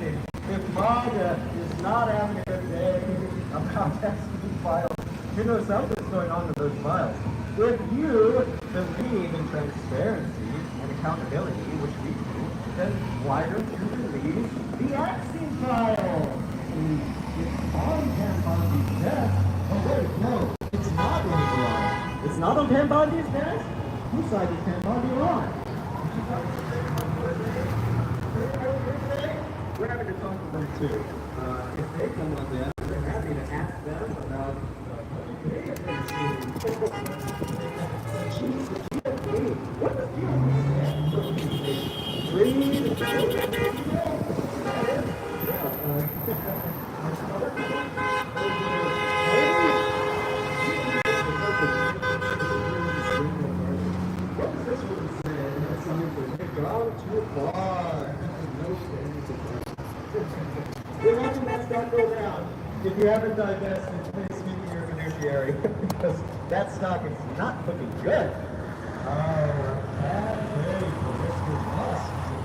transparency. If Mod is not having a good day about testing files, you know something's going on with those files. If you believe in transparency and accountability, which we do, then why don't you release the axing file? It's on Pam Bondi's desk. Oh wait, no, it's not anymore. It's not on Pam Bondi's desk? Whose side is Pam Bondi on? We're having to talk to them too. If they come on then, we're happy to ask them about what they have been seeing. What does this one say? Something to gone too far. We're watching that stock go down. If you haven't divested, please speak to your fiduciary because that stock is not looking good. Bad day for Mr. Huss.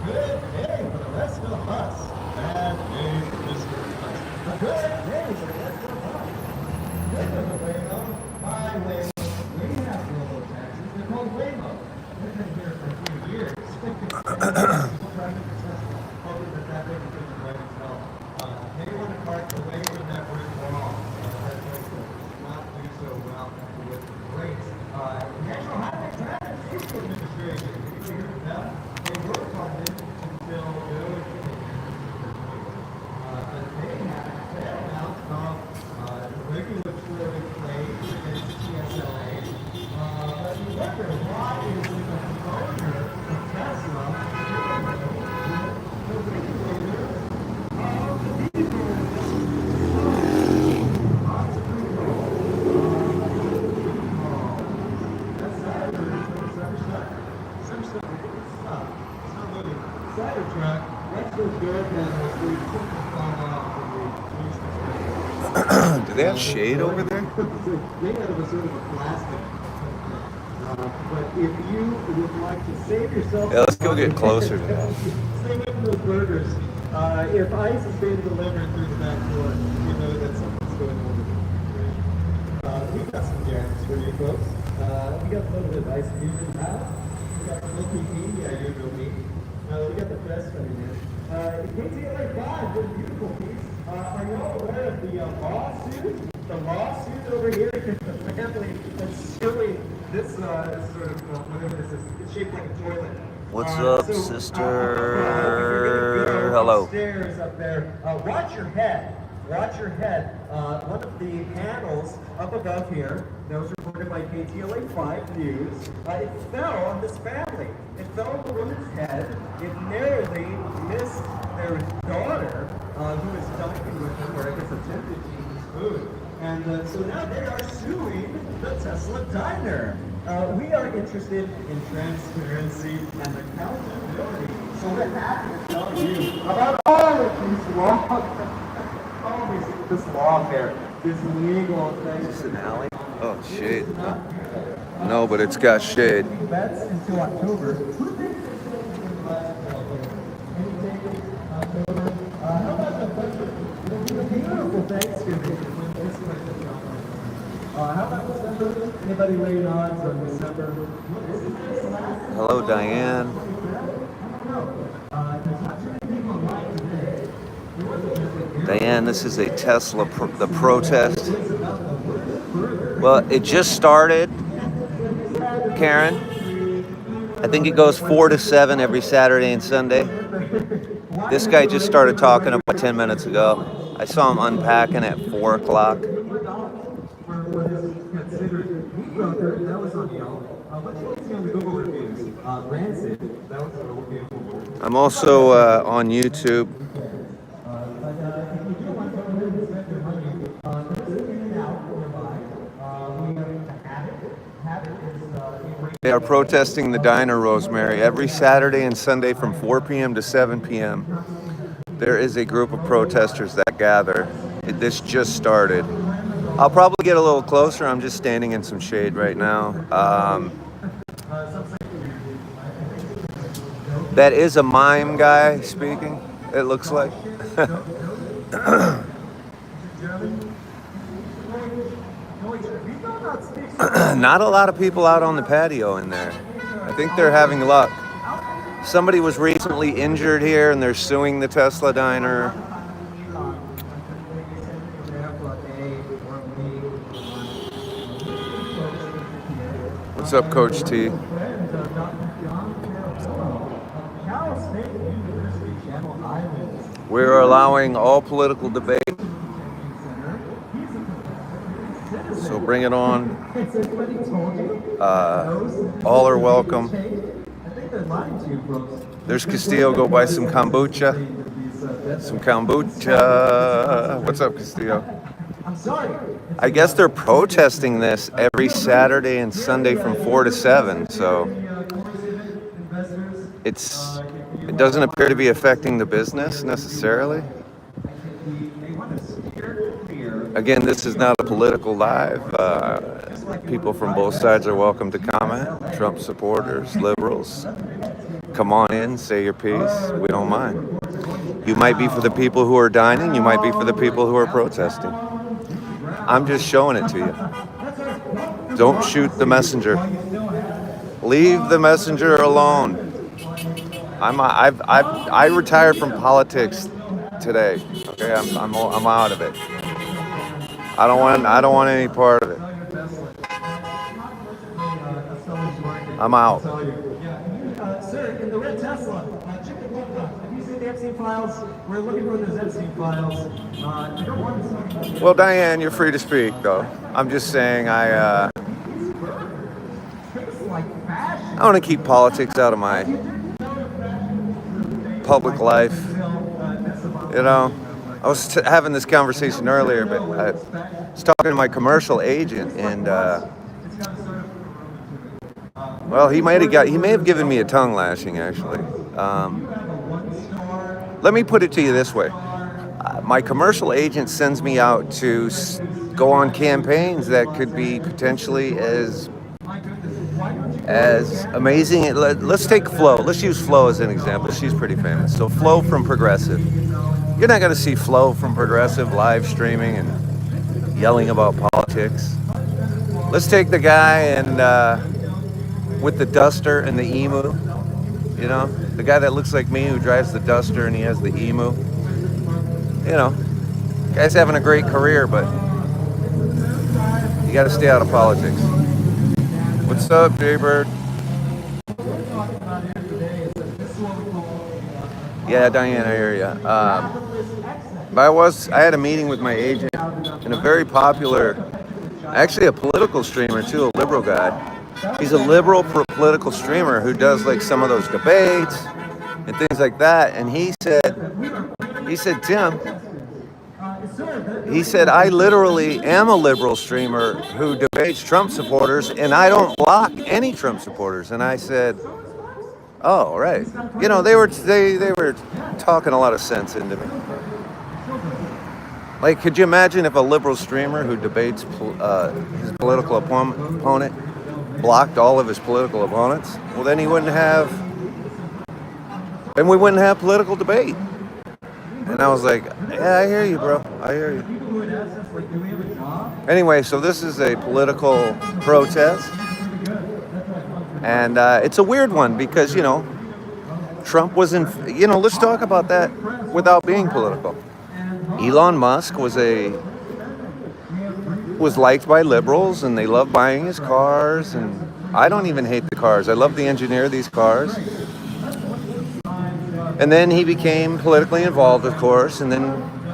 Good day for the rest of us. Bad day for Mr. Huss. A good day for the rest of us. This is a Waymo. My Waymo. We have robo taxes. They're called Waymo. They've been here for a few years. They want to cart the labor network wrong. That's why they not do so well with the rates. National Highway Traffic Safety Administration, you hear them? They worked on this until really but they have a fair amount of regulatory claims against TSLA. But you wonder why is the owner of Tesla the regulator of the vehicle? Do they have shade over there? Made out of a sort of a plastic. But if you would like to save yourself... Yeah, let's go get closer to that. Stay away from those burgers. If ice is being delivered through the back door, you know that something's going on with it. We've got some jams for you folks. We got a little bit of ice fusion now. We got Milky Tea, yeah, you know me. We got the press coming in. KTLA 5, this beautiful piece. Are you all aware of the lawsuit? The lawsuit over here? Apparently, it's suing this sort of, whatever this is. It's shaped like a toilet. What's up, sister? Hello. Stairs up there. Watch your head. Watch your head. One of the panels up above here, that was reported by KTLA 5 News, it fell on this family. It fell on the woman's head. It narrowly missed their daughter, who was dining with them, or I guess attempted to eat his food. And so now they are suing the Tesla diner. We are interested in transparency and accountability. So we're happy to tell you about all of these laws. This law here, this legal thing. Is this an alley? Oh, shade. No, but it's got shade. That's until October. How about the beautiful Thanksgiving? How about December? Anybody laid odds on December? Hello, Diane. Diane, this is a Tesla, the protest. Well, it just started, Karen. I think it goes 4 to 7 every Saturday and Sunday. This guy just started talking about 10 minutes ago. I saw him unpacking at 4 o'clock. I'm also on YouTube. They are protesting the diner, Rosemary, every Saturday and Sunday from 4 p.m. to 7 p.m. There is a group of protesters that gather. This just started. I'll probably get a little closer. I'm just standing in some shade right now. That is a mime guy speaking. it looks like. Not a lot of people out on the patio in there. I think they're having luck. Somebody was recently injured here and they're suing the Tesla diner. What's up, Coach T? We're allowing all political debate. So bring it on. All are welcome. There's Castillo. Go buy some kombucha. Some kombucha. What's up, Castillo? I guess they're protesting this every Saturday and Sunday from 4 to 7. So it doesn't appear to be affecting the business necessarily. Again, this is not a political live. People from both sides are welcome to comment. Trump supporters, liberals, come on in, say your piece. We don't mind. You might be for the people who are dining. You might be for the people who are protesting. I'm just showing it to you. Don't shoot the messenger. Leave the messenger alone. I retired from politics today. Okay, I'm out of it. I don't want any part of it. I'm out. Sir, in the red Tesla, check the book. Have you seen the Epstein files? We're looking for those Epstein files. Well, Diane, you're free to speak, though. I'm just saying I want to keep politics out of my public life. You know, I was having this conversation earlier, but I was talking to my commercial agent, and well, he may have given me a tongue lashing, actually. Let me put it to you this way: my commercial agent sends me out to go on campaigns that could be potentially as amazing. Let's take Flo. Let's use Flo as an example. She's pretty famous. So Flo from Progressive. You're not going to see Flo from Progressive live streaming and yelling about politics. Let's take the guy and with the duster and the emu. You know, the guy that looks like me who drives the duster and he has the emu. You know, guy's having a great career, but you got to stay out of politics. What's up, Jaybird? Yeah, Diane, I hear you. But I had a meeting with my agent and a very popular, actually a political streamer too, a liberal guy. He's a liberal political streamer who does like some of those debates and things like that. And he said, Tim, he said, I literally am a liberal streamer who debates Trump supporters, and I don't block any Trump supporters. And I said, oh, right. You know, they were talking a lot of sense into me. Like, could you imagine if a liberal streamer who debates his political opponent blocked all of his political opponents? Well, then we wouldn't have political debate. And I was like, yeah, I hear you, bro. I hear you. Anyway, so this is a political protest. And it's a weird one because, you know, Trump was let's talk about that without being political. Elon Musk was liked by liberals and they love buying his cars. And I don't even hate the cars. I love the engineer of these cars. And then he became politically involved, of course, and then,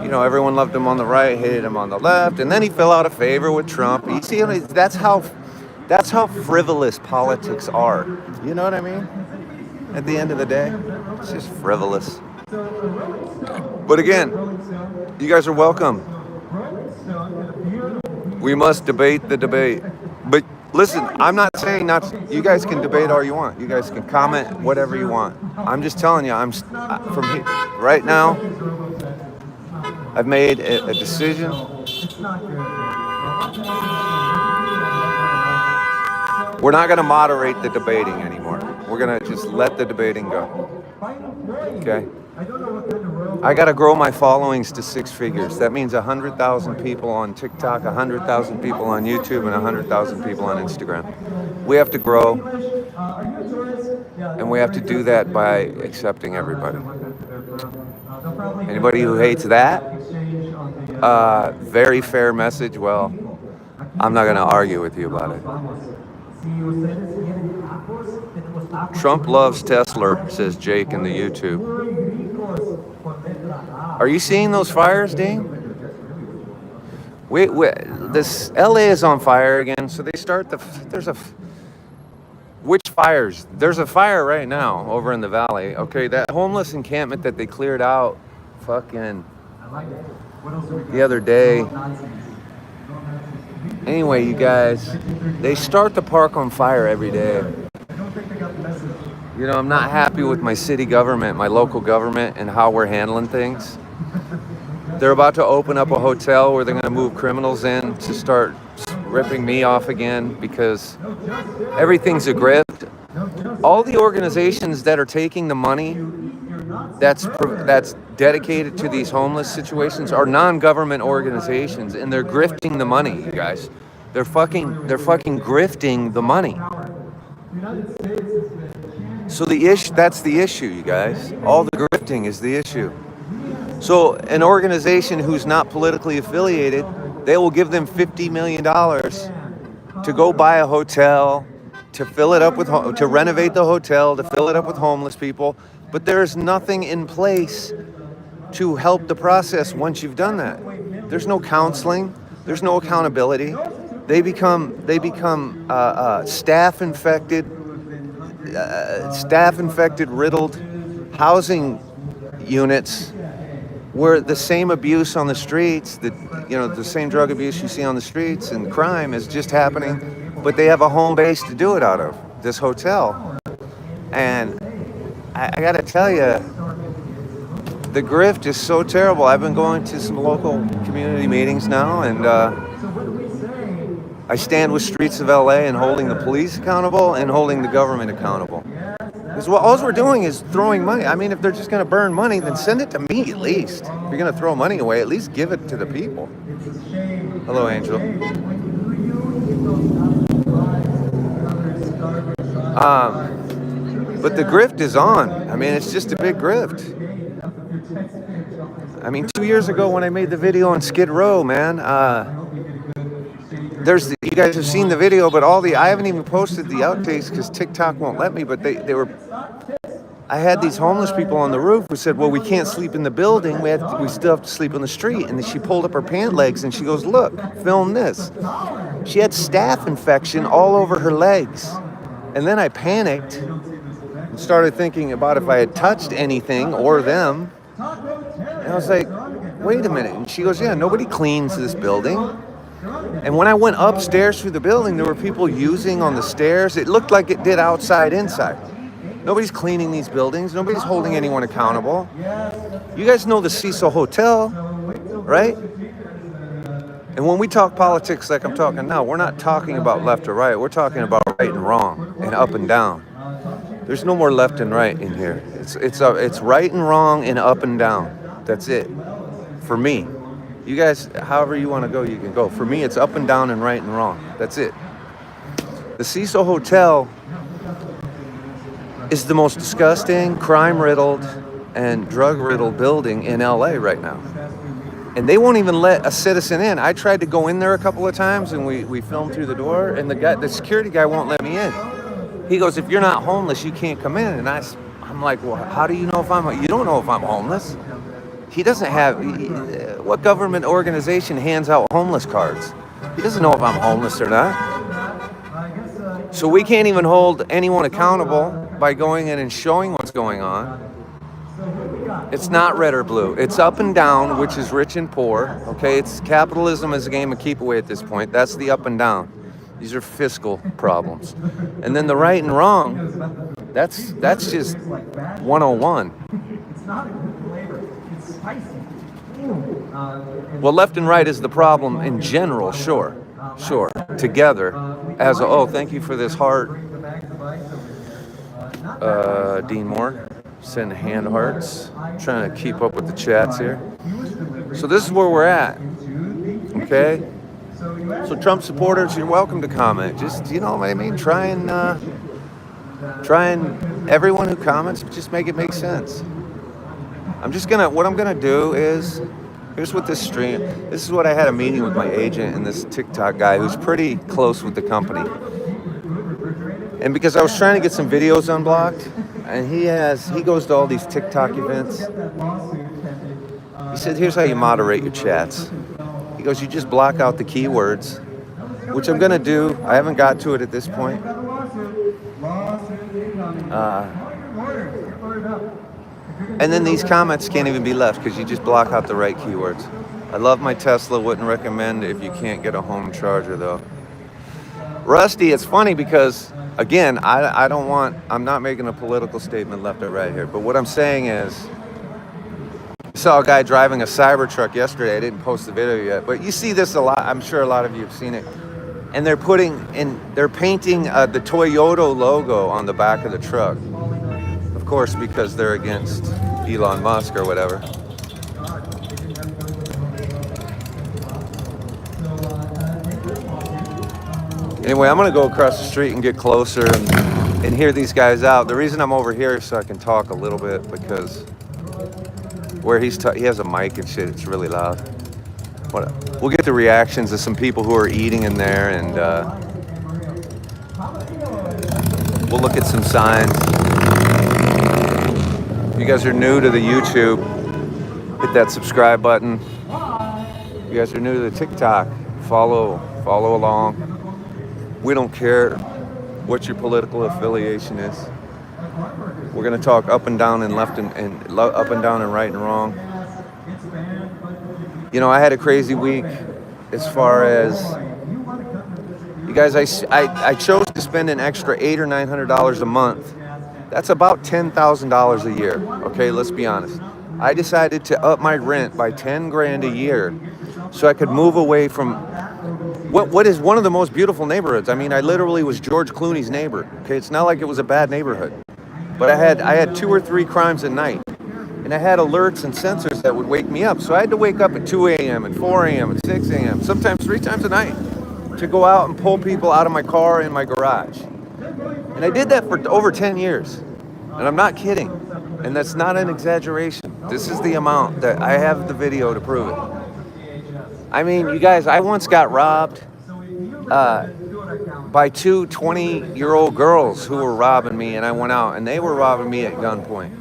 you know, everyone loved him on the right, hated him on the left, and then he fell out of favor with Trump. You see, that's how frivolous politics are. You know what I mean? At the end of the day, it's just frivolous. But again, you guys are welcome. We must debate the debate. But listen, I'm not saying you guys can debate all you want. You guys can comment whatever you want. I'm just telling you, from here, right now, I've made a decision. We're not going to moderate the debating anymore. We're going to just let the debating go. Okay? I got to grow my followings to 6 figures. That means 100,000 people on TikTok, 100,000 people on YouTube, and 100,000 people on Instagram. We have to grow, and we have to do that by accepting everybody. Anybody who hates that, very fair message. Well, I'm not going to argue with you about it. Trump loves Tesla, says Jake in the YouTube. Are you seeing those fires, Dean? This LA is on fire again, so they start which fires? There's a fire right now over in the valley. Okay, that homeless encampment that they cleared out fucking the other day. Anyway, you guys, they start the park on fire every day. You know, I'm not happy with my city government, my local government, and how we're handling things. They're about to open up a hotel where they're going to move criminals in to start ripping me off again because everything's a grift. All the organizations that are taking the money that's dedicated to these homeless situations are non-government organizations, and they're grifting the money, you guys. They're fucking grifting the money. So that's the issue, you guys. All the grifting is the issue. So an organization who's not politically affiliated, they will give them $50 million to go buy a hotel, to fill it up with, to renovate the hotel, to fill it up with homeless people. But there's nothing in place to help the process once you've done that. There's no counseling. There's no accountability. They become staff infected, riddled housing units where the same abuse on the streets, the same drug abuse you see on the streets and crime is just happening, but they have a home base to do it out of, this hotel. And I gotta tell you, the grift is so terrible. I've been going to some local community meetings now, and I stand with Streets of LA and holding the police accountable and holding the government accountable. Because all we're doing is throwing money. I mean, if they're just going to burn money, then send it to me at least. If you're going to throw money away, at least give it to the people. Hello, Angel. But the grift is on. I mean, it's just a big grift. I mean, 2 years ago when I made the video on Skid Row, man, you guys have seen the video, but I haven't even posted the outtakes because TikTok won't let me, but I had these homeless people on the roof who said, well, we can't sleep in the building, we still have to sleep on the street. And then she pulled up her pant legs and she goes, look, film this. She had staph infection all over her legs. And then I panicked and started thinking about if I had touched anything or them. And I was like, wait a minute. And she goes, yeah, nobody cleans this building. And when I went upstairs through the building, there were people using on the stairs. It looked like it did outside, inside. Nobody's cleaning these buildings. Nobody's holding anyone accountable. You guys know the Cecil Hotel, right? And when we talk politics like I'm talking now, we're not talking about left or right. We're talking about right and wrong and up and down. There's no more left and right in here. It's right and wrong and up and down. That's it. For me. You guys, however you want to go, you can go. For me, it's up and down and right and wrong. That's it. The Cecil Hotel is the most disgusting, crime-riddled, and drug-riddled building in LA right now. And they won't even let a citizen in. I tried to go in there a couple of times, and we filmed through the door, and the security guy won't let me in. He goes, if you're not homeless, you can't come in. And I'm like, well, how do you know if you don't know if I'm homeless. He doesn't have, what government organization hands out homeless cards? He doesn't know if I'm homeless or not. So we can't even hold anyone accountable by going in and showing what's going on. It's not red or blue. It's up and down, which is rich and poor. Okay, it's capitalism is a game of keep away at this point. That's the up and down. These are fiscal problems. And then the right and wrong, that's just 101. Well, left and right is the problem in general, sure. Together, thank you for this heart, Dean Moore. Send hand hearts. Trying to keep up with the chats here. So this is where we're at. Okay? So Trump supporters, you're welcome to comment. Just, you know what I mean? Try and everyone who comments, just make it make sense. What I'm gonna do is, here's what this stream, this is what I had a meeting with my agent and this TikTok guy who's pretty close with the company. And because I was trying to get some videos unblocked, and he goes to all these TikTok events. He said, here's how you moderate your chats. He goes, you just block out the keywords, which I'm gonna do. I haven't got to it at this point. And then these comments can't even be left because you just block out the right keywords. I love my Tesla, wouldn't recommend if you can't get a home charger though. Rusty, it's funny because, again, I'm not making a political statement left or right here, but what I'm saying is, I saw a guy driving a Cybertruck yesterday. I didn't post the video yet, but you see this a lot. I'm sure a lot of you have seen it. And they're painting the Toyota logo on the back of the truck. Of course, because they're against Elon Musk or whatever. Anyway, I'm gonna go across the street and get closer and hear these guys out. The reason I'm over here is so I can talk a little bit, because where he has a mic and shit, it's really loud. We'll get the reactions of some people who are eating in there, and we'll look at some signs. If you guys are new to the YouTube, hit that subscribe button. If you guys are new to the TikTok, follow along. We don't care what your political affiliation is. We're gonna talk up and down and left and up and down and right and wrong. You know, I had a crazy week as far as, you guys, I chose to spend an extra $800 or $900 a month. That's about $10,000 a year. Okay, let's be honest. I decided to up my rent by 10 grand a year so I could move away from what is one of the most beautiful neighborhoods. I mean, I literally was George Clooney's neighbor. Okay, it's not like it was a bad neighborhood, but I had 2 or 3 crimes at night, and I had alerts and sensors that would wake me up. So I had to wake up at 2 a.m. and 4 a.m. and 6 a.m. sometimes 3 times a night to go out and pull people out of my car in my garage. And I did that for over 10 years, and I'm not kidding, and that's not an exaggeration. This is the amount that I have the video to prove it. I mean, you guys, I once got robbed by 2 20-year-old girls who were robbing me, and I went out, and they were robbing me at gunpoint.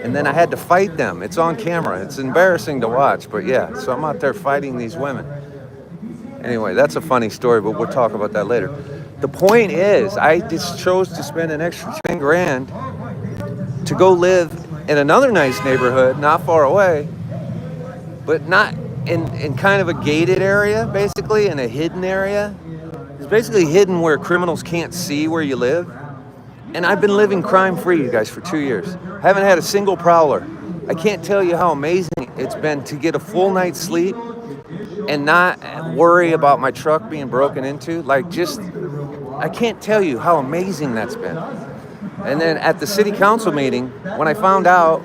And then I had to fight them. It's on camera. It's embarrassing to watch, but yeah, so I'm out there fighting these women. Anyway, that's a funny story, but we'll talk about that later. The point is, I just chose to spend an extra 10 grand to go live in another nice neighborhood, not far away, but not in kind of a gated area, basically, in a hidden area. It's basically hidden where criminals can't see where you live. And I've been living crime-free, you guys, for 2 years. I haven't had a single prowler. I can't tell you how amazing it's been to get a full night's sleep and not worry about my truck being broken into. Like, just, I can't tell you how amazing that's been. And then at the city council meeting, when I found out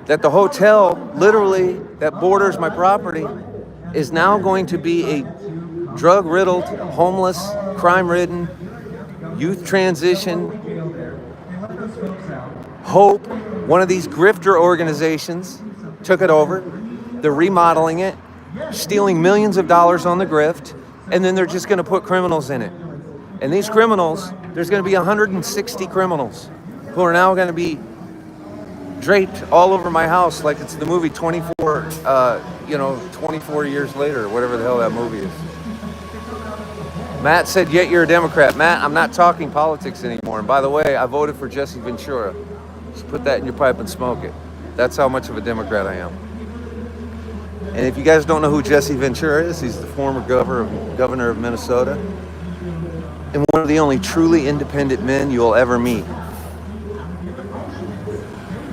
that the hotel, literally, that borders my property, is now going to be a drug-riddled, homeless, crime-ridden, youth transition, Hope, one of these grifter organizations, took it over. They're remodeling it, stealing millions of dollars on the grift, and then they're just going to put criminals in it. And these criminals, there's going to be 160 criminals who are now going to be draped all over my house like it's the movie 24 years later, or whatever the hell that movie is. Matt said, yet you're a Democrat. Matt, I'm not talking politics anymore. And by the way, I voted for Jesse Ventura. Just put that in your pipe and smoke it. That's how much of a Democrat I am. And if you guys don't know who Jesse Ventura is, he's the former governor of Minnesota, and one of the only truly independent men you'll ever meet.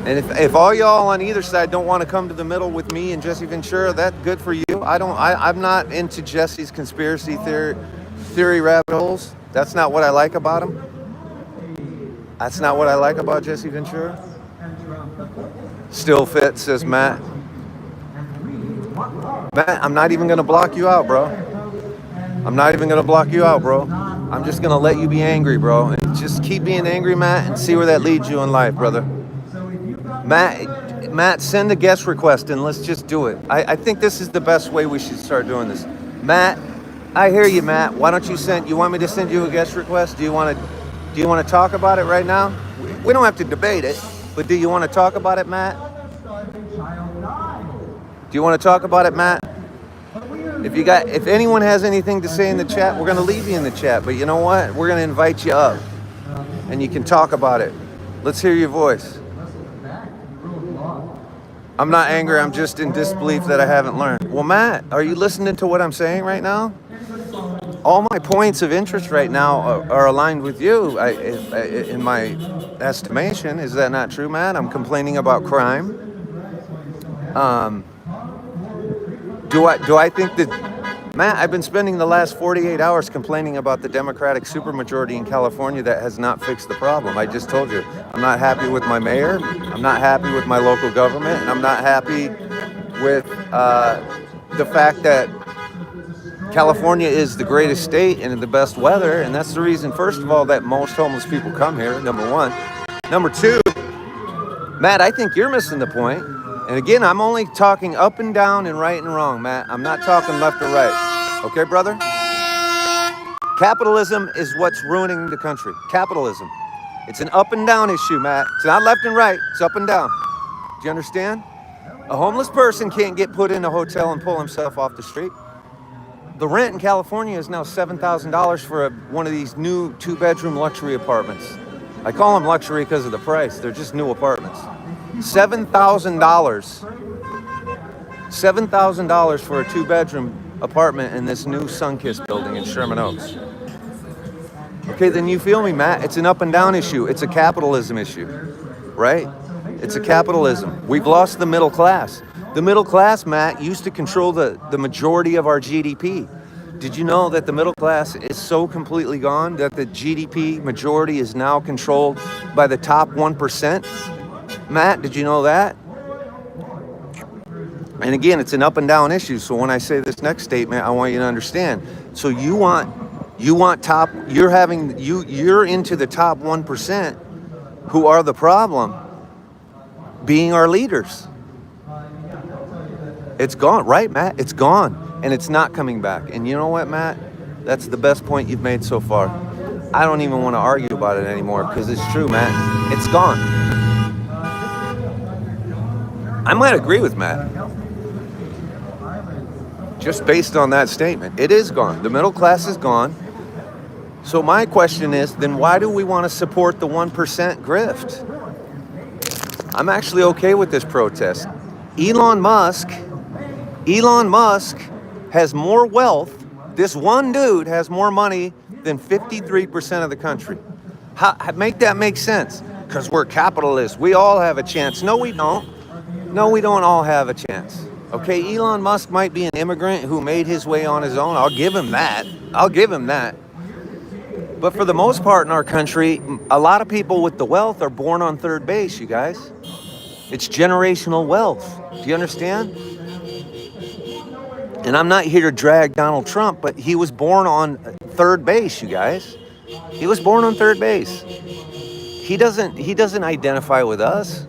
And if all y'all on either side don't want to come to the middle with me and Jesse Ventura, that's good for you. I'm not into Jesse's conspiracy theory rabbit holes. That's not what I like about him. That's not what I like about Jesse Ventura. Still fit, says Matt. Matt, I'm not even going to block you out, bro. I'm not even going to block you out, bro. I'm just going to let you be angry, bro. And just keep being angry, Matt, and see where that leads you in life, brother. Matt, send a guest request and let's just do it. I think this is the best way we should start doing this. Matt, I hear you, Matt. Why don't you want me to send you a guest request? Do you want to talk about it right now? We don't have to debate it, but do you want to talk about it, Matt? Do you want to talk about it, Matt? If anyone has anything to say in the chat, we're going to leave you in the chat. But you know what? We're going to invite you up, and you can talk about it. Let's hear your voice. I'm not angry. I'm just in disbelief that I haven't learned. Well, Matt, are you listening to what I'm saying right now? All my points of interest right now are aligned with you. In my estimation, is that not true, Matt? I'm complaining about crime. Do I think that, Matt, I've been spending the last 48 hours complaining about the Democratic supermajority in California that has not fixed the problem. I just told you, I'm not happy with my mayor, I'm not happy with my local government, and I'm not happy with the fact that California is the greatest state and the best weather, and that's the reason, first of all, that most homeless people come here, number one. Number two, Matt, I think you're missing the point. And again, I'm only talking up and down and right and wrong, Matt. I'm not talking left or right. Okay, brother? Capitalism is what's ruining the country. Capitalism. It's an up and down issue, Matt. It's not left and right. It's up and down. Do you understand? A homeless person can't get put in a hotel and pull himself off the street. The rent in California is now $7,000 for one of these new 2-bedroom luxury apartments. I call them luxury because of the price. They're just new apartments. $7,000 for a 2-bedroom apartment in this new Sunkist building in Sherman Oaks. Okay, then you feel me, Matt? It's an up and down issue. It's a capitalism issue, right? It's a capitalism. We've lost the middle class. The middle class, Matt, used to control the majority of our GDP. Did you know that the middle class is so completely gone that the GDP majority is now controlled by the top 1%? Matt, did you know that? And again, it's an up and down issue. So when I say this next statement, I want you to understand. So you're into the top 1% who are the problem being our leaders. It's gone, right, Matt? It's gone, and it's not coming back. And you know what, Matt? That's the best point you've made so far. I don't even want to argue about it anymore because it's true, Matt. It's gone. I might agree with Matt. Just based on that statement. It is gone. The middle class is gone. So my question is, then why do we want to support the 1% grift? I'm actually okay with this protest. Elon Musk has more wealth. This one dude has more money than 53% of the country. Make that make sense? Because we're capitalists. We all have a chance. No, we don't. No, we don't all have a chance. Okay, Elon Musk might be an immigrant who made his way on his own. I'll give him that. But for the most part in our country, a lot of people with the wealth are born on third base, you guys. It's generational wealth. Do you understand? And I'm not here to drag Donald Trump, but he was born on third base, you guys. He was born on third base. He doesn't identify with us.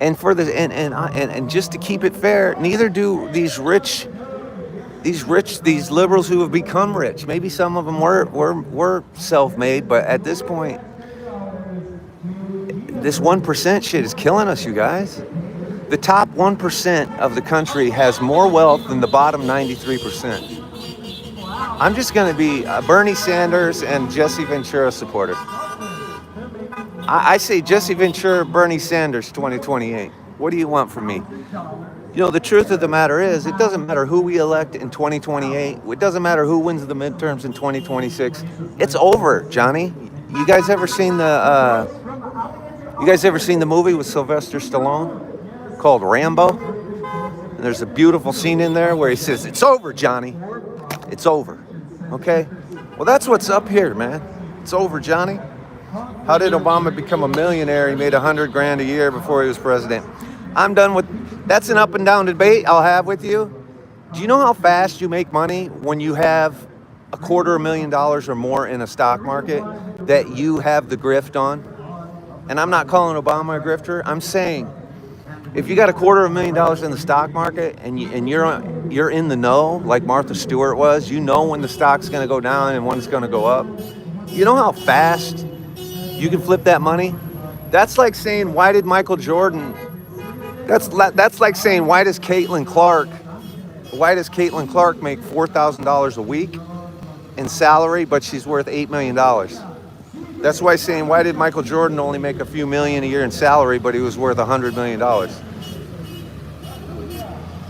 And just to keep it fair, neither do these liberals who have become rich. Maybe some of them were self-made, but at this point, this 1% shit is killing us, you guys. The top 1% of the country has more wealth than the bottom 93%. I'm just going to be a Bernie Sanders and Jesse Ventura supporter. I say Jesse Ventura, Bernie Sanders, 2028. What do you want from me? You know, the truth of the matter is, it doesn't matter who we elect in 2028. It doesn't matter who wins the midterms in 2026. It's over, Johnny. You guys ever seen the movie with Sylvester Stallone called Rambo? And there's a beautiful scene in there where he says, "It's over, Johnny. It's over." Okay? Well, that's what's up here, man. It's over, Johnny. How did Obama become a millionaire? He made $100,000 a year before he was president. I'm done with, that's an up and down debate I'll have with you. Do you know how fast you make money when you have $250,000 or more in a stock market that you have the grift on? And I'm not calling Obama a grifter. I'm saying if you got $250,000 in the stock market and you're in the know, like Martha Stewart was, you know when the stock's going to go down and when it's going to go up. You know how fast you can flip that money? That's like saying, why did Michael Jordan? That's like saying, why does Caitlin Clark make $4,000 a week in salary, but she's worth $8 million? That's why saying, why did Michael Jordan only make a few million a year in salary, but he was worth $100 million?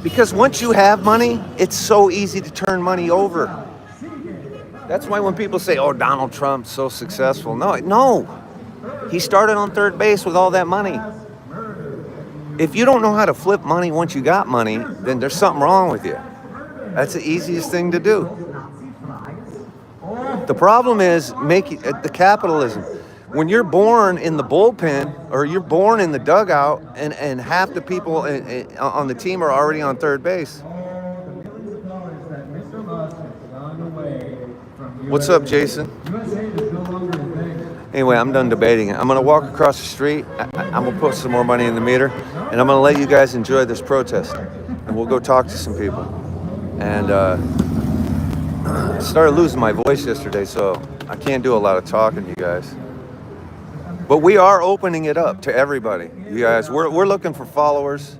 Because once you have money, it's so easy to turn money over. That's why when people say, oh, Donald Trump's so successful. No. He started on third base with all that money. If you don't know how to flip money once you got money, then there's something wrong with you. That's the easiest thing to do. The problem is the capitalism. When you're born in the bullpen or you're born in the dugout and half the people on the team are already on third base. What's up, Jason? Anyway, I'm done debating it. I'm going to walk across the street. I'm going to put some more money in the meter. And I'm going to let you guys enjoy this protest. And we'll go talk to some people. And I started losing my voice yesterday, so I can't do a lot of talking, you guys. But we are opening it up to everybody. You guys, we're looking for followers.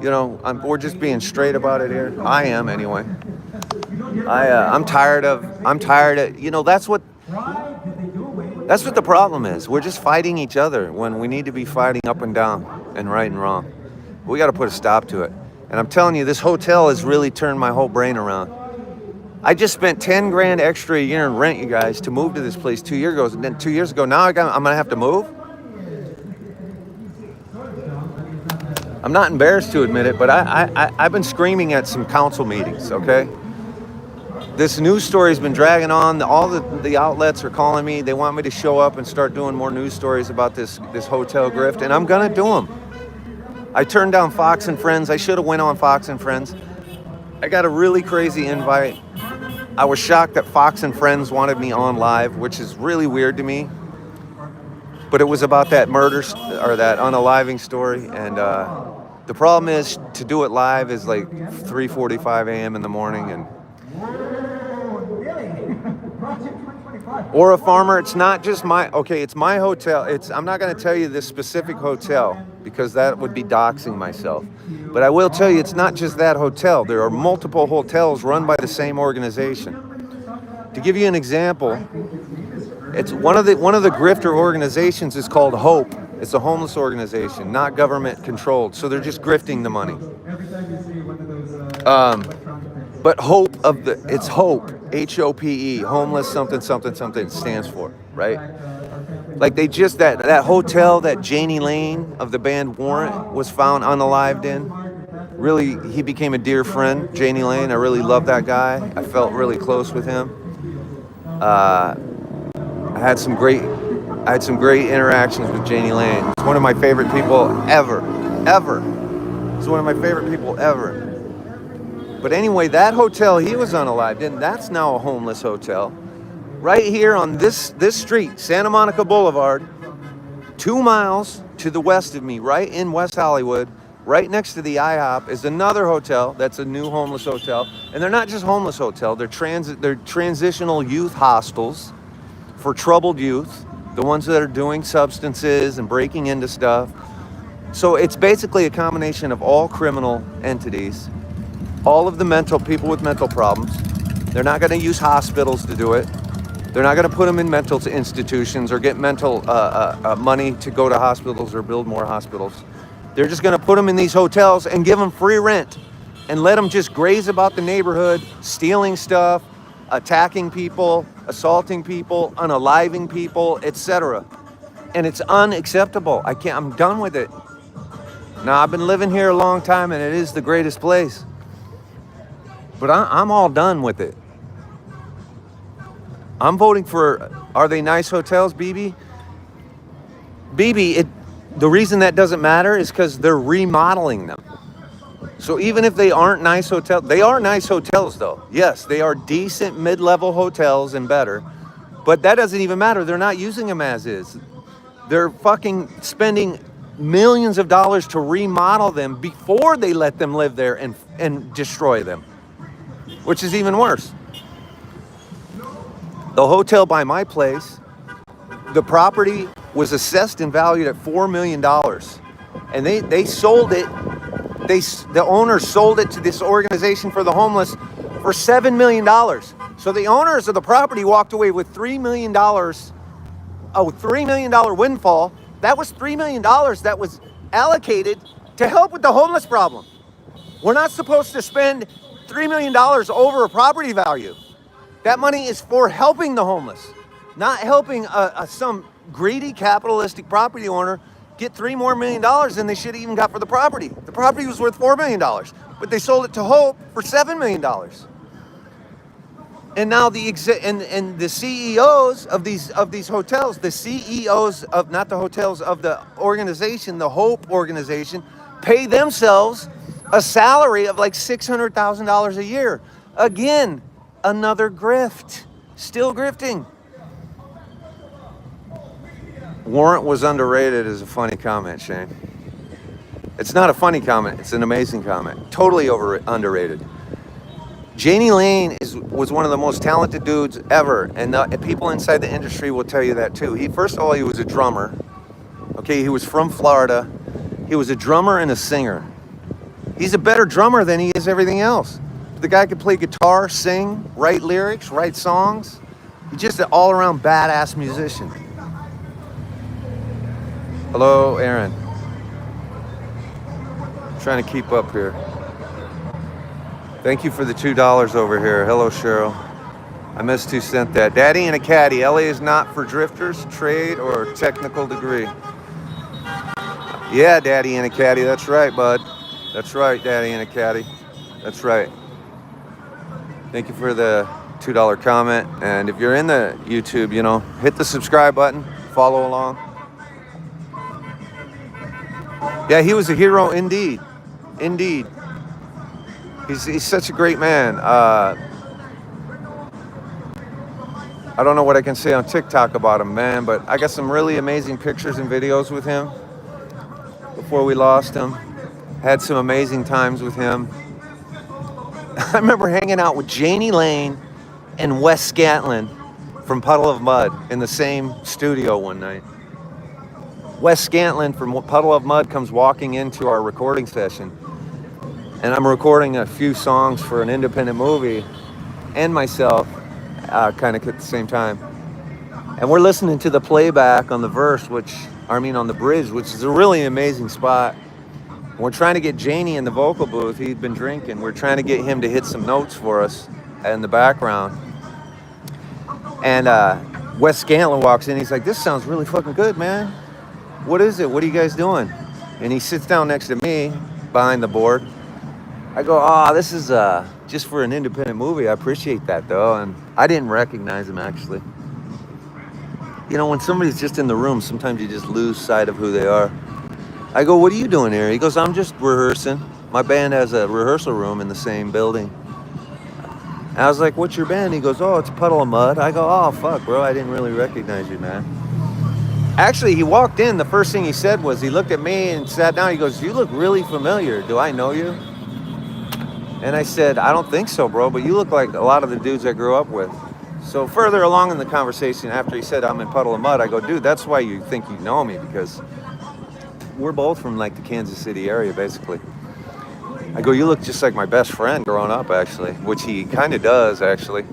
You know, we're just being straight about it here. I am, anyway. I'm tired of, you know, that's what the problem is. We're just fighting each other when we need to be fighting up and down and right and wrong. We got to put a stop to it. And I'm telling you, this hotel has really turned my whole brain around. I just spent 10 grand extra a year in rent, you guys, to move to this place 2 years ago. And then 2 years ago, now I'm going to have to move? I'm not embarrassed to admit it, but I've been screaming at some council meetings, okay? This news story's been dragging on. All the outlets are calling me. They want me to show up and start doing more news stories about this hotel grift, and I'm going to do them. I turned down Fox and Friends. I should have went on Fox and Friends. I got a really crazy invite. I was shocked that Fox and Friends wanted me on live, which is really weird to me. But it was about that murder or that unaliving story. And the problem is to do it live is like 3:45 a.m. in the morning. And or a farmer, it's not just it's my hotel. I'm not going to tell you this specific hotel because that would be doxing myself. But I will tell you, it's not just that hotel. There are multiple hotels run by the same organization. To give you an example, it's one of the grifter organizations is called Hope. It's a homeless organization, not government controlled. So they're just grifting the money. But it's Hope, HOPE, homeless something it stands for, right? Like they just, that hotel that Janie Lane of the band Warrant was found unalived in. Really, he became a dear friend, Janie Lane. I really love that guy. I felt really close with him. I had some great interactions with Janie Lane. It's one of my favorite people ever. It's one of my favorite people ever. But anyway, that hotel he was unalived in, that's now a homeless hotel. Right here on this street, Santa Monica Boulevard, 2 miles to the west of me, right in West Hollywood, right next to the IHOP, is another hotel that's a new homeless hotel. And they're not just homeless hotel, they're transitional youth hostels for troubled youth, the ones that are doing substances and breaking into stuff. So it's basically a combination of all criminal entities, all of the people with mental problems. They're not going to use hospitals to do it. They're not going to put them in mental institutions or get mental money to go to hospitals or build more hospitals. They're just going to put them in these hotels and give them free rent and let them just graze about the neighborhood, stealing stuff, attacking people, assaulting people, unaliving people, etc. And it's unacceptable. I'm done with it. Now, I've been living here a long time and it is the greatest place. But I'm all done with it. I'm voting for, are they nice hotels, BB? BB, the reason that doesn't matter is because they're remodeling them. So even if they aren't nice hotels, they are nice hotels though. Yes, they are decent mid-level hotels and better, but that doesn't even matter. They're not using them as is. They're fucking spending millions of dollars to remodel them before they let them live there and destroy them, which is even worse. The hotel by my place, the property was assessed and valued at $4 million. And they sold it. The owners sold it to this organization for the homeless for $7 million. So the owners of the property walked away with $3 million, a $3 million windfall. That was $3 million that was allocated to help with the homeless problem. We're not supposed to spend $3 million over a property value. That money is for helping the homeless, not helping some greedy capitalistic property owner get $3 more million than they should have even got for the property. The property was worth $4 million, but they sold it to Hope for $7 million. And now the CEOs of these hotels, the CEOs of, not the hotels, of the organization, the Hope organization, pay themselves a salary of like $600,000 a year. Again, another grift. Still grifting. Warrant was underrated is a funny comment, Shane. It's not a funny comment. It's an amazing comment. Totally underrated. Janie Lane was one of the most talented dudes ever, and people inside the industry will tell you that too. First of all, he was a drummer. Okay, he was from Florida. He was a drummer and a singer. He's a better drummer than he is everything else. The guy could play guitar, sing, write lyrics, write songs. He's just an all-around badass musician. Hello, Aaron. Trying to keep up here. Thank you for the $2 over here. Hello, Cheryl. I missed who sent that. Daddy and a caddy. LA is not for drifters, trade, or technical degree. Yeah, Daddy and a caddy. That's right, bud. That's right, Daddy and a caddy. That's right. Thank you for the $2 comment. And if you're in the YouTube, hit the subscribe button. Follow along. Yeah, he was a hero indeed. Indeed. He's such a great man. I don't know what I can say on TikTok about him, man, but I got some really amazing pictures and videos with him before we lost him. Had some amazing times with him. I remember hanging out with Janie Lane and Wes Scantlin from Puddle of Mud in the same studio one night. Wes Scantlin from Puddle of Mud comes walking into our recording session. And I'm recording a few songs for an independent movie and myself kind of at the same time. And we're listening to the playback on the verse, on the bridge, which is a really amazing spot. We're trying to get Janie in the vocal booth. He'd been drinking. We're trying to get him to hit some notes for us in the background. And Wes Scantlin walks in. He's like, "This sounds really fucking good, man. What is it? What are you guys doing?" And he sits down next to me behind the board. I go, this is just for an independent movie. I appreciate that, though. And I didn't recognize him, actually. When somebody's just in the room, sometimes you just lose sight of who they are. I go, "What are you doing here?" He goes, "I'm just rehearsing. My band has a rehearsal room in the same building." And I was like, "What's your band?" He goes, "Oh, it's Puddle of Mud." I go, "Oh, fuck, bro. I didn't really recognize you, man." Actually, he walked in. The first thing he said was, he looked at me and sat down. He goes, "You look really familiar. Do I know you?" And I said, "I don't think so, bro, but you look like a lot of the dudes I grew up with." So further along in the conversation, after he said I'm in Puddle of Mud, I go, "Dude, that's why you think you know me, because we're both from like the Kansas City area, basically." I go, "You look just like my best friend growing up, actually," which he kind of does, actually.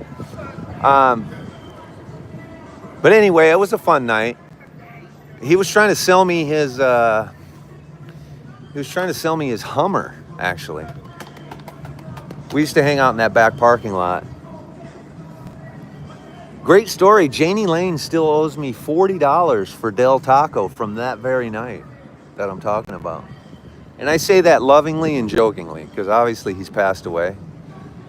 But anyway, it was a fun night. He was trying to sell me his Hummer, actually. We used to hang out in that back parking lot. Great story. Janie Lane still owes me $40 for Del Taco from that very night that I'm talking about. And I say that lovingly and jokingly, because obviously he's passed away.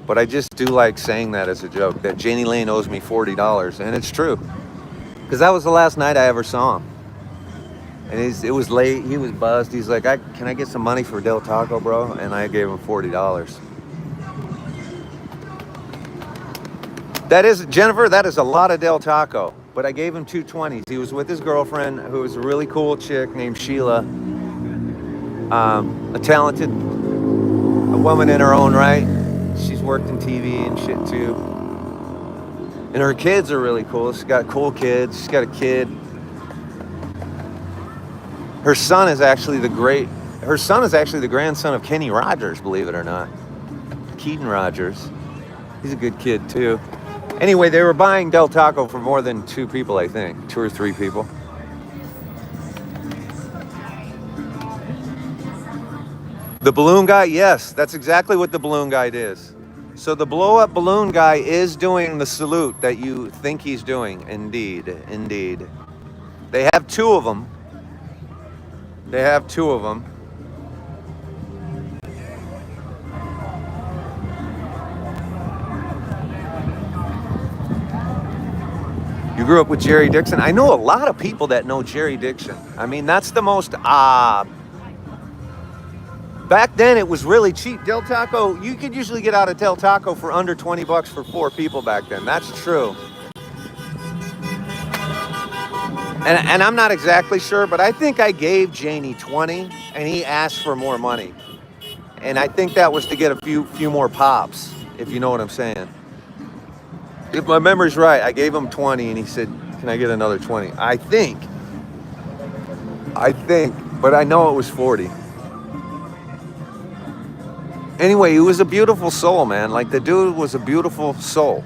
But I just do like saying that as a joke, that Janie Lane owes me $40. And it's true. Because that was the last night I ever saw him. And it was late. He was buzzed. He's like, can I get some money for Del Taco, bro? And I gave him $40. That is, Jennifer, that is a lot of Del Taco. But I gave him 220s. He was with his girlfriend, who was a really cool chick named Sheila. A talented woman in her own right. She's worked in TV and shit too. And her kids are really cool. She's got cool kids. She's got a kid. Her son is actually the grandson of Kenny Rogers, believe it or not. Keaton Rogers. He's a good kid too. Anyway, they were buying Del Taco for more than 2 people, I think. 2 or 3 people. The balloon guy, yes, that's exactly what the balloon guy is. So the blow-up balloon guy is doing the salute that you think he's doing. Indeed, indeed. They have 2 of them. They have 2 of them. You grew up with Jerry Dixon? I know a lot of people that know Jerry Dixon. I mean, that's the most... Back then, it was really cheap. Del Taco, you could usually get out of Del Taco for under 20 bucks for 4 people back then. That's true. And I'm not exactly sure, but I think I gave Janie 20, and he asked for more money. And I think that was to get a few more pops, if you know what I'm saying. If my memory's right, I gave him 20, and he said, can I get another 20? I think, but I know it was 40. Anyway, he was a beautiful soul, man. Like, the dude was a beautiful soul.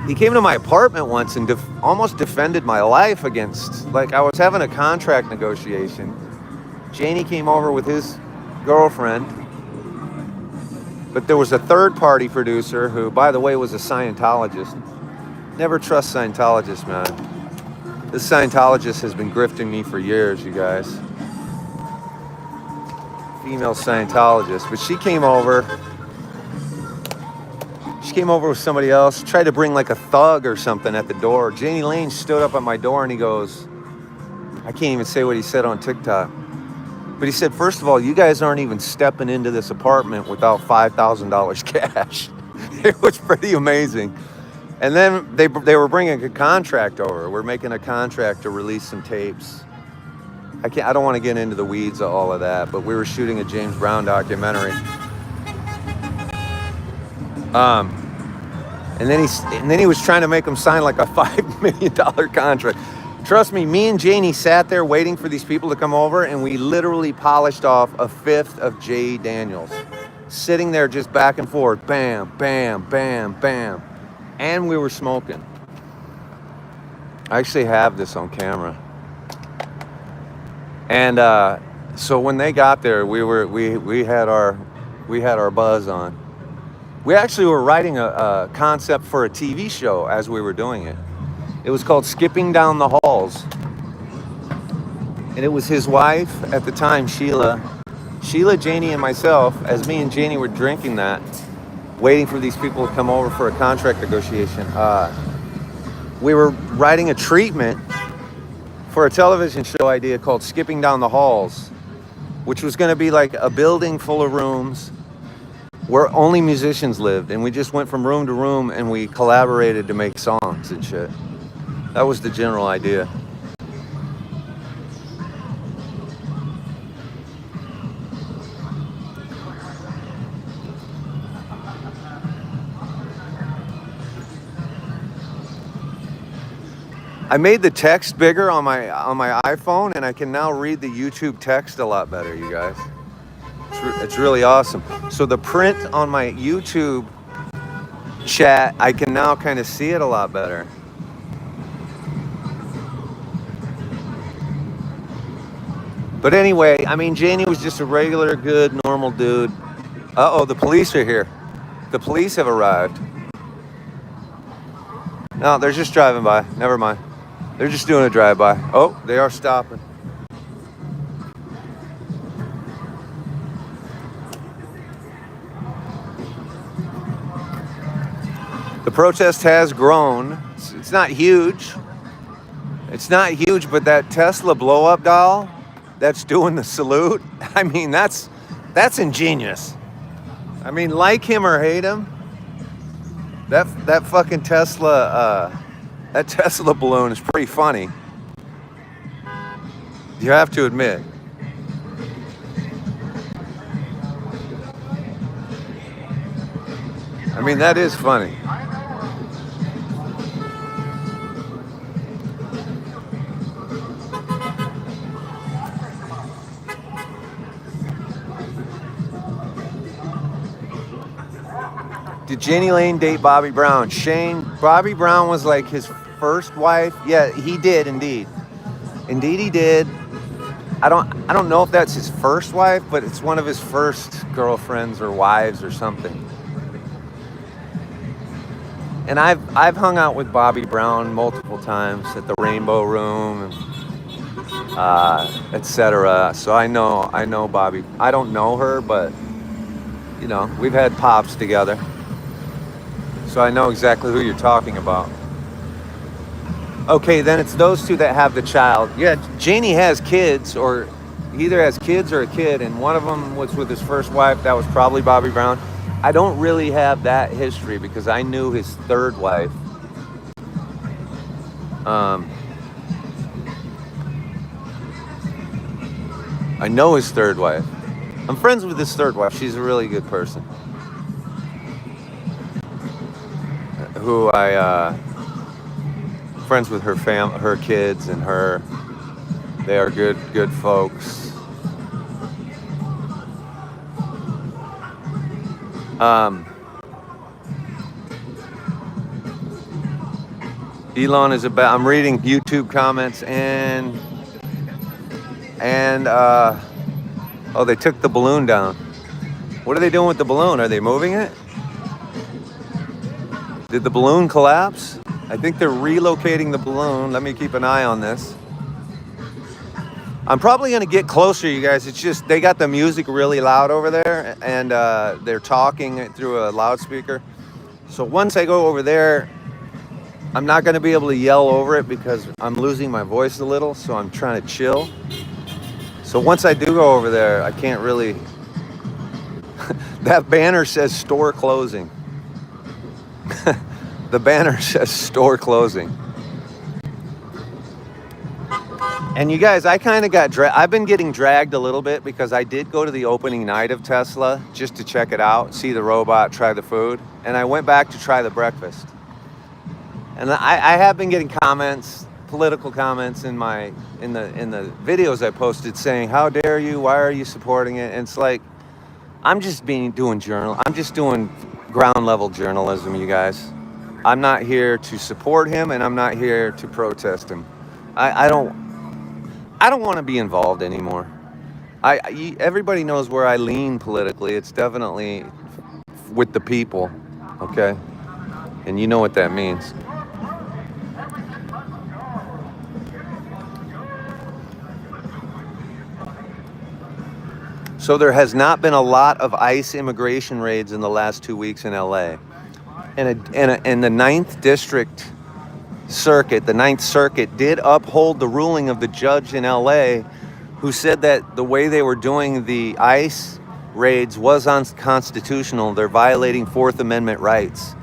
He came to my apartment once and almost defended my life against, like, I was having a contract negotiation. Janie came over with his girlfriend, but there was a third-party producer who, by the way, was a Scientologist. Never trust Scientologists, man. This Scientologist has been grifting me for years, you guys. Female Scientologist, but she came over with somebody else, tried to bring like a thug or something at the door. Janie Lane stood up at my door and he goes, I can't even say what he said on TikTok, but he said, first of all, you guys aren't even stepping into this apartment without $5,000 cash. It was pretty amazing. And then they were bringing a contract over. We're making a contract to release some tapes. I don't want to get into the weeds of all of that, but we were shooting a James Brown documentary. And then he was trying to make them sign like a $5 million contract. Trust me, me and Janie sat there waiting for these people to come over, and we literally polished off a 5th of J. Daniels. Sitting there just back and forth, bam, bam, bam, bam. And we were smoking. I actually have this on camera. And so when they got there, we had our buzz on. We actually were writing a concept for a TV show as we were doing it. It was called Skipping Down the Halls. And it was his wife at the time, Sheila, Janie, and myself, as me and Janie were drinking that, waiting for these people to come over for a contract negotiation. We were writing a treatment for a television show idea called Skipping Down the Halls, which was going to be like a building full of rooms where only musicians lived, and we just went from room to room and we collaborated to make songs and shit. That was the general idea. I made the text bigger on my iPhone, and I can now read the YouTube text a lot better, you guys. It's really awesome. So the print on my YouTube chat, I can now kind of see it a lot better. But anyway, I mean, Janie was just a regular, good, normal dude. Uh-oh, the police are here. The police have arrived. No, they're just driving by. Never mind. They're just doing a drive-by. Oh, they are stopping. The protest has grown. It's not huge. It's not huge, but that Tesla blow-up doll that's doing the salute, I mean, that's ingenious. I mean, like him or hate him, that fucking Tesla, that Tesla balloon is pretty funny. You have to admit. I mean, that is funny. Did Jenny Lane date Bobby Brown? Shane, Bobby Brown was like his first wife. Yeah, he did indeed. Indeed he did. I don't know if that's his first wife, but it's one of his first girlfriends or wives or something. And I've hung out with Bobby Brown multiple times at the Rainbow Room, etc. So I know Bobby. I don't know her, but you know, we've had pops together. So I know exactly who you're talking about. Okay, then it's those two that have the child. Yeah, Janie has kids, or he either has kids or a kid, and one of them was with his first wife. That was probably Bobby Brown. I don't really have that history because I knew his third wife. I know his third wife. I'm friends with his third wife. She's a really good person. Who friends with her her kids and her. They are good folks. Elon is about. I'm reading YouTube comments and oh, they took the balloon down. What are they doing with the balloon? Are they moving it? Did the balloon collapse? I think they're relocating the balloon. Let me keep an eye on this. I'm probably going to get closer, you guys. It's just they got the music really loud over there, and they're talking through a loudspeaker. So once I go over there, I'm not going to be able to yell over it because I'm losing my voice a little, so I'm trying to chill. So once I do go over there, I can't really... That banner says store closing. The banner says store closing. And you guys, I kind of got I've been getting dragged a little bit because I did go to the opening night of Tesla just to check it out, see the robot, try the food, and I went back to try the breakfast. And I have been getting comments, political comments in the videos I posted saying, "How dare you? Why are you supporting it?" And it's like, I'm just doing ground level journalism, you guys. I'm not here to support him, and I'm not here to protest him. I don't want to be involved anymore. Everybody knows where I lean politically. It's definitely with the people, okay? And you know what that means. So there has not been a lot of ICE immigration raids in the last 2 weeks in LA. And the 9th District Circuit, the 9th Circuit did uphold the ruling of the judge in LA who said that the way they were doing the ICE raids was unconstitutional. They're violating Fourth Amendment rights.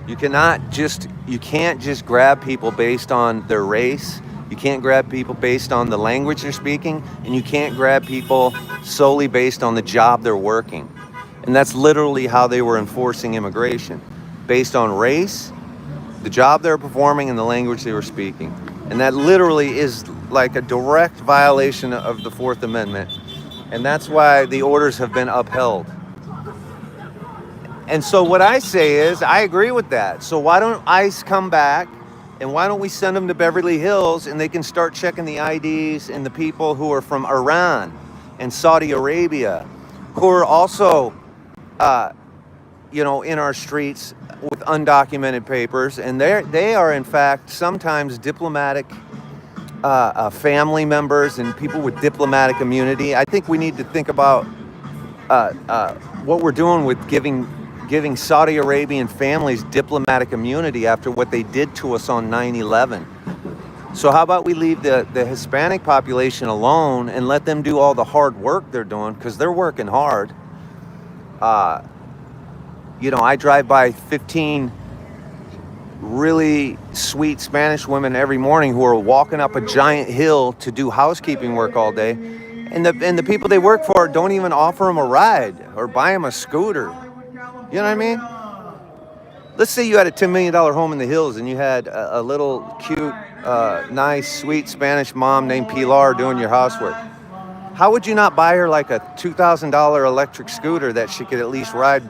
You can't just grab people based on their race. You can't grab people based on the language they're speaking, and you can't grab people solely based on the job they're working. And that's literally how they were enforcing immigration, based on race, the job they were performing, and the language they were speaking. And that literally is like a direct violation of the Fourth Amendment. And that's why the orders have been upheld. And so what I say is, I agree with that. So why don't ICE come back, and why don't we send them to Beverly Hills, and they can start checking the IDs and the people who are from Iran and Saudi Arabia, who are also, in our streets with undocumented papers. And they are, in fact, sometimes diplomatic family members and people with diplomatic immunity. I think we need to think about what we're doing with giving Saudi Arabian families diplomatic immunity after what they did to us on 9/11. So how about we leave the Hispanic population alone and let them do all the hard work they're doing, because they're working hard. You know, I drive by 15 really sweet Spanish women every morning who are walking up a giant hill to do housekeeping work all day. And the people they work for don't even offer them a ride or buy them a scooter. You know what I mean? Let's say you had a $10 million home in the hills and you had a little cute, nice, sweet Spanish mom named Pilar doing your housework. How would you not buy her like a $2,000 electric scooter that she could at least ride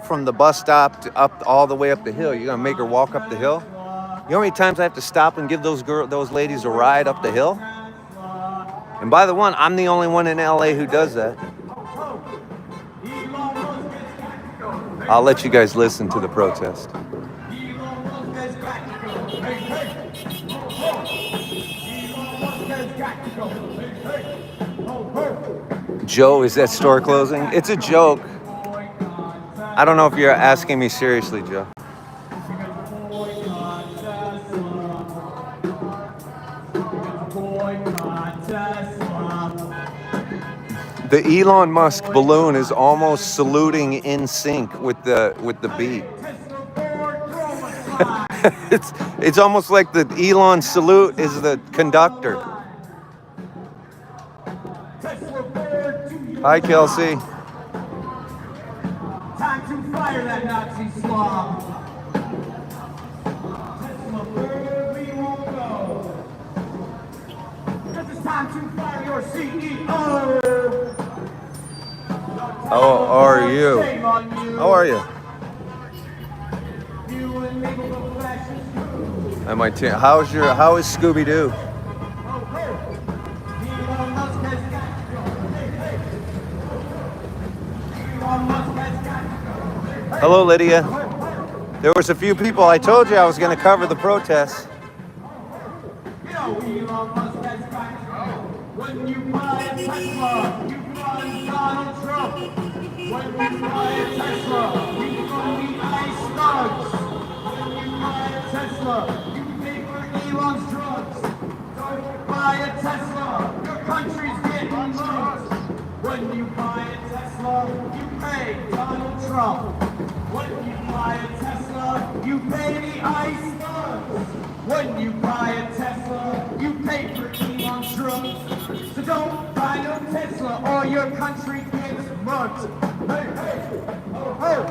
from the bus stop to up all the way up the hill? You're gonna make her walk up the hill? You know how many times I have to stop and give those ladies a ride up the hill? And by the one, I'm the only one in LA who does that. I'll let you guys listen to the protest. Joe, is that store closing? It's a joke. I don't know if you're asking me seriously, Joe. The Elon Musk balloon is almost saluting in sync with the beat. it's almost like the Elon salute is the conductor. Hi, Kelsey. Time to fire that Nazi slob. We won't go. It's time to fire your CEO. How are you? How are you? How is Scooby-Doo? Hello, Lydia. There was a few people. I told you I was going to cover the protests. When you buy a Tesla, you fund Donald Trump. When you buy a Tesla, you fund the ice thugs. When you buy a Tesla, you pay for Elon's drugs. Don't buy a Tesla, your country's getting mugged. When you buy a Tesla, you pay Donald Trump. When you buy a Tesla, you pay the ice thugs. When you buy a Tesla, you pay for Elon's drugs. So don't buy no Tesla or your country gets mugged. Hey, hey, oh, oh.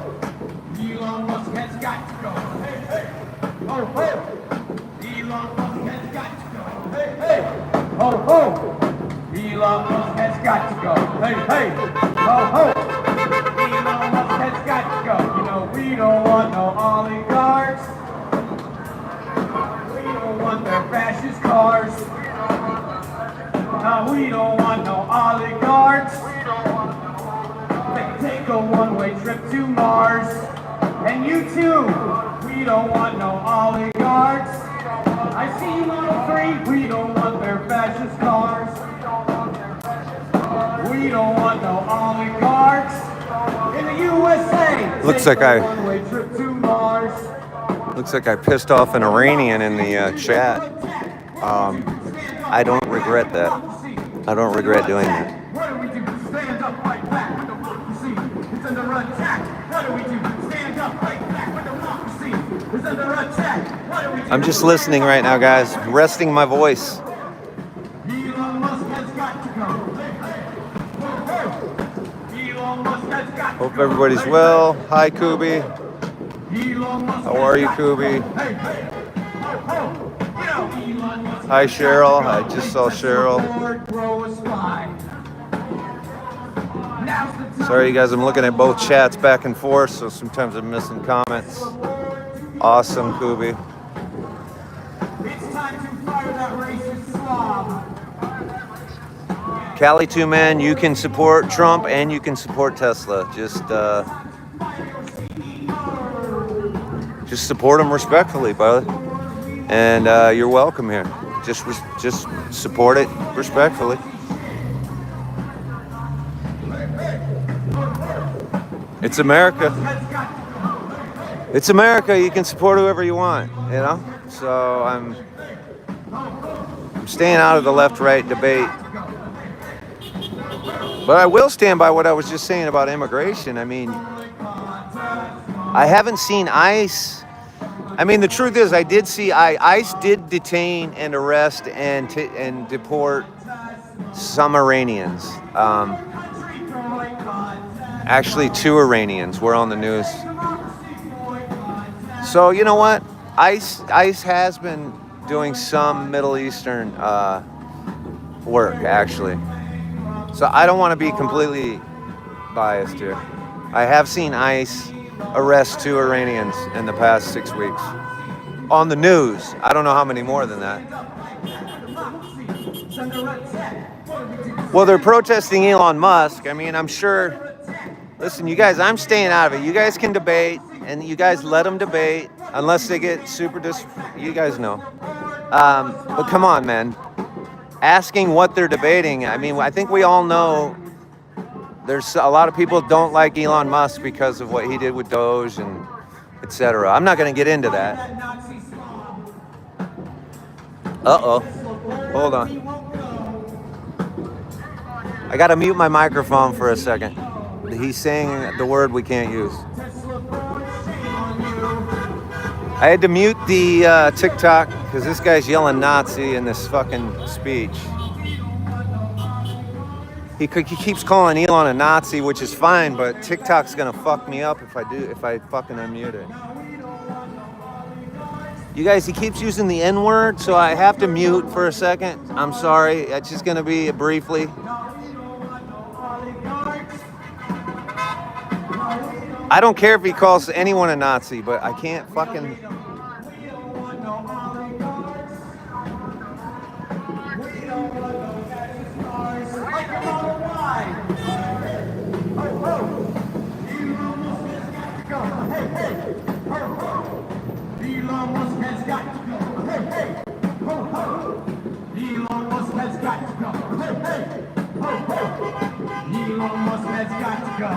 Elon Musk has got to go. Hey, hey, oh, oh. Elon Musk has got to go. Hey, hey, oh, oh. Elon Musk has got to go. Hey, hey, oh, oh. Elon Musk has got to go. You know, we don't want no oligarchs. We don't want their fascist cars. No, we don't want no oligarchs. They take a one-way trip to Mars. And you too, we don't want no oligarchs. I see Model 3, we don't want their fascist cars. We don't want no oligarchs. In the USA, Looks like I pissed off an Iranian in the chat. I don't regret that. I don't regret doing that. What do we do? Stand up, fight back with democracy. It's under attack. What do we do? Stand up, fight back with democracy. It's under attack. What do we do? I'm just listening right now, guys. Resting my voice. Elon Musk has got to go. Elon Musk has got to go. Hope everybody's well. Hi, Kubi. How are you, Kubi? Hi, Cheryl. I just saw Cheryl. Sorry, you guys. I'm looking at both chats back and forth, so sometimes I'm missing comments. Awesome, Kubi. It's time to fire that racist slob. Cali 2 Man, you can support Trump and you can support Tesla. Just support them respectfully, brother. And you're welcome here. Just support it respectfully. It's America. It's America. You can support whoever you want, you know? So I'm staying out of the left-right debate. But I will stand by what I was just saying about immigration. I mean, I haven't seen ICE. I mean, the truth is, I did see ICE did detain and arrest and deport some Iranians. Actually, 2 Iranians were on the news. So you know what? ICE has been doing some Middle Eastern work, actually. So I don't want to be completely biased here. I have seen ICE arrest 2 Iranians in the past 6 weeks. On the news. I don't know how many more than that. Well, they're protesting Elon Musk. I mean, I'm sure... Listen, you guys, I'm staying out of it. You guys can debate, and you guys let them debate, unless they get super you guys know. But come on, man. Asking what they're debating, I mean, I think we all know there's a lot of people don't like Elon Musk because of what he did with Doge and etc. I'm not going to get into that. Uh-oh. Hold on. I got to mute my microphone for a second. He's saying the word we can't use. I had to mute the TikTok because this guy's yelling Nazi in this fucking speech. He keeps calling Elon a Nazi, which is fine, but TikTok's gonna fuck me up if I fucking unmute it. You guys, he keeps using the N-word, so I have to mute for a second. I'm sorry, it's just gonna be briefly. I don't care if he calls anyone a Nazi, but I can't fucking... Elon Musk has got to go. Hey, hey, ho, ho. Elon Musk has got to go. Hey, hey, ho, ho. Elon Musk has got to go.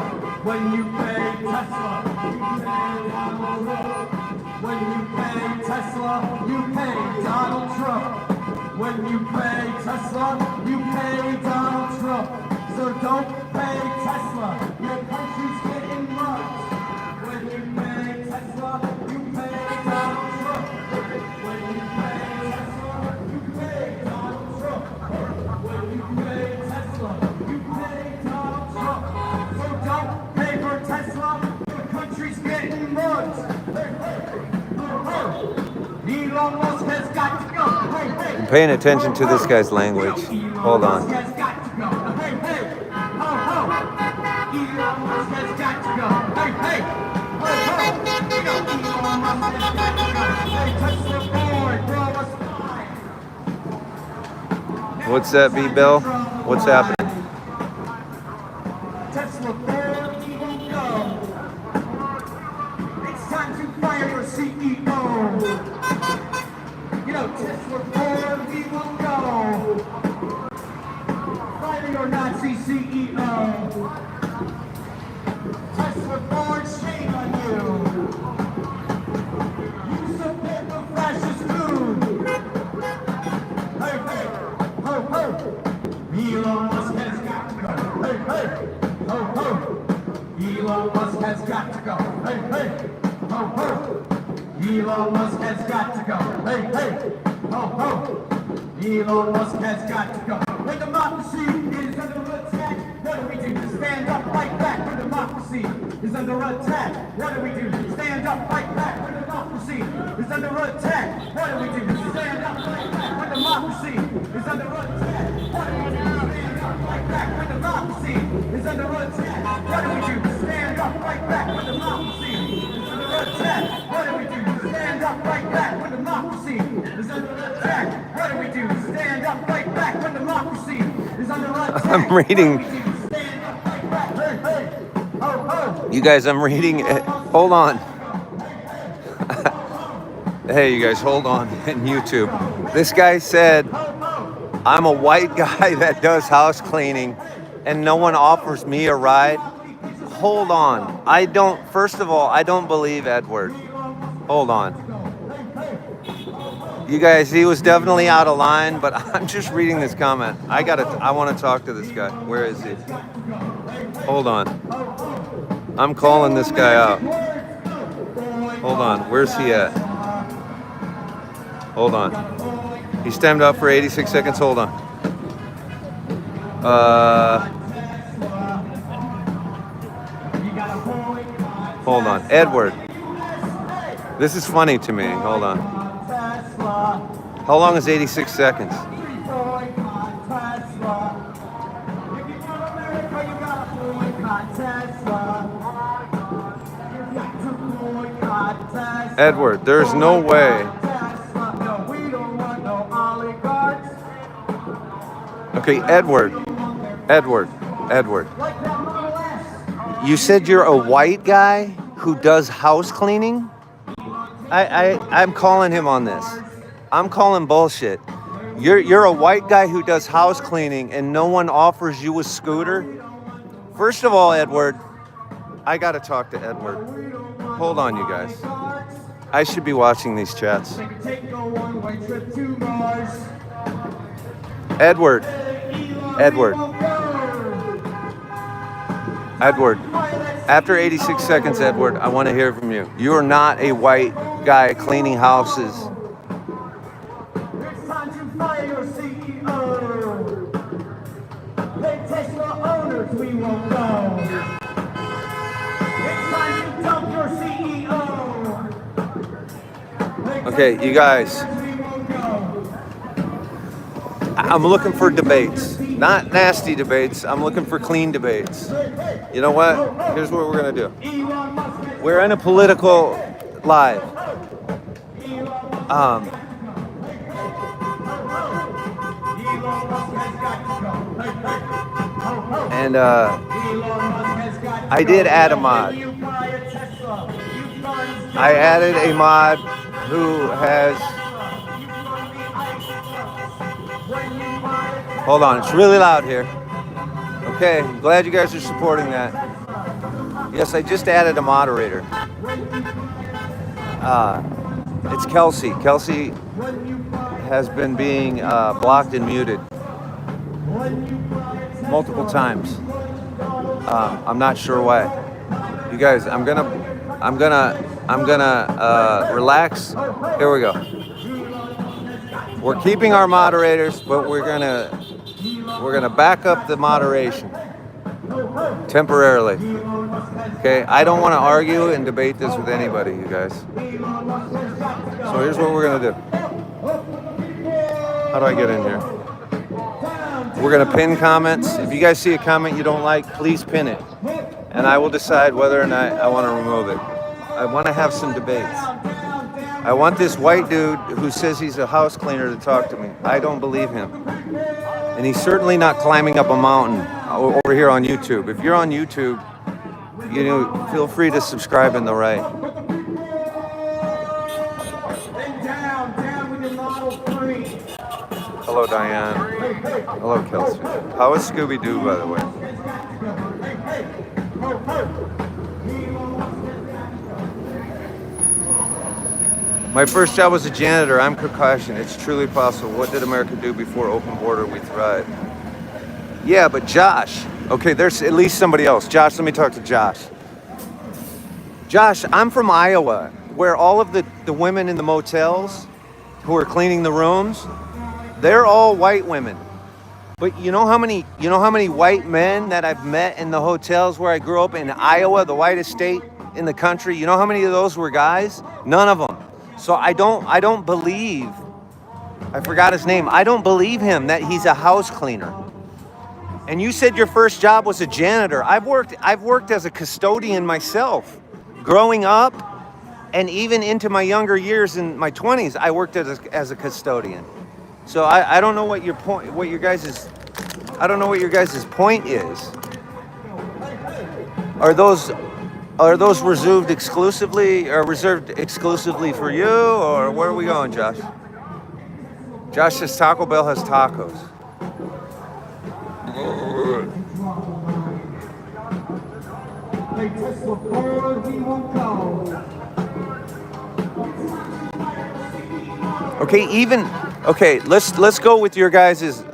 When you pay Tesla, when you pay Tesla, you pay Donald Trump. When you pay Tesla, you pay Donald Trump. So don't pay Tesla. Your country's getting much. When you pay Tesla, you pay Donald Trump. When you pay Tesla, you pay Donald Trump. When you pay Tesla, you pay Donald Trump. So don't pay for Tesla. Your country's getting much. Hey, hey, Elon Musk has got to go. Hey, hey. I'm paying attention to this guy's language. Hold on. Elon Musk has got to go. Hey, hey, ho, ho. Elon Musk has got to go. Hey, hey. What's that, B-Bill? What's happening? Tesla Ford, we will go. It's time to fire your CEO. You know, Tesla Ford, we will go. Fire your Nazi CEO. Tesla Ford, shame on you. You support the fascist mood. Hey, hey, ho, ho. Elon Musk has got to go. Hey, hey, ho, ho. Elon Musk has got to go. Hey, hey, ho, ho. Elon Musk has got to go. Hey, hey, ho, ho. Elon Musk has got to go. When democracy is under attack, what do we do? Stand up, fight back. When democracy is under attack, what do we do? Stand up, fight back. When democracy is under attack, what do we do? Stand up, fight back. When democracy is under attack, what do we do? Stand up, fight back. When democracy is under attack, what do we do? Stand up, fight back. When democracy is under attack, what do we do? Stand up, fight back. When democracy is under attack, what do we do? Stand up, fight back. When democracy is under attack. I'm reading. Stand up, fight back. Hey, hey. Ho, ho. You guys, I'm reading. Hold on. Hey, you guys, hold on. In YouTube. This guy said, I'm a white guy that does house cleaning and no one offers me a ride. Hold on. First of all, I don't believe Edward. Hold on. You guys, he was definitely out of line, but I'm just reading this comment. I want to talk to this guy. Where is he? Hold on. I'm calling this guy out. Hold on. Where's he at? Hold on. He's timed out for 86 seconds. Hold on. Hold on. Edward. This is funny to me. Hold on. How long is 86 seconds? Edward, there's no way. Okay, Edward. You said you're a white guy who does house cleaning? I'm calling him on this. I'm calling bullshit. You're a white guy who does house cleaning and no one offers you a scooter? First of all, Edward, I gotta talk to Edward. Hold on, you guys. I should be watching these chats. Edward. After 86 seconds, Edward, I want to hear from you. You are not a white guy cleaning houses. It's time to fire your CEO. They Tesla owners, we won't go. It's time to dump your CEO. Okay, you guys. I'm looking for debates. Not nasty debates. I'm looking for clean debates. You know what? Here's what we're going to do. We're in a political live. And I did add a mod. I added a mod who has... Hold on, it's really loud here. Okay, I'm glad you guys are supporting that. Yes, I just added a moderator. It's Kelsey. Kelsey has been being blocked and muted multiple times. I'm not sure why. You guys, I'm gonna relax. Here we go. We're keeping our moderators, but we're gonna back up the moderation temporarily. Okay, I don't want to argue and debate this with anybody, you guys. So here's what we're gonna do. How do I get in here? We're gonna pin comments. If you guys see a comment you don't like, please pin it, and I will decide whether or not I want to remove it. I want to have some debates. I want this white dude who says he's a house cleaner to talk to me. I don't believe him. And he's certainly not climbing up a mountain over here on YouTube. If you're on YouTube, you know, feel free to subscribe in the right. Hello, Diane. Hello, Kelsey. How is Scooby-Doo, by the way? My first job was a janitor. I'm Caucasian. It's truly possible. What did America do before open border? We thrived. Yeah, but Josh. Okay, there's at least somebody else. Josh, let me talk to Josh. Josh, I'm from Iowa, where all of the women in the motels who are cleaning the rooms, they're all white women. But you know how many white men that I've met in the hotels where I grew up in Iowa, the whitest state in the country? You know how many of those were guys? None of them. So I don't believe, I forgot his name. I don't believe him that he's a house cleaner. And you said your first job was a janitor. I've worked as a custodian myself. Growing up and even into my younger years in my 20s, I worked as a custodian. So I don't know what your point, I don't know what your guys' point is. Are those reserved exclusively for you, or where are we going, Josh? Josh says Taco Bell has tacos. Okay, let's go with your guys's.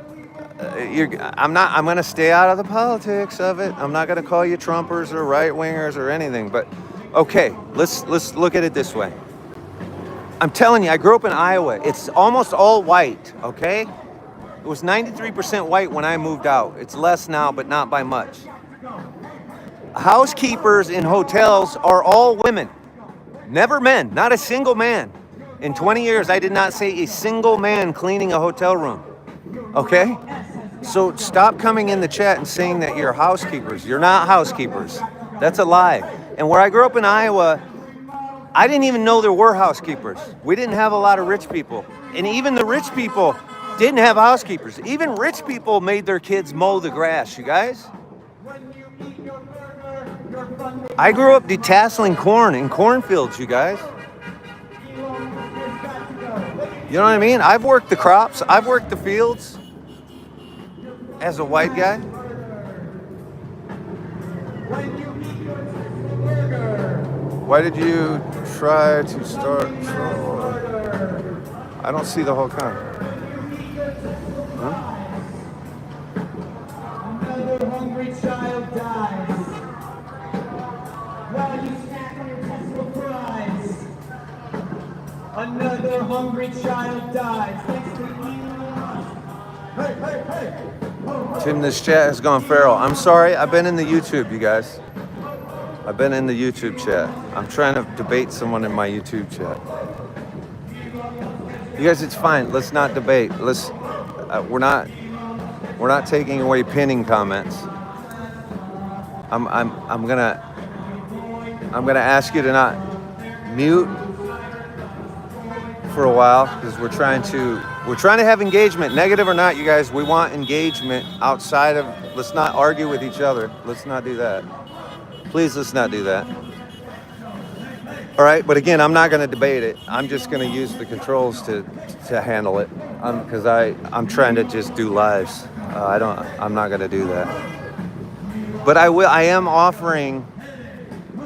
I'm going to stay out of the politics of it. I'm not going to call you Trumpers or right wingers or anything. But okay, let's look at it this way. I'm telling you, I grew up in Iowa. It's almost all white. Okay, it was 93% white when I moved out. It's less now, but not by much. Housekeepers in hotels are all women, never men, not a single man. In 20 years, I did not see a single man cleaning a hotel room. Okay? So stop coming in the chat and saying that you're housekeepers. You're not housekeepers. That's a lie. And where I grew up in Iowa, I didn't even know there were housekeepers. We didn't have a lot of rich people. And even the rich people didn't have housekeepers. Even rich people made their kids mow the grass, you guys. I grew up detasseling corn in cornfields, you guys. You know what I mean? I've worked the crops. I've worked the fields as a white guy. Why did you try to start trouble? I don't see the whole con. Huh? Another hungry child dies. While you snack on your Tesla fries. Another hungry child dies. Thanks to Elon Musk. Hey. Tim, this chat has gone feral. I'm sorry. I've been in the YouTube, you guys. I've been in the YouTube chat. I'm trying to debate someone in my YouTube chat. You guys, it's fine. Let's not debate. We're not taking away pinning comments. I'm gonna ask you to not mute for a while because we're trying to have engagement, negative or not, you guys. We want engagement outside of. Let's not argue with each other. Let's not do that. Please, let's not do that. All right, but again, I'm not going to debate it. I'm just going to use the controls to handle it because I'm trying to just do lives. I'm not going to do that. But I am offering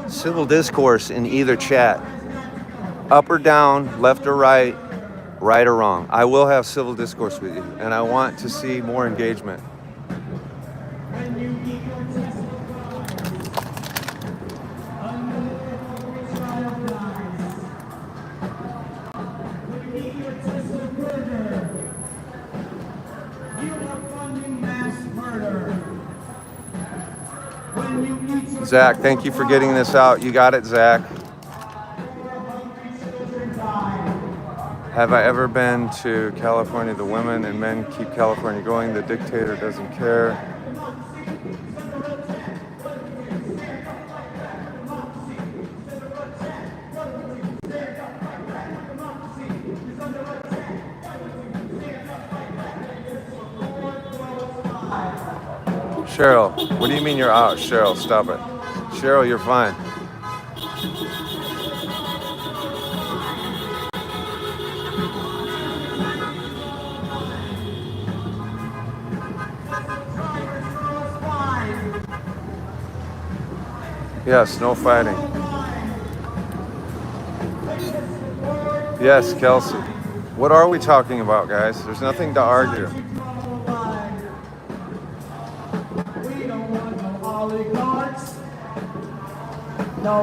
civil discourse in either chat, up or down, left or right or wrong. I will have civil discourse with you, and I want to see more engagement. Zach, thank you for getting this out. You got it, Zach. Have I ever been to California? The women and men keep California going. The dictator doesn't care. Cheryl, what do you mean you're out? Cheryl, stop it. Cheryl, you're fine. Yes, no fighting. Yes, Kelsey. What are we talking about, guys? There's nothing to argue.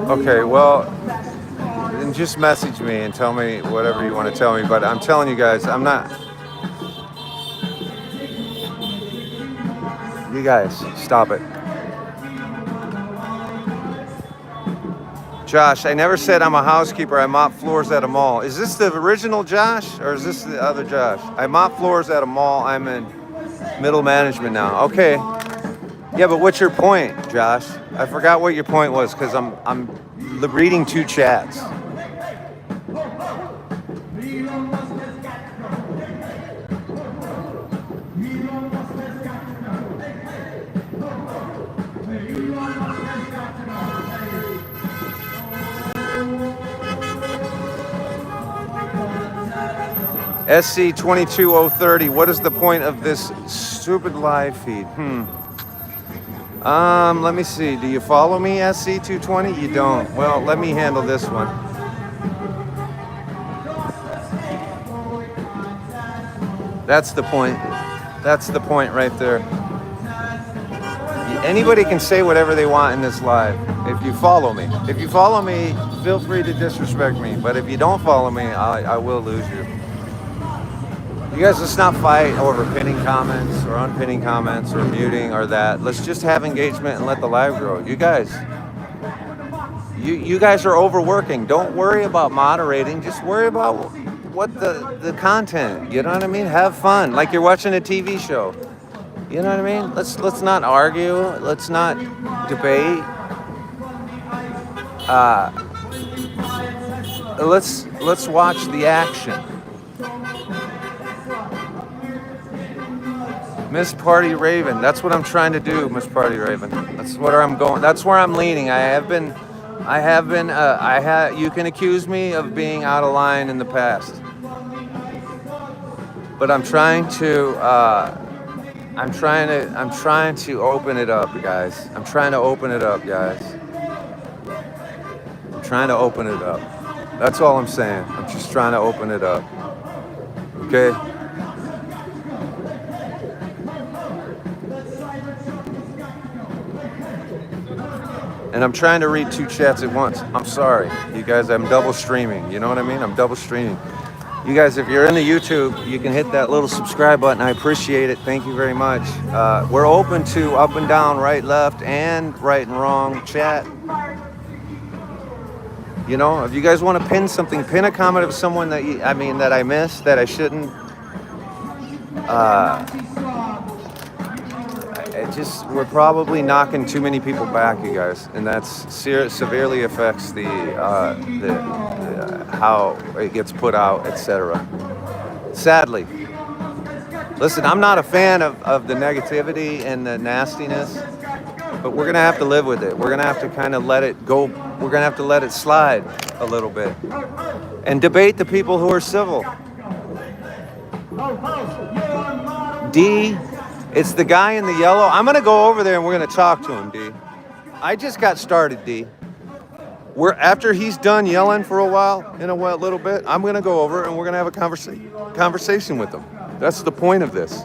Okay, well, then just message me and tell me whatever you want to tell me. But I'm telling you guys, I'm not. You guys, stop it. Josh, I never said I'm a housekeeper. I mop floors at a mall. Is this the original Josh or is this the other Josh? I mop floors at a mall. I'm in middle management now. Okay. Yeah, but what's your point, Josh? I forgot what your point was because I'm reading two chats. SC22030, what is the point of this stupid live feed? Let me see. Do you follow me, SC220? You don't. Well, let me handle this one. That's the point. That's the point right there. Anybody can say whatever they want in this live if you follow me. If you follow me, feel free to disrespect me. But if you don't follow me, I will lose you. You guys, let's not fight over pinning comments or unpinning comments or muting or that. Let's just have engagement and let the live grow. You guys, you guys are overworking. Don't worry about moderating. Just worry about what the content. You know what I mean? Have fun, like you're watching a TV show. You know what I mean? Let's not argue. Let's not debate. Let's watch the action. Miss Party Raven. That's what I'm trying to do, Miss Party Raven. That's where I'm going. That's where I'm leaning. You can accuse me of being out of line in the past, but I'm trying to open it up, guys. I'm trying to open it up, guys. I'm trying to open it up. That's all I'm saying. I'm just trying to open it up. Okay? And I'm trying to read 2 chats at once. I'm sorry, you guys, I'm double streaming. You know what I mean? I'm double streaming. You guys, if you're in the YouTube, you can hit that little subscribe button. I appreciate it. Thank you very much. We're open to up and down, right, left, and right and wrong chat. You know, if you guys want to pin something, pin a comment of someone that that I missed, that I shouldn't. We're probably knocking too many people back, you guys, and that's severely affects the how it gets put out, etc. Sadly, listen, I'm not a fan of the negativity and the nastiness, but we're gonna have to live with it. We're gonna have to kind of let it go. We're gonna have to let it slide a little bit, and debate the people who are civil. D. It's the guy in the yellow. I'm going to go over there and we're going to talk to him, D. I just got started, D. After he's done yelling for a little bit, I'm going to go over and we're going to have a conversation with him. That's the point of this.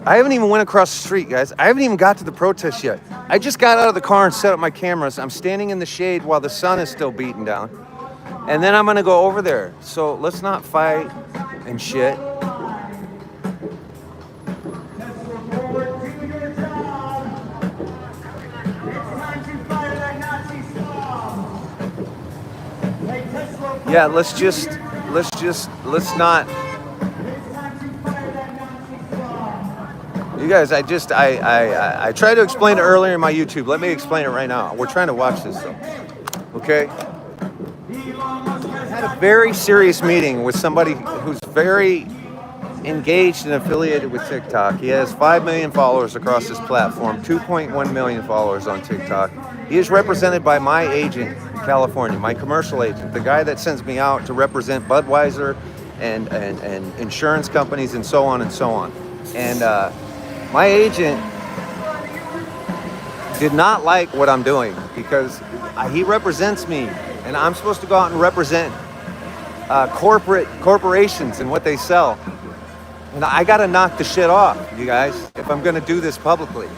I haven't even went across the street, guys. I haven't even got to the protest yet. I just got out of the car and set up my cameras. I'm standing in the shade while the sun is still beating down. And then I'm going to go over there. So let's not fight and shit. Yeah, let's not. You guys, I tried to explain it earlier in my YouTube. Let me explain it right now. We're trying to watch this though. Okay? I had a very serious meeting with somebody who's very engaged and affiliated with TikTok. He has 5 million followers across this platform, 2.1 million followers on TikTok. He is represented by my agent in California, my commercial agent, the guy that sends me out to represent Budweiser and insurance companies and so on and so on. And my agent did not like what I'm doing because he represents me, and I'm supposed to go out and represent corporations and what they sell. And I gotta knock the shit off, you guys, if I'm gonna do this publicly,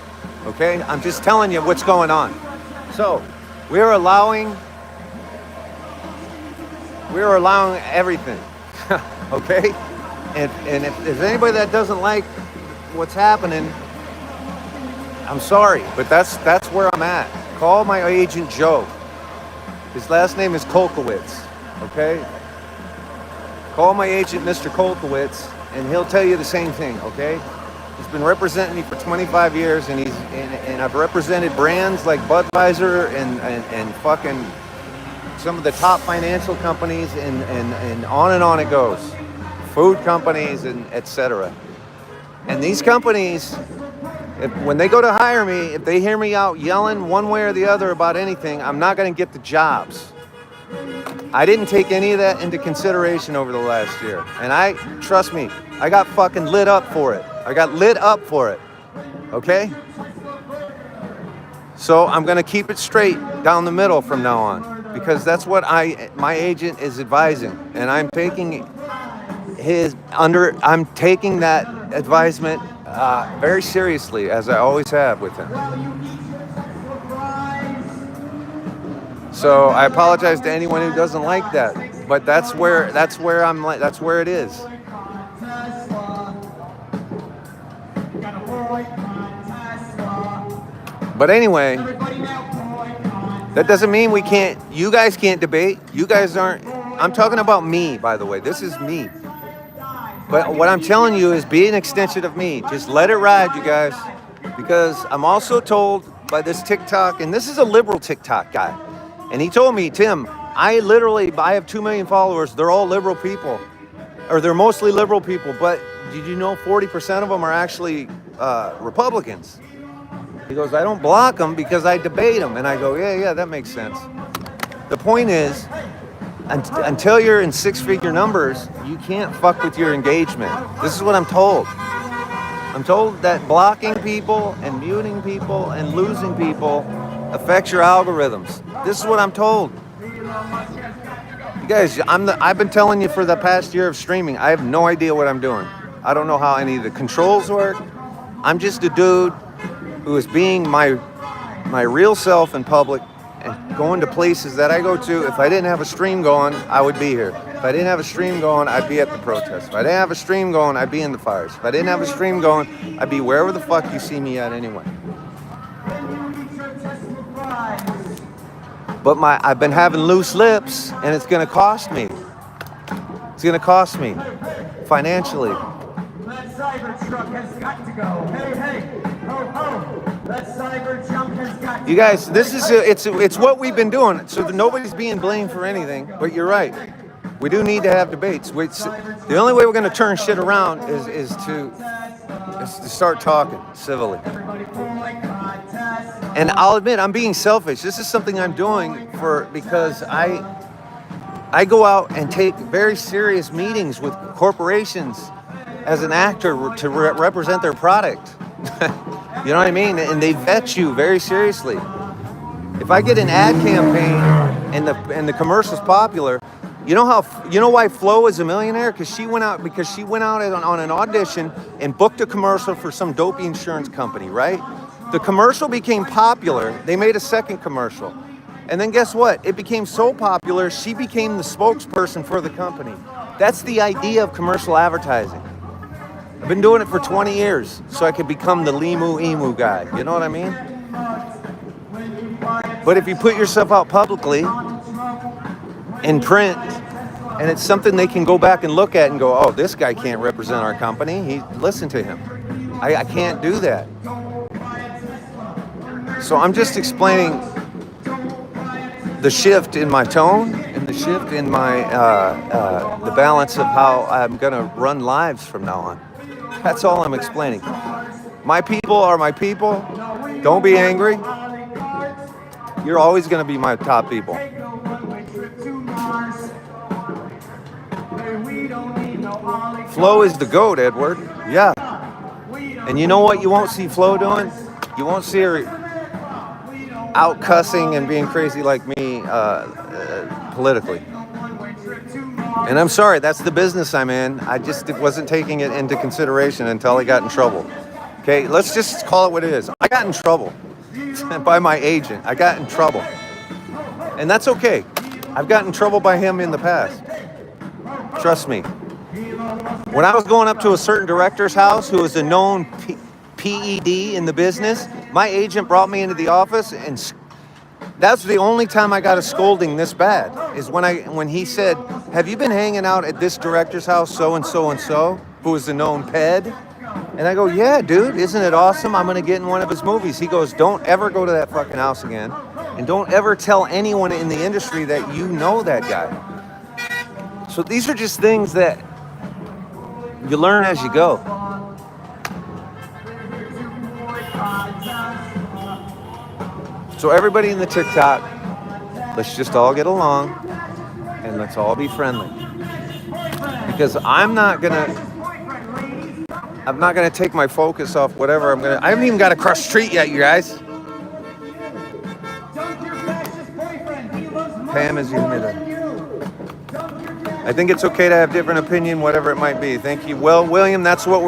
okay? I'm just telling you what's going on. So, we're allowing everything, okay? And if there's anybody that doesn't like what's happening, I'm sorry, but that's where I'm at. Call my agent Joe. His last name is Kolkowitz, okay? Call my agent Mr. Kolkowitz, and he'll tell you the same thing, okay? He's been representing me for 25 years, and I've represented brands like Budweiser and fucking some of the top financial companies, and on it goes. Food companies and etc. And these companies, when they go to hire me, if they hear me out yelling one way or the other about anything, I'm not going to get the jobs. I didn't take any of that into consideration over the last year. And trust me, I got fucking lit up for it. I got lit up for it. Okay? So I'm going to keep it straight down the middle from now on, because that's what my agent is advising. And I'm taking I'm taking that advisement very seriously, as I always have with him. So I apologize to anyone who doesn't like that, but that's where it is. But anyway, that doesn't mean you guys can't debate. You guys aren't. I'm talking about me, by the way. This is me. But what I'm telling you is be an extension of me. Just let it ride, you guys. Because I'm also told by this TikTok, and this is a liberal TikTok guy. And he told me, Tim, I have 2 million followers. They're all liberal people. Or they're mostly liberal people. But did you know 40% of them are actually Republicans? He goes, I don't block them because I debate them. And I go, yeah, that makes sense. The point is, until you're in 6-figure numbers, you can't fuck with your engagement. This is what I'm told. I'm told that blocking people and muting people and losing people affects your algorithms. This is what I'm told. You guys, I've been telling you for the past year of streaming, I have no idea what I'm doing. I don't know how any of the controls work. I'm just a dude who is being my real self in public and going to places that I go to. If I didn't have a stream going, I would be here. If I didn't have a stream going, I'd be at the protest. If I didn't have a stream going, I'd be in the fires. If I didn't have a stream going, I'd be wherever the fuck you see me at anyway. But I've been having loose lips, and it's going to cost me. It's going to cost me financially. That cyber truck has got to go. Hey, ho, ho. That cyber junk has got to You guys, it's what we've been doing. So nobody's being blamed for anything, but you're right. We do need to have debates. The only way we're going to turn shit around is to start talking civilly. And I'll admit, I'm being selfish. This is something I'm doing because I go out and take very serious meetings with corporations as an actor to represent their product. You know what I mean? And they vet you very seriously. If I get an ad campaign and the commercial's popular, you know why Flo is a millionaire? Because she went out on an audition and booked a commercial for some dopey insurance company, right? The commercial became popular. They made a second commercial. And then guess what? It became so popular, she became the spokesperson for the company. That's the idea of commercial advertising. I've been doing it for 20 years, so I could become the Limu Emu guy. You know what I mean? But if you put yourself out publicly in print, and it's something they can go back and look at and go, oh, this guy can't represent our company. Listen to him. I can't do that. So I'm just explaining the shift in my tone and the shift in my the balance of how I'm going to run lives from now on. That's all I'm explaining. My people are my people. Don't be angry. You're always going to be my top people. Flo is the GOAT, Edward. Yeah. And you know what you won't see Flo doing? You won't see her out cussing and being crazy like me politically. And I'm sorry, that's the business I'm in. I just wasn't taking it into consideration until I got in trouble. Okay, let's just call it what it is. I got in trouble by my agent. I got in trouble. And that's okay. I've gotten in trouble by him in the past. Trust me. When I was going up to a certain director's house who was a known PED in the business, my agent brought me into the office, and that's the only time I got a scolding this bad, is when he said, have you been hanging out at this director's house, so-and-so, who is a known PED? And I go, yeah, dude, isn't it awesome? I'm going to get in one of his movies. He goes, don't ever go to that fucking house again, and don't ever tell anyone in the industry that you know that guy. So these are just things that you learn as you go. So everybody in the TikTok, let's just all get along and let's all be friendly. Because I'm not gonna take my focus off whatever I haven't even got across the street yet, you guys. Pam is in the middle. I think it's okay to have different opinion, whatever it might be. Thank you. Well, William, that's what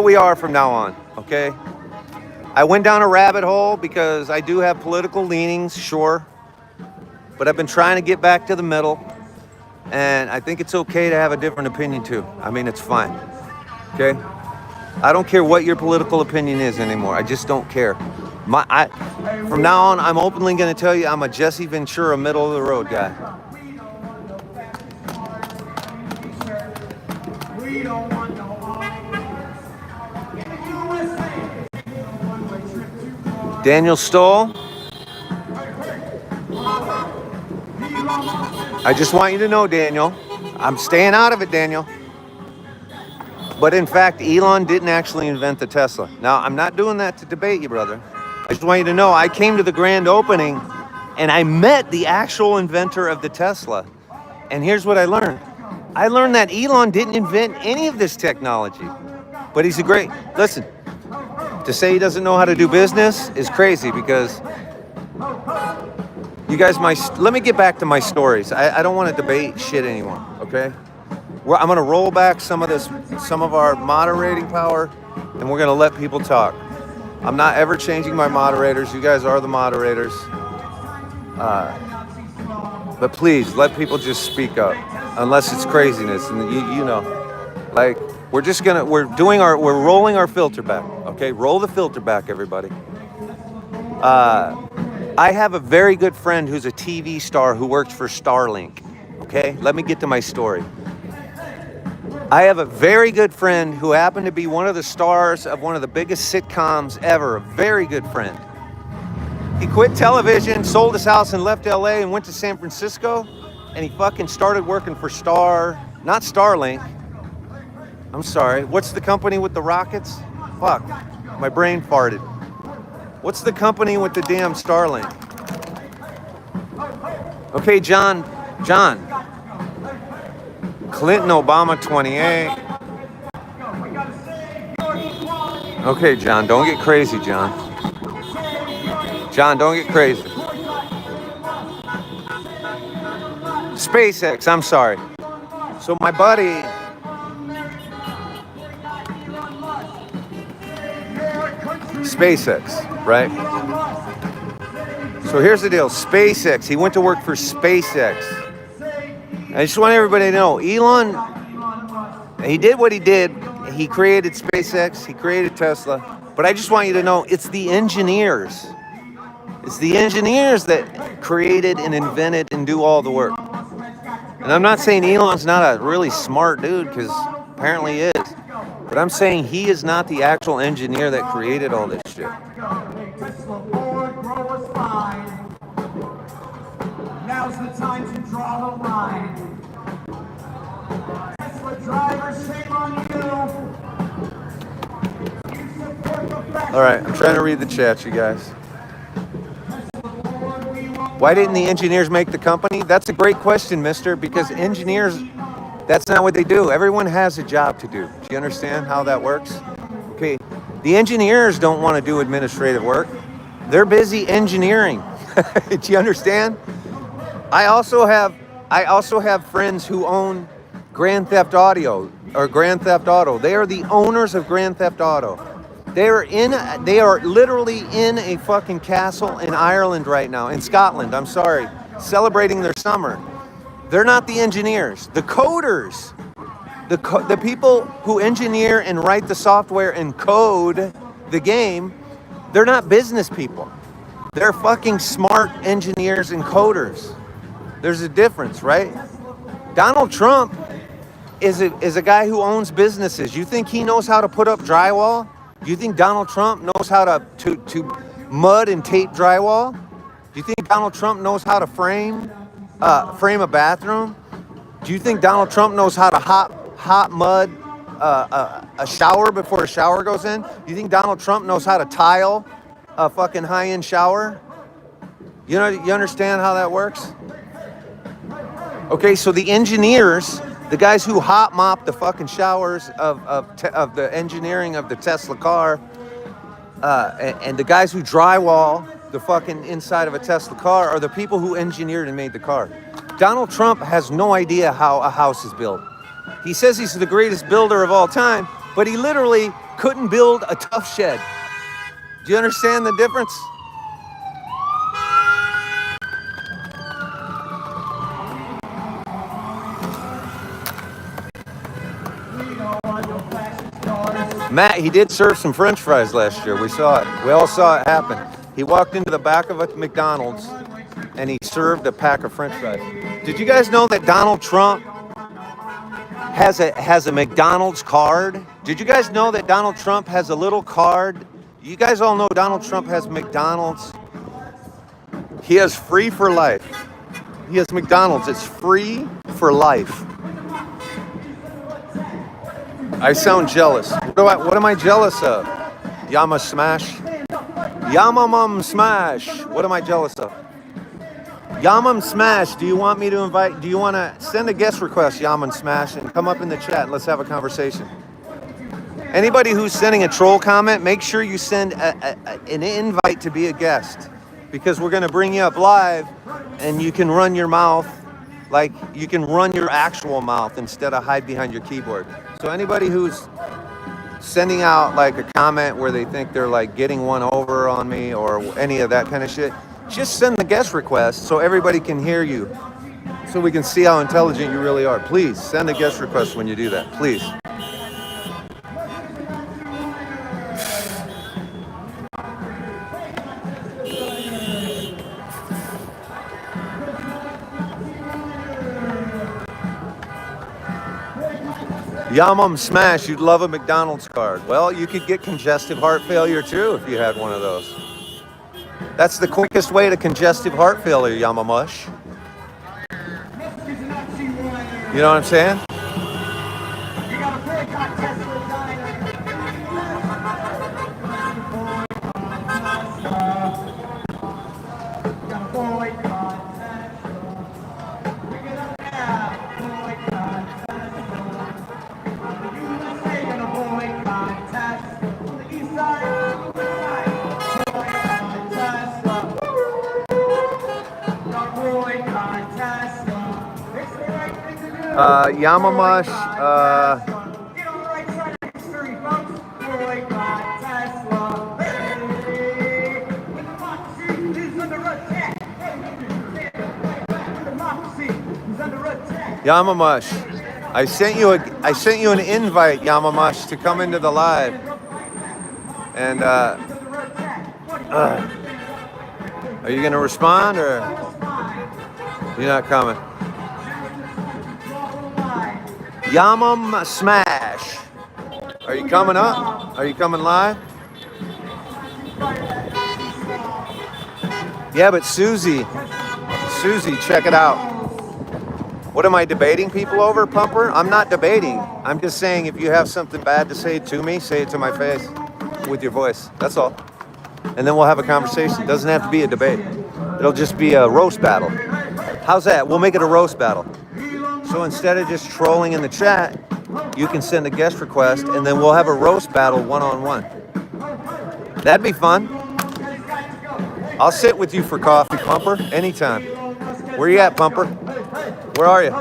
we are from now on, okay? I went down a rabbit hole because I do have political leanings, sure. But I've been trying to get back to the middle. And I think it's okay to have a different opinion too. I mean, it's fine, okay? I don't care what your political opinion is anymore. I just don't care. From now on, I'm openly going to tell you I'm a Jesse Ventura middle of the road guy. Daniel Stoll. I just want you to know, Daniel, I'm staying out of it, Daniel. But in fact, Elon didn't actually invent the Tesla. Now, I'm not doing that to debate you, brother. I just want you to know I came to the grand opening and I met the actual inventor of the Tesla. And here's what I learned. I learned that Elon didn't invent any of this technology. But he's a great, listen, to say he doesn't know how to do business is crazy because you guys, let me get back to my stories. I don't want to debate shit anymore, okay? I'm going to roll back some of our moderating power, and we're going to let people talk. I'm not ever changing my moderators. You guys are the moderators. But please, let people just speak up, unless it's craziness. And you know, like, we're rolling our filter back, okay? Roll the filter back, everybody. I have a very good friend who's a TV star who works for Starlink, okay? Let me get to my story. I have a very good friend who happened to be one of the stars of one of the biggest sitcoms ever, a very good friend. He quit television, sold his house and left LA and went to San Francisco, and he fucking started working for not Starlink. I'm sorry, what's the company with the rockets? Fuck, my brain farted. What's the company with the damn Starlink? Okay, John. Clinton, Obama, 28. Okay, John, don't get crazy, John. John, don't get crazy. SpaceX, I'm sorry. So my buddy... SpaceX, right? So here's the deal. SpaceX, he went to work for SpaceX. I just want everybody to know, Elon, he did what he did. He created SpaceX, he created Tesla. But I just want you to know, it's the engineers. It's the engineers that created and invented and do all the work. And I'm not saying Elon's not a really smart dude, because apparently he is. But I'm saying he is not the actual engineer that created all this shit. Now's the time to draw the line. Tesla driver, shame on you. All right, I'm trying to read the chat, you guys. Why didn't the engineers make the company? That's a great question, mister, because engineers, that's not what they do. Everyone has a job to do. Do you understand how that works? Okay, the engineers don't want to do administrative work. They're busy engineering. Do you understand? I also have friends who own Grand Theft Auto. They are the owners of Grand Theft Auto. They are literally in a fucking castle in Ireland right now, in Scotland, I'm sorry, celebrating their summer. They're not the engineers, the coders. The people who engineer and write the software and code the game, they're not business people. They're fucking smart engineers and coders. There's a difference, right? Donald Trump is a guy who owns businesses. You think he knows how to put up drywall? Do you think Donald Trump knows how to mud and tape drywall? Do you think Donald Trump knows how to frame a bathroom? Do you think Donald Trump knows how to hot mud a shower before a shower goes in? Do you think Donald Trump knows how to tile a fucking high-end shower? You understand how that works? Okay, so the engineers, the guys who hot mop the fucking showers of the engineering of the Tesla car, and the guys who drywall the fucking inside of a Tesla car are the people who engineered and made the car. Donald Trump has no idea how a house is built. He says he's the greatest builder of all time, but he literally couldn't build a tough shed. Do you understand the difference? Matt, he did serve some French fries last year. We saw it. We all saw it happen. He walked into the back of a McDonald's and he served a pack of French fries. Did you guys know that Donald Trump has a McDonald's card? Did you guys know that Donald Trump has a little card? You guys all know Donald Trump has McDonald's. He has free for life. He has McDonald's. It's free for life. I sound jealous. What am I jealous of? Yama smash. Yamamum smash. What am I jealous of? Yamam smash. Do you want me to invite? Do you want to send a guest request, Yaman smash, and come up in the chat and let's have a conversation? Anybody who's sending a troll comment, make sure you send an invite to be a guest, because we're going to bring you up live and you can run your mouth like you can run your actual mouth instead of hide behind your keyboard. So anybody who's sending out like a comment where they think they're like getting one over on me or any of that kind of shit, just send the guest request so everybody can hear you, so we can see how intelligent you really are. Please send a guest request when you do that, please. Yamam smash, you'd love a McDonald's card. Well, you could get congestive heart failure too if you had one of those. That's the quickest way to congestive heart failure, Yamamush. You know what I'm saying? Yamamush, Yamamush, I sent you an invite, Yamamush, to come into the live, and are you gonna respond or you're not coming? Yamam smash. Are you coming up? Are you coming live? Yeah, but Susie, check it out. What am I debating people over, Pumper? I'm not debating. I'm just saying if you have something bad to say to me, say it to my face with your voice. That's all. And then we'll have a conversation. It doesn't have to be a debate. It'll just be a roast battle. How's that? We'll make it a roast battle. So instead of just trolling in the chat, you can send a guest request and then we'll have a roast battle one-on-one. That'd be fun. I'll sit with you for coffee, Pumper, anytime. Where you at, Pumper? Where are you?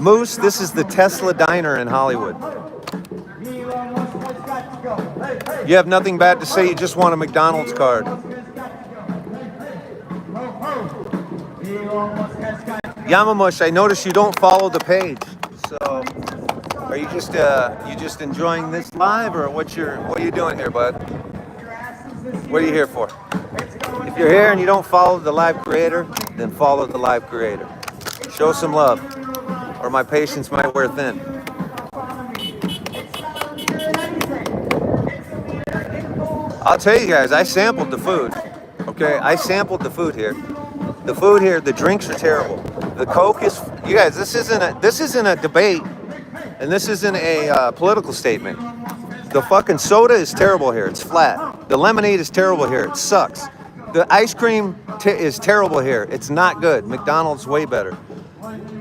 Moose, this is the Tesla Diner in Hollywood. You have nothing bad to say, you just want a McDonald's card. Yamamush, I notice you don't follow the page. So, are you just enjoying this live, or what are you doing here, bud? What are you here for? If you're here and you don't follow the live creator, then follow the live creator. Show some love, or my patience might wear thin. I'll tell you guys, I sampled the food. Okay, I sampled the food here. The food here, the drinks are terrible. The Coke is, you guys, this isn't a debate, and this isn't a political statement. The fucking soda is terrible here. It's flat. The lemonade is terrible here. It sucks. The ice cream is terrible here. It's not good. McDonald's way better.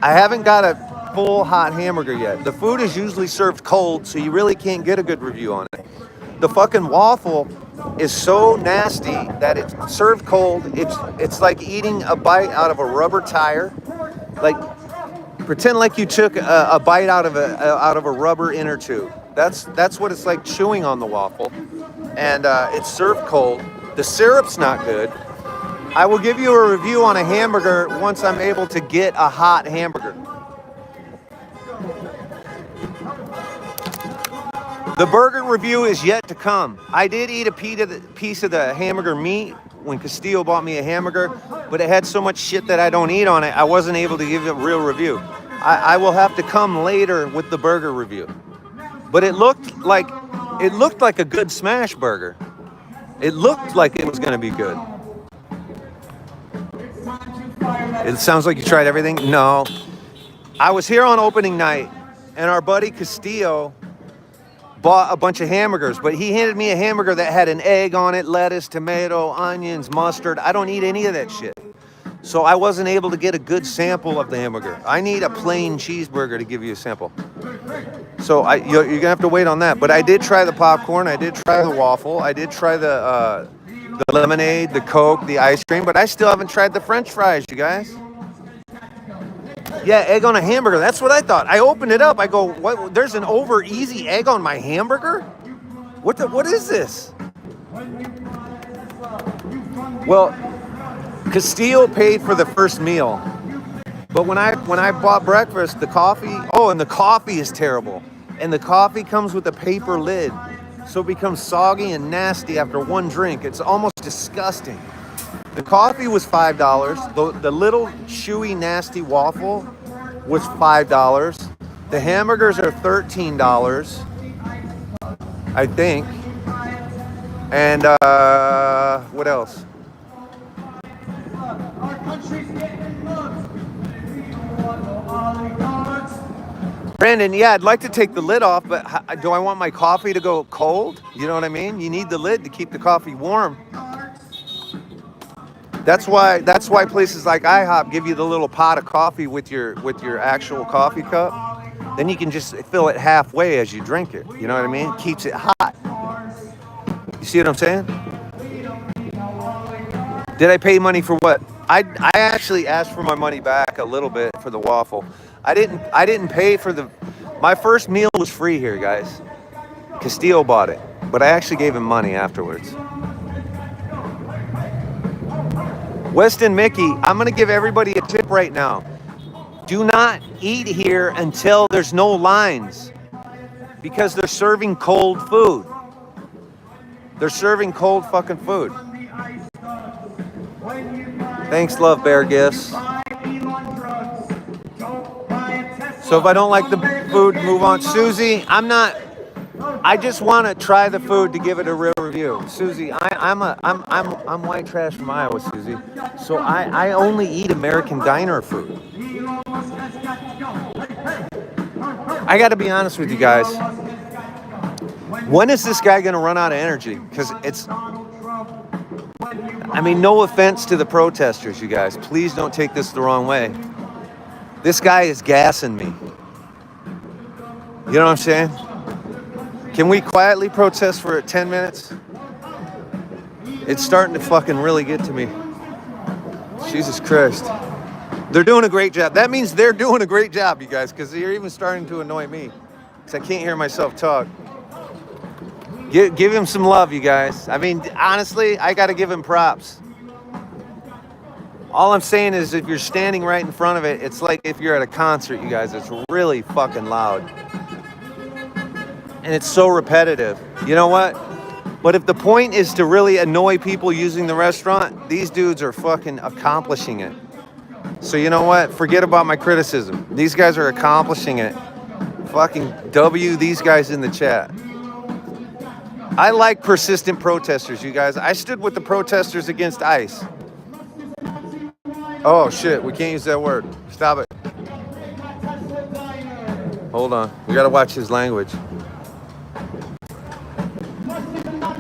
I haven't got a full hot hamburger yet. The food is usually served cold, so you really can't get a good review on it. The fucking waffle is so nasty that it's served cold. It's like eating a bite out of a rubber tire. Like, pretend like you took a bite out of a rubber inner tube. That's what it's like chewing on the waffle, and it's served cold. The syrup's not good. I will give you a review on a hamburger once I'm able to get a hot hamburger. The burger review is yet to come. I did eat a piece of the hamburger meat when Castillo bought me a hamburger, but it had so much shit that I don't eat on it, I wasn't able to give it a real review. I will have to come later with the burger review. But it looked like a good smash burger. It looked like it was going to be good. It sounds like you tried everything. No. I was here on opening night, and our buddy Castillo bought a bunch of hamburgers, but he handed me a hamburger that had an egg on it, lettuce, tomato, onions, mustard. I don't eat any of that shit. So I wasn't able to get a good sample of the hamburger. I need a plain cheeseburger to give you a sample. So you're gonna have to wait on that. But I did try the popcorn, I did try the waffle, I did try the lemonade, the Coke, the ice cream, but I still haven't tried the French fries, you guys. Yeah, egg on a hamburger. That's what I thought. I opened it up. I go, what? There's an over easy egg on my hamburger? What is this? Well, Castillo paid for the first meal. But when I bought breakfast, the coffee, and the coffee is terrible. And the coffee comes with a paper lid. So it becomes soggy and nasty after one drink. It's almost disgusting. The coffee was $5. The little chewy, nasty waffle was $5. The hamburgers are $13, I think. And what else? Brandon, yeah, I'd like to take the lid off, but do I want my coffee to go cold? You know what I mean? You need the lid to keep the coffee warm. That's why places like IHOP give you the little pot of coffee with your actual coffee cup. Then you can just fill it halfway as you drink it. You know what I mean? It keeps it hot. You see what I'm saying? Did I pay money for what? I actually asked for my money back a little bit for the waffle. I didn't pay for my first meal was free here, guys. Castillo bought it, but I actually gave him money afterwards. Weston Mickey, I'm going to give everybody a tip right now. Do not eat here until there's no lines, because they're serving cold food. They're serving cold fucking food. Thanks, Love Bear Gifts. So if I don't like the food, move on. Susie, I just want to try the food to give it a real review. Susie, I'm white trash from Iowa, Susie. So I only eat American diner food. I got to be honest with you guys. When is this guy going to run out of energy? Because no offense to the protesters, you guys. Please don't take this the wrong way. This guy is gassing me. You know what I'm saying? Can we quietly protest for 10 minutes? It's starting to fucking really get to me. Jesus Christ. They're doing a great job. That means they're doing a great job, you guys, because you're even starting to annoy me. Because I can't hear myself talk. Give him some love, you guys. Honestly, I got to give him props. All I'm saying is if you're standing right in front of it, it's like if you're at a concert, you guys. It's really fucking loud. And it's so repetitive. You know what? But if the point is to really annoy people using the restaurant, these dudes are fucking accomplishing it. So you know what? Forget about my criticism. These guys are accomplishing it. Fucking W these guys in the chat. I like persistent protesters, you guys. I stood with the protesters against ICE. Oh shit, we can't use that word. Stop it. Hold on. We gotta watch his language.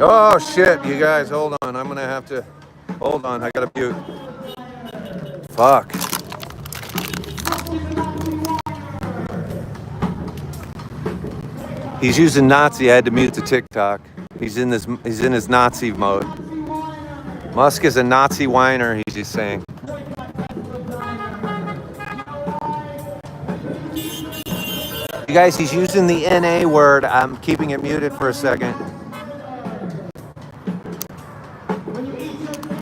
Oh shit, you guys, hold on. I'm gonna have to. Hold on, I gotta mute. Fuck. He's using Nazi. I had to mute the TikTok. He's in his Nazi mode. Musk is a Nazi whiner, he's just saying. You guys, he's using the NA word. I'm keeping it muted for a second.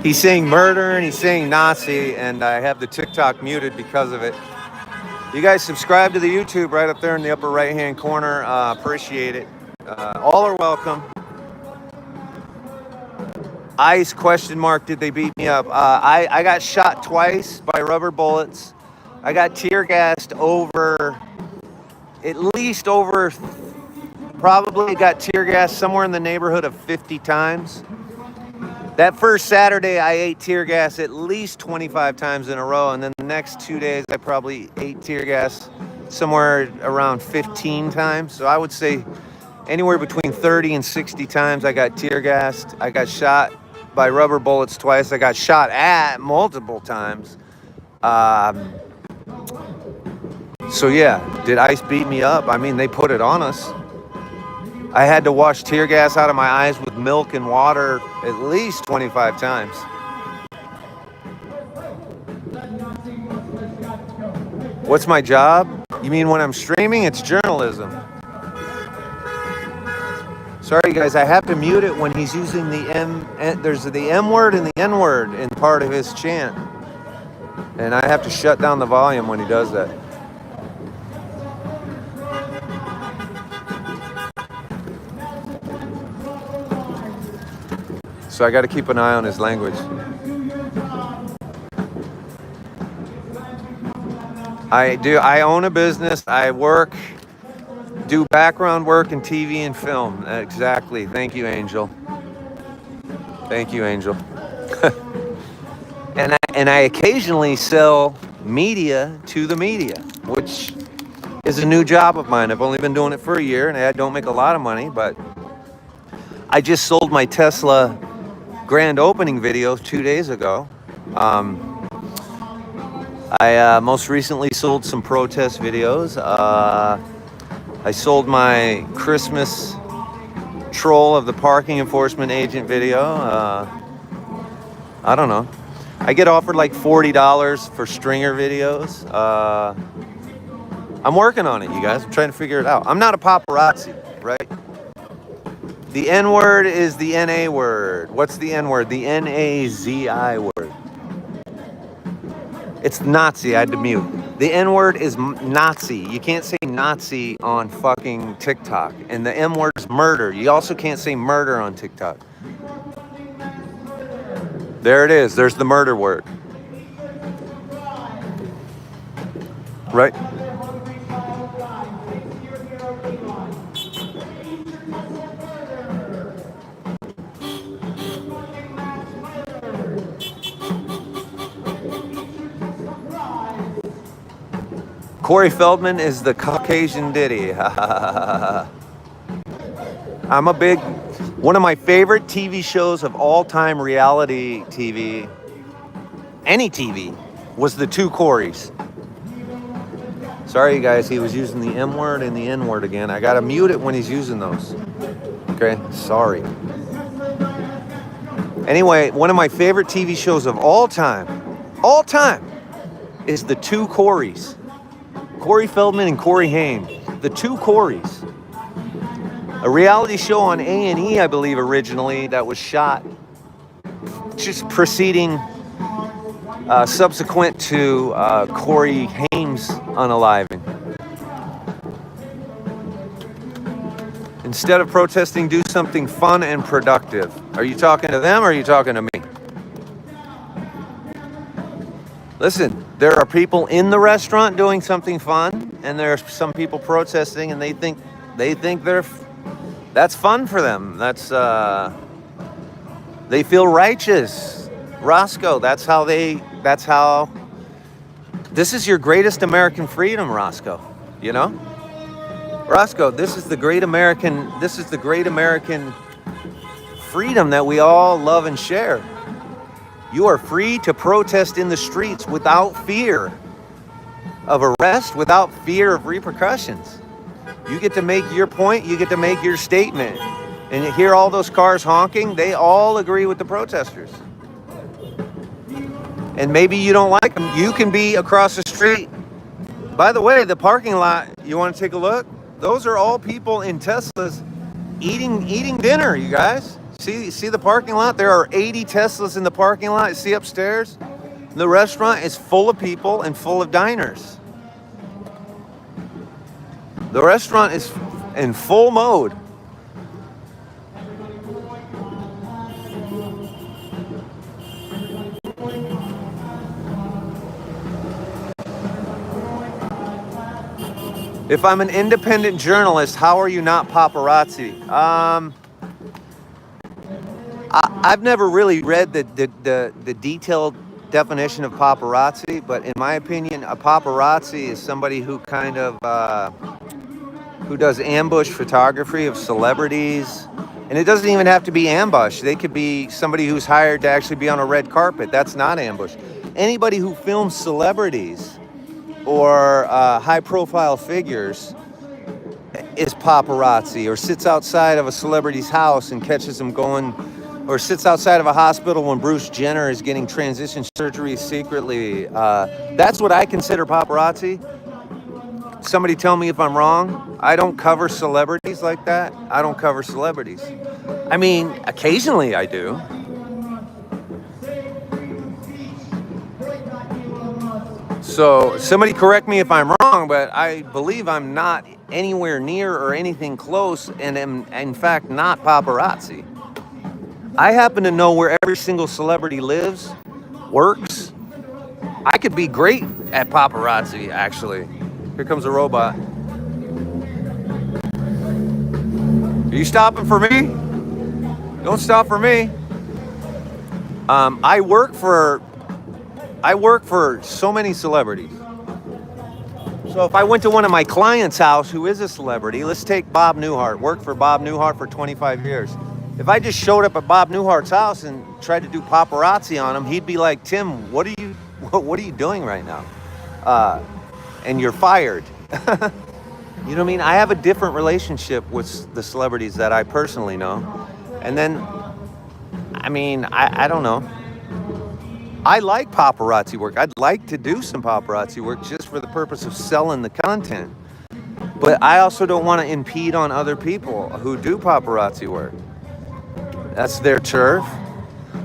He's saying murder and he's saying Nazi, and I have the TikTok muted because of it. You guys subscribe to the YouTube right up there in the upper right-hand corner. Appreciate it. All are welcome. Ice question mark, did they beat me up? I got shot twice by rubber bullets. I got tear gassed probably got tear gassed somewhere in the neighborhood of 50 times. That first Saturday, I ate tear gas at least 25 times in a row, and then the next 2 days, I probably ate tear gas somewhere around 15 times. So I would say anywhere between 30 and 60 times I got tear gassed. I got shot by rubber bullets twice. I got shot at multiple times. So yeah, did ICE beat me up? I mean, they put it on us. I had to wash tear gas out of my eyes with milk and water at least 25 times. What's my job? You mean when I'm streaming? It's journalism. Sorry guys, I have to mute it when he's using the there's the M word and the N word in part of his chant. And I have to shut down the volume when he does that. So I got to keep an eye on his language. I own a business. I do background work in TV and film. Exactly. Thank you, Angel. Thank you, Angel. and I occasionally sell media to the media, which is a new job of mine. I've only been doing it for a year, and I don't make a lot of money, but I just sold my Tesla grand opening video 2 days ago. I most recently sold some protest videos. I sold my Christmas troll of the parking enforcement agent video. I don't know. I get offered like $40 for stringer videos. I'm working on it, you guys. I'm trying to figure it out. I'm not a paparazzi, right? The N word is the NA word. What's the N word? The NAZI word. It's Nazi. I had to mute. The N word is Nazi. You can't say Nazi on fucking TikTok. And the M word is murder. You also can't say murder on TikTok. There it is. There's the murder word. Right? Corey Feldman is the Caucasian Diddy. One of my favorite TV shows of all time, reality TV, any TV, was the two Coreys. Sorry, you guys, he was using the M word and the N word again. I gotta mute it when he's using those. Okay, sorry. Anyway, one of my favorite TV shows of all time, is the two Coreys. Corey Feldman and Corey Haim, the two Coreys. A reality show on A&E, I believe, originally, that was shot just preceding, subsequent to Corey Haim's unaliving. Instead of protesting, do something fun and productive. Are you talking to them or are you talking to me? Listen, there are people in the restaurant doing something fun, and there are some people protesting, and they think that's fun for them. That's they feel righteous. Roscoe, this is your greatest American freedom, Roscoe. You know? Roscoe, this is the great American freedom that we all love and share. You are free to protest in the streets without fear of arrest, without fear of repercussions. You get to make your point, you get to make your statement. And you hear all those cars honking, they all agree with the protesters. And maybe you don't like them. You can be across the street. By the way, the parking lot, you want to take a look? Those are all people in Teslas eating dinner, you guys. See the parking lot? There are 80 Teslas in the parking lot. See upstairs? The restaurant is full of people and full of diners. The restaurant is in full mode. If I'm an independent journalist, how are you not paparazzi? I've never really read the detailed definition of paparazzi, but in my opinion, a paparazzi is somebody who kind of who does ambush photography of celebrities. And it doesn't even have to be ambush. They could be somebody who's hired to actually be on a red carpet. That's not ambush. Anybody who films celebrities or high-profile figures is paparazzi, or sits outside of a celebrity's house and catches them going, or sits outside of a hospital when Bruce Jenner is getting transition surgery secretly. That's what I consider paparazzi. Somebody tell me if I'm wrong. I don't cover celebrities like that. I don't cover celebrities. I mean, occasionally I do. So somebody correct me if I'm wrong, but I believe I'm not anywhere near or anything close, and am in fact not paparazzi. I happen to know where every single celebrity lives, works. I could be great at paparazzi, actually. Here comes a robot. Are you stopping for me? Don't stop for me. I work for so many celebrities. So if I went to one of my clients' house who is a celebrity, let's take Bob Newhart, worked for Bob Newhart for 25 years. If I just showed up at Bob Newhart's house and tried to do paparazzi on him, he'd be like, Tim, what are you doing right now? And you're fired. You know what I mean? I have a different relationship with the celebrities that I personally know. And then, I mean, I don't know. I like paparazzi work. I'd like to do some paparazzi work just for the purpose of selling the content. But I also don't want to impede on other people who do paparazzi work. That's their turf.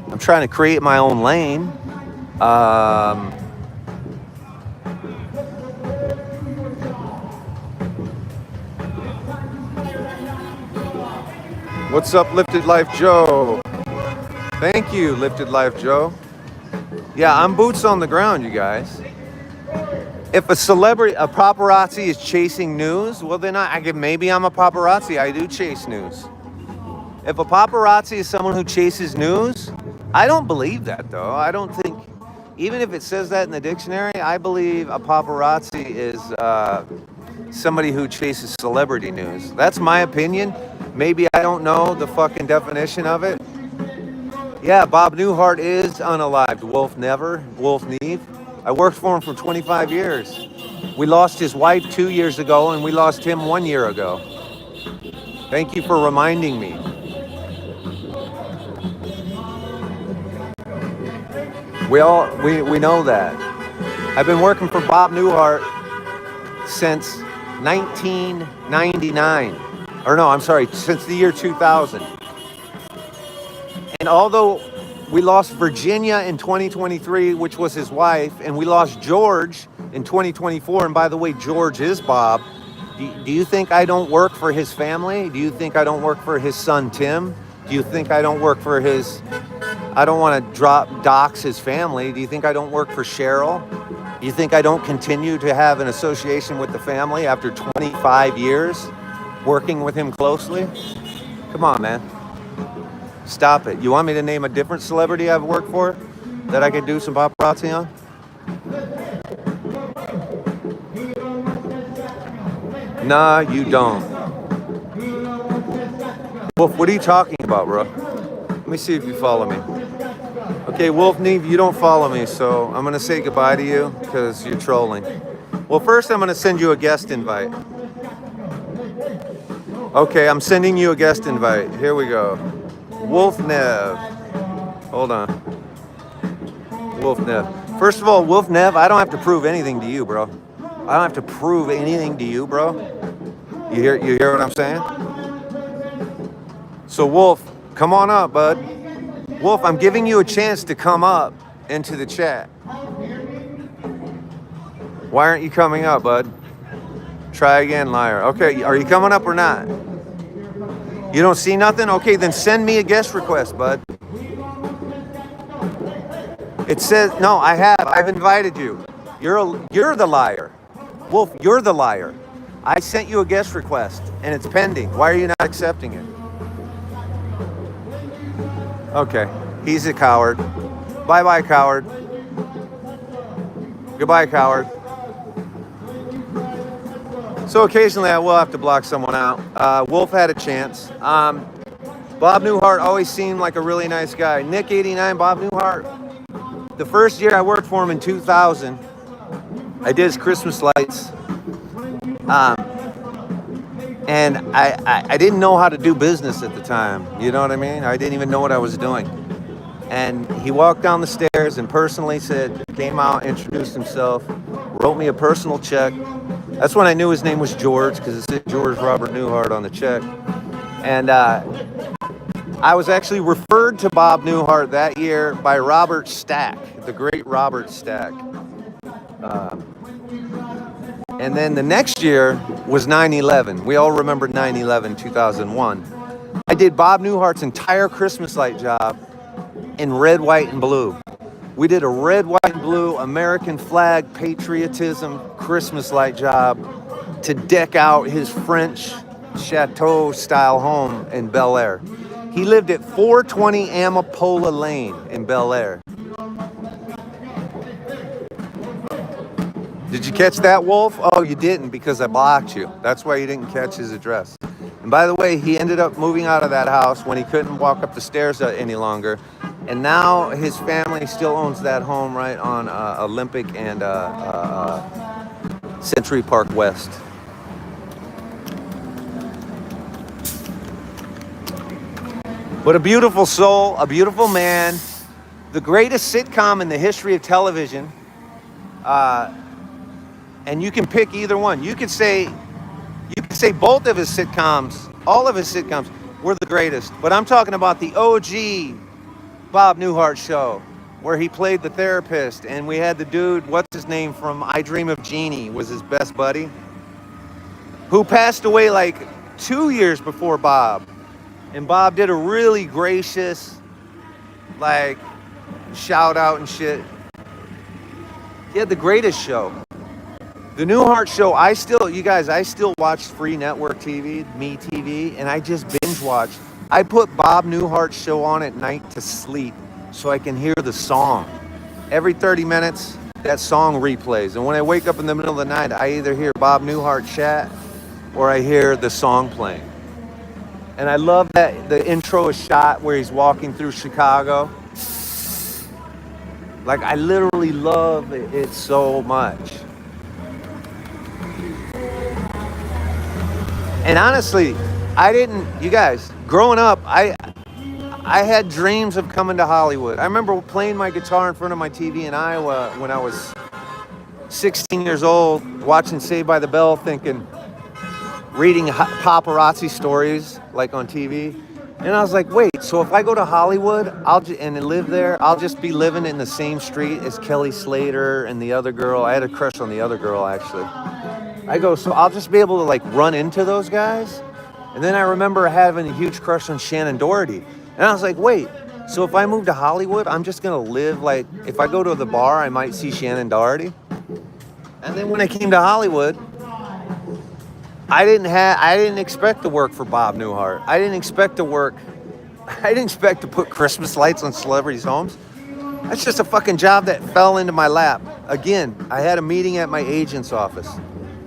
I'm trying to create my own lane. What's up, Lifted Life Joe? Thank you, Lifted Life Joe. Yeah, I'm boots on the ground, you guys. If a paparazzi is chasing news, well then maybe I'm a paparazzi. I do chase news. If a paparazzi is someone who chases news, I don't believe that though. I don't think, even if it says that in the dictionary, I believe a paparazzi is somebody who chases celebrity news. That's my opinion. Maybe I don't know the fucking definition of it. Yeah, Bob Newhart is unalived. Wolf Neve. I worked for him for 25 years. We lost his wife 2 years ago, and we lost him 1 year ago. Thank you for reminding me. We know that. I've been working for Bob Newhart since 1999. Or no, I'm sorry, since the year 2000. And although we lost Virginia in 2023, which was his wife, and we lost George in 2024, and by the way, George is Bob, do you think I don't work for his family? Do you think I don't work for his son, Tim? Do you think I don't work for I don't want to dox his family. Do you think I don't work for Cheryl? Do you think I don't continue to have an association with the family after 25 years working with him closely? Come on, man. Stop it. You want me to name a different celebrity I've worked for that I could do some paparazzi on? Nah, you don't. Wolf, what are you talking about, bro? Let me see if you follow me. Okay, Wolf Neve, you don't follow me, so I'm going to say goodbye to you because you're trolling. Well, first I'm going to send you a guest invite. Okay, I'm sending you a guest invite. Here we go. Wolf Nev. Hold on. Wolf Nev. First of all, Wolf Nev, I don't have to prove anything to you, bro. I don't have to prove anything to you, bro. You hear what I'm saying? So Wolf, come on up, bud. Wolf, I'm giving you a chance to come up into the chat. Why aren't you coming up, bud? Try again, liar. Okay, are you coming up or not? You don't see nothing? Okay, then send me a guest request, bud. It says, no, I have. I've invited you. You're the liar. Wolf, you're the liar. I sent you a guest request, and it's pending. Why are you not accepting it? Okay, he's a coward. Bye-bye, coward. Goodbye, coward. So occasionally I will have to block someone out. Wolf had a chance. Bob Newhart always seemed like a really nice guy. Nick 89, Bob Newhart. The first year I worked for him in 2000, I did his Christmas lights. And I didn't know how to do business at the time. You know what I mean? I didn't even know what I was doing. And he walked down the stairs and personally came out, introduced himself, wrote me a personal check. That's when I knew his name was George, because it said George Robert Newhart on the check. And I was actually referred to Bob Newhart that year by Robert Stack, the great Robert Stack. And then the next year was 9/11. We all remember 9/11, 2001. I did Bob Newhart's entire Christmas light job in red, white, and blue. We did a red, white, and blue American flag patriotism Christmas light job to deck out his French chateau-style home in Bel Air. He lived at 420 Amapola Lane in Bel Air. Did you catch that, Wolf? Oh, you didn't, because I blocked you. That's why you didn't catch his address. And by the way, he ended up moving out of that house when he couldn't walk up the stairs any longer. And now his family still owns that home right on Olympic and Century Park West. But a beautiful soul, a beautiful man, the greatest sitcom in the history of television. And you can pick either one. You could say both of his sitcoms, all of his sitcoms were the greatest. But I'm talking about the OG Bob Newhart show, where he played the therapist, and we had the dude, what's his name, from I Dream of Jeannie, was his best buddy, who passed away like 2 years before Bob. And Bob did a really gracious, like, shout out and shit. He had the greatest show. The Newhart show, I still watch free network TV, MeTV, and I just binge watch. I put Bob Newhart's show on at night to sleep so I can hear the song. Every 30 minutes, that song replays. And when I wake up in the middle of the night, I either hear Bob Newhart chat or I hear the song playing. And I love that the intro is shot where he's walking through Chicago. Like, I literally love it so much. And honestly, you guys, growing up, I had dreams of coming to Hollywood. I remember playing my guitar in front of my TV in Iowa when I was 16 years old, watching Saved by the Bell, reading paparazzi stories like on TV. And I was like, wait, so if I go to Hollywood and live there, I'll just be living in the same street as Kelly Slater and the other girl. I had a crush on the other girl, actually. I go, so I'll just be able to like run into those guys? And then I remember having a huge crush on Shannon Doherty. And I was like, wait, so if I move to Hollywood, I'm just gonna live like, if I go to the bar, I might see Shannon Doherty? And then when I came to Hollywood, I didn't expect to work for Bob Newhart. I didn't expect to put Christmas lights on celebrities' homes. That's just a fucking job that fell into my lap. Again, I had a meeting at my agent's office.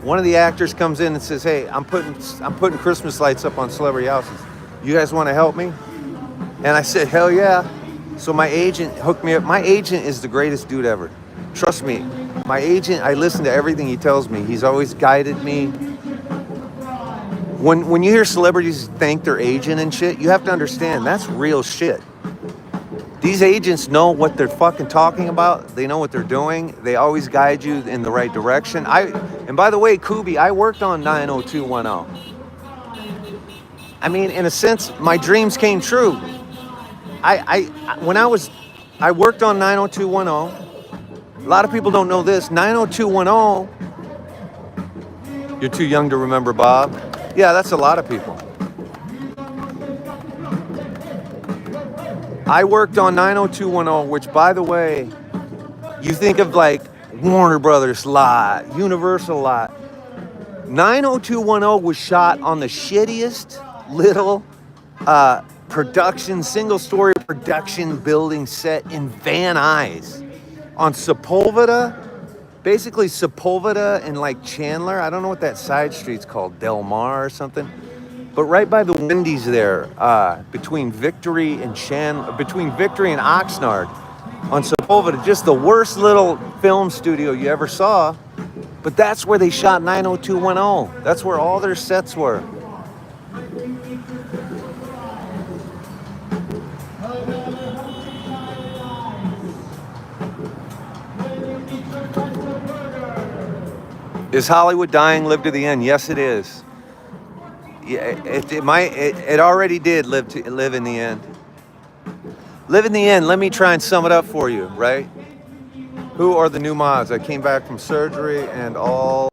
One of the actors comes in and says, hey, I'm putting Christmas lights up on celebrity houses. You guys want to help me? And I said, hell yeah. So my agent hooked me up. My agent is the greatest dude ever. Trust me. My agent, I listen to everything he tells me. He's always guided me. When you hear celebrities thank their agent and shit, you have to understand that's real shit. These agents know what they're fucking talking about. They know what they're doing. They always guide you in the right direction. And by the way, Kubi, I worked on 90210. I mean, in a sense, my dreams came true. When I worked on 90210. A lot of people don't know this. 90210. You're too young to remember, Bob. Yeah, that's a lot of people. I worked on 90210, which, by the way, you think of like Warner Brothers lot, Universal lot. 90210 was shot on the shittiest little single-story production building set in Van Nuys on Sepulveda. Basically, Sepulveda and like Chandler. I don't know what that side street's called, Del Mar or something. But right by the Wendy's there, between Victory and Oxnard, on Sepulveda, just the worst little film studio you ever saw. But that's where they shot 90210. That's where all their sets were. Is Hollywood dying? Live to the end. Yes, it is. Yeah, it already did live in the end. Live in the end. Let me try and sum it up for you, right? Who are the new mods? I came back from surgery and all.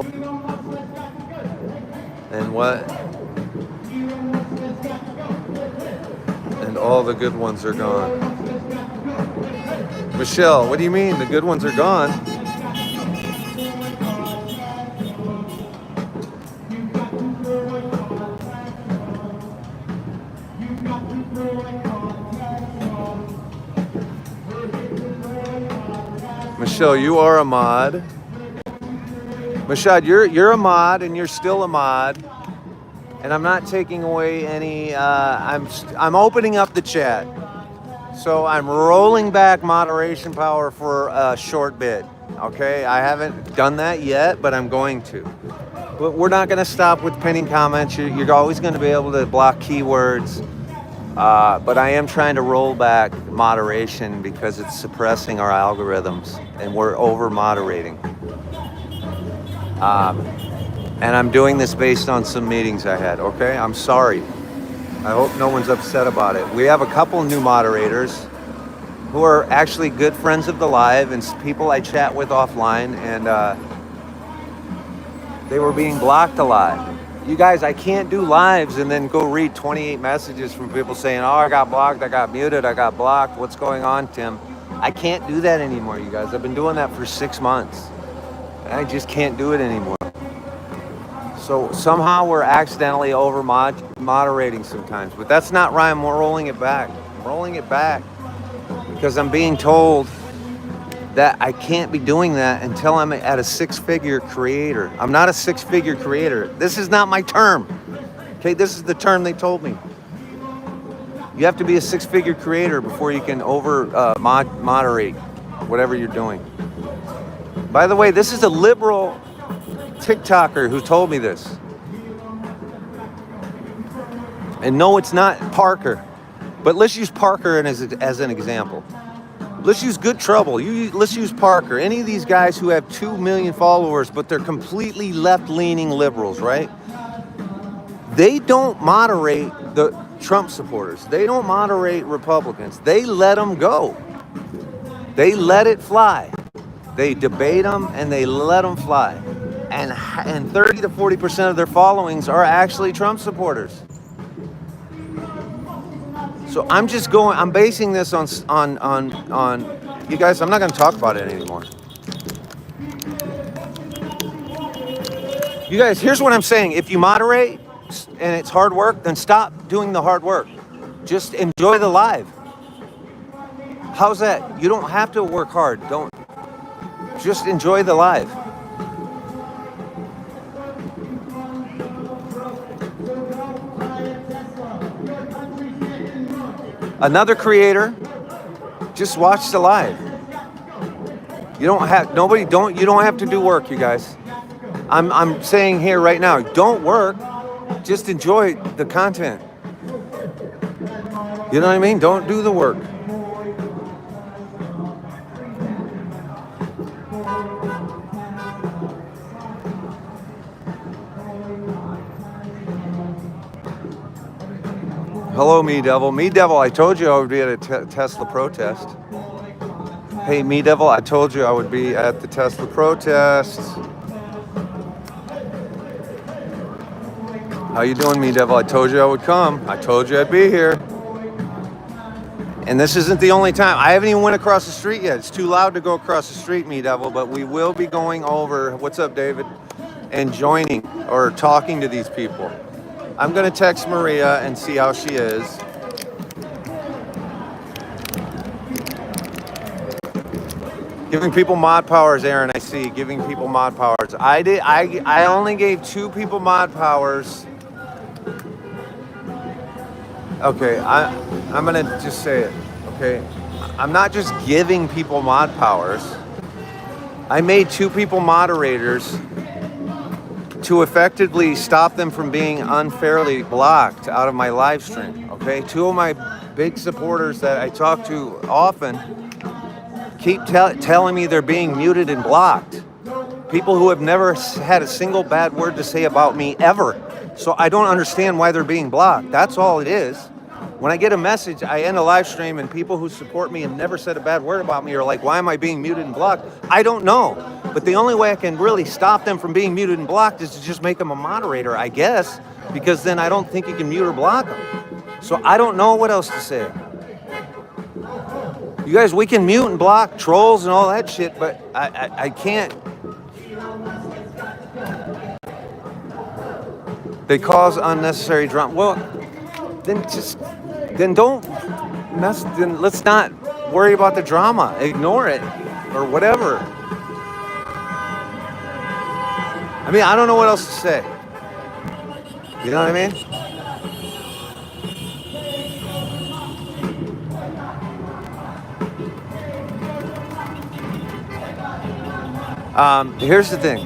And what? And all the good ones are gone. Michelle, what do you mean? The good ones are gone? Michelle, you are a mod. Michelle, you're a mod and you're still a mod. And I'm not taking away any, I'm opening up the chat. So I'm rolling back moderation power for a short bit. Okay, I haven't done that yet, but I'm going to. But we're not gonna stop with pinning comments. You're always gonna be able to block keywords. But I am trying to roll back moderation because it's suppressing our algorithms and we're over moderating. And I'm doing this based on some meetings I had, okay? I'm sorry. I hope no one's upset about it. We have a couple new moderators who are actually good friends of the live and people I chat with offline, and they were being blocked a lot. You guys, I can't do lives and then go read 28 messages from people saying, oh, I got blocked, I got muted, I got blocked. What's going on, Tim? I can't do that anymore, you guys. I've been doing that for 6 months. I just can't do it anymore. So somehow we're accidentally over moderating sometimes, but that's not right. I'm rolling it back. I'm rolling it back because I'm being told that I can't be doing that until I'm at a six-figure creator. I'm not a six-figure creator. This is not my term. Okay, this is the term they told me. You have to be a six-figure creator before you can moderate whatever you're doing. By the way, this is a liberal TikToker who told me this. And no, it's not Parker. But let's use Parker as an example. Let's use Good Trouble. Let's use Parker. Any of these guys who have 2 million followers, but they're completely left-leaning liberals, right? They don't moderate the Trump supporters. They don't moderate Republicans. They let them go. They let it fly. They debate them and they let them fly. And 30 to 40% of their followings are actually Trump supporters. So I'm basing this on you guys, I'm not going to talk about it anymore. You guys, here's what I'm saying. If you moderate and it's hard work, then stop doing the hard work. Just enjoy the live. How's that? You don't have to work hard. Just enjoy the live. Another creator, just watch the live. You don't have to do work, you guys. I'm saying here right now, don't work. just enjoy the content. You know what I mean? Don't do the work. Hello, Me Devil. Me Devil, I told you I would be at a Tesla protest. Hey, Me Devil, I told you I would be at the Tesla protest. How you doing, Me Devil? I told you I would come. I told you I'd be here. And this isn't the only time. I haven't even went across the street yet. It's too loud to go across the street, Me Devil, but we will be going over, what's up, David? And joining or talking to these people. I'm going to text Maria and see how she is. Giving people mod powers, Aaron, I see. Giving people mod powers. I only gave 2 people mod powers. Okay, I'm going to just say it, okay? I'm not just giving people mod powers. I made 2 people moderators to effectively stop them from being unfairly blocked out of my live stream, okay? 2 of my big supporters that I talk to often keep telling me they're being muted and blocked. People who have never had a single bad word to say about me ever. So I don't understand why they're being blocked. That's all it is. When I get a message, I end a live stream and people who support me and never said a bad word about me are like, why am I being muted and blocked? I don't know. But the only way I can really stop them from being muted and blocked is to just make them a moderator, I guess, because then I don't think you can mute or block them. So I don't know what else to say. You guys, we can mute and block trolls and all that shit, but I can't. They cause unnecessary drama. Well, then don't mess. Then let's not worry about the drama. Ignore it, or whatever. I mean, I don't know what else to say. You know what I mean? Here's the thing.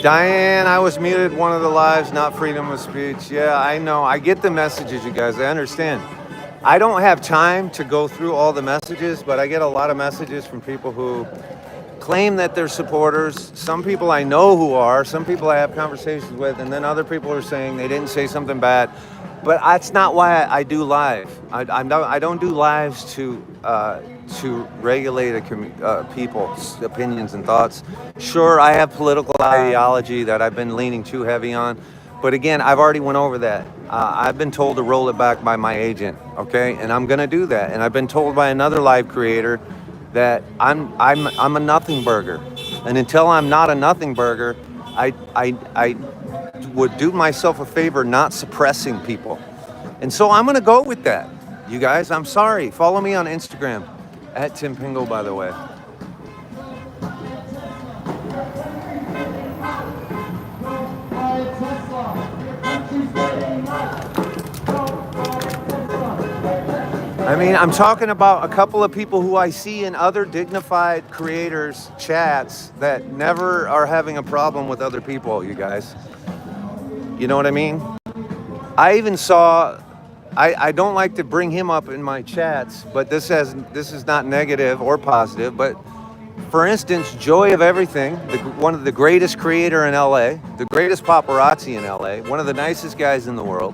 Diane, I was muted one of the lives, not freedom of speech. Yeah, I know. I get the messages, you guys. I understand. I don't have time to go through all the messages, but I get a lot of messages from people who claim that they're supporters. Some people I know who are. Some people I have conversations with. And then other people are saying they didn't say something bad. But that's not why I do live. I don't do lives to regulate people's opinions and thoughts. Sure, I have political ideology that I've been leaning too heavy on, but again, I've already went over that. I've been told to roll it back by my agent, okay, and I'm gonna do that. And I've been told by another live creator that I'm a nothing burger, and until I'm not a nothing burger, I would do myself a favor not suppressing people, and so I'm gonna go with that. You guys, I'm sorry. Follow me on Instagram. At Tim Pingle, by the way. I mean, I'm talking about a couple of people who I see in other Dignified creators' chats that never are having a problem with other people, you guys. You know what I mean? I even saw... I don't like to bring him up in my chats, but this is not negative or positive. But for instance, Joy of Everything, one of the greatest creator in LA, the greatest paparazzi in LA, one of the nicest guys in the world.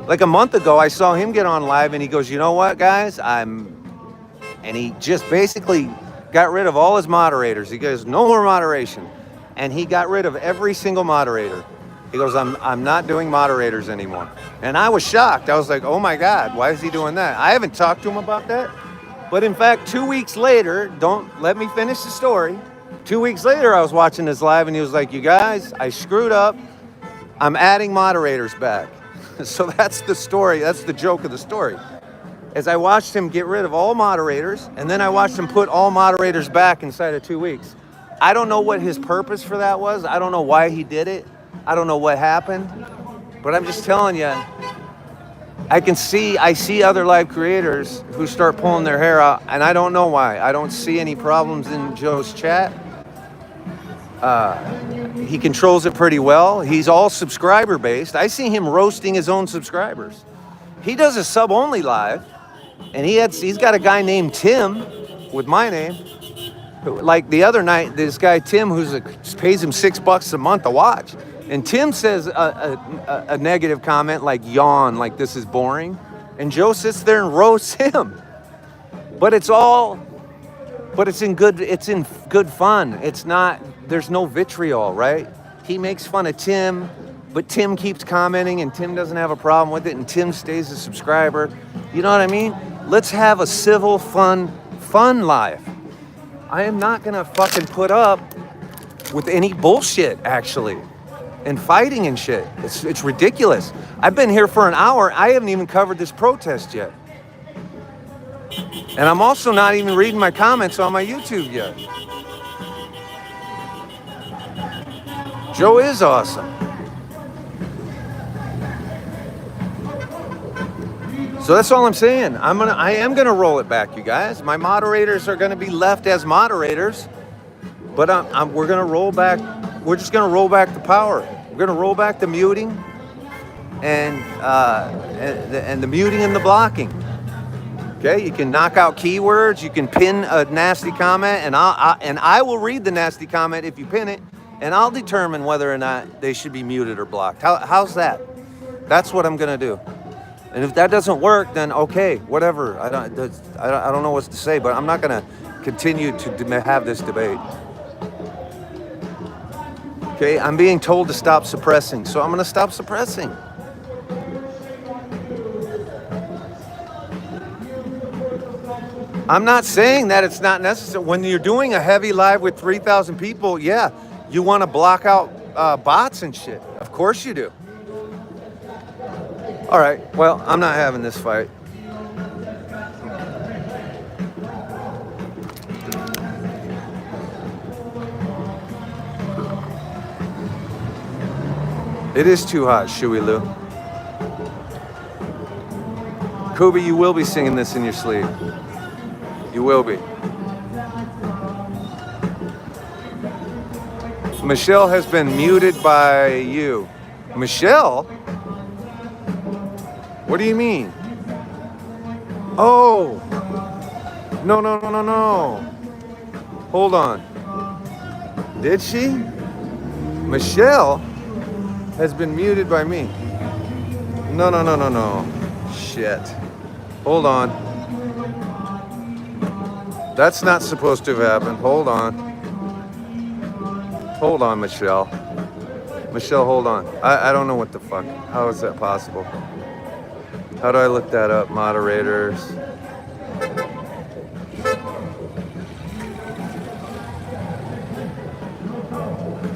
Like a month ago, I saw him get on live and he goes, you know what, guys, and he just basically got rid of all his moderators. He goes, no more moderation. And he got rid of every single moderator. He goes, I'm not doing moderators anymore. And I was shocked. I was like, oh my God, why is he doing that? I haven't talked to him about that. But in fact, 2 weeks later, don't let me finish the story. 2 weeks later, I was watching this live and he was like, you guys, I screwed up. I'm adding moderators back. So that's the story. That's the joke of the story. is I watched him get rid of all moderators, and then I watched him put all moderators back inside of 2 weeks. I don't know what his purpose for that was. I don't know why he did it. I don't know what happened. But I'm just telling you, I see other live creators who start pulling their hair out, and I don't know why. I don't see any problems in Joe's chat. He controls it pretty well. He's all subscriber based. I see him roasting his own subscribers. He does a sub only live, and he's got a guy named Tim with my name. Like the other night, this guy Tim pays him $6 a month to watch, and Tim says a negative comment like yawn, like this is boring, and Joe sits there and roasts him. But it's in good fun. It's not. There's no vitriol, right? He makes fun of Tim, but Tim keeps commenting, and Tim doesn't have a problem with it, and Tim stays a subscriber. You know what I mean? Let's have a civil, fun life. I am not gonna fucking put up with any bullshit, actually, and fighting and shit. It's ridiculous. I've been here for an hour. I haven't even covered this protest yet. And I'm also not even reading my comments on my YouTube yet. Joe is awesome. So that's all I'm saying. I am gonna roll it back, you guys. My moderators are gonna be left as moderators, but we're gonna roll back. We're just gonna roll back the power. We're gonna roll back the muting and the muting and the blocking. Okay, you can knock out keywords. You can pin a nasty comment, and I will read the nasty comment if you pin it, and I'll determine whether or not they should be muted or blocked. How's that? That's what I'm gonna do. And if that doesn't work, then okay, whatever. I don't know what to say, but I'm not gonna continue to have this debate. Okay, I'm being told to stop suppressing, so I'm gonna stop suppressing. I'm not saying that it's not necessary. When you're doing a heavy live with 3,000 people, yeah, you want to block out bots and shit. Of course you do. All right, well, I'm not having this fight. It is too hot, Shuey Lou. Kobe, you will be singing this in your sleep. You will be. Michelle has been muted by you. Michelle? What do you mean? Oh. No. Hold on. Did she? Michelle has been muted by me. No. Shit. Hold on. That's not supposed to have happened. Hold on, Michelle. Michelle, hold on. I don't know what the fuck. How is that possible? How do I look that up? Moderators.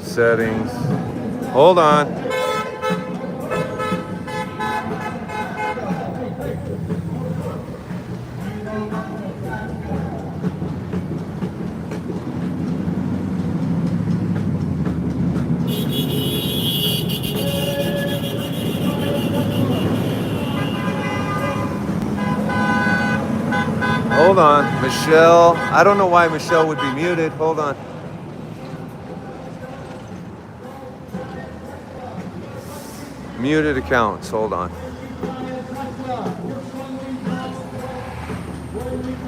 Settings. Hold on. Hold on, Michelle. I don't know why Michelle would be muted. Hold on. Muted accounts. Hold on.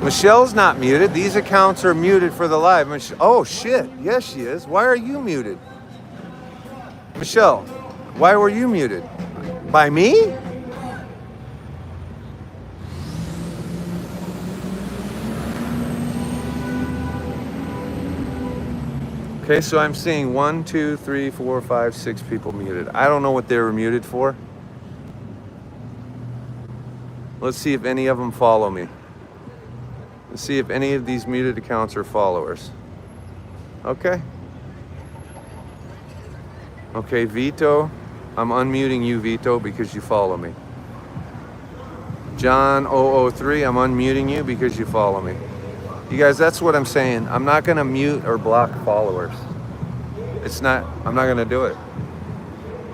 Michelle's not muted. These accounts are muted for the live. Oh, shit. Yes, she is. Why are you muted? Michelle, why were you muted? By me? Okay, so I'm seeing 1, 2, 3, 4, 5, 6 people muted. I don't know what they were muted for. Let's see if any of them follow me. Let's see if any of these muted accounts are followers. Okay. Okay, Vito. I'm unmuting you, Vito, because you follow me. John 003, I'm unmuting you because you follow me. You guys, that's what I'm saying. I'm not gonna mute or block followers. I'm not gonna do it.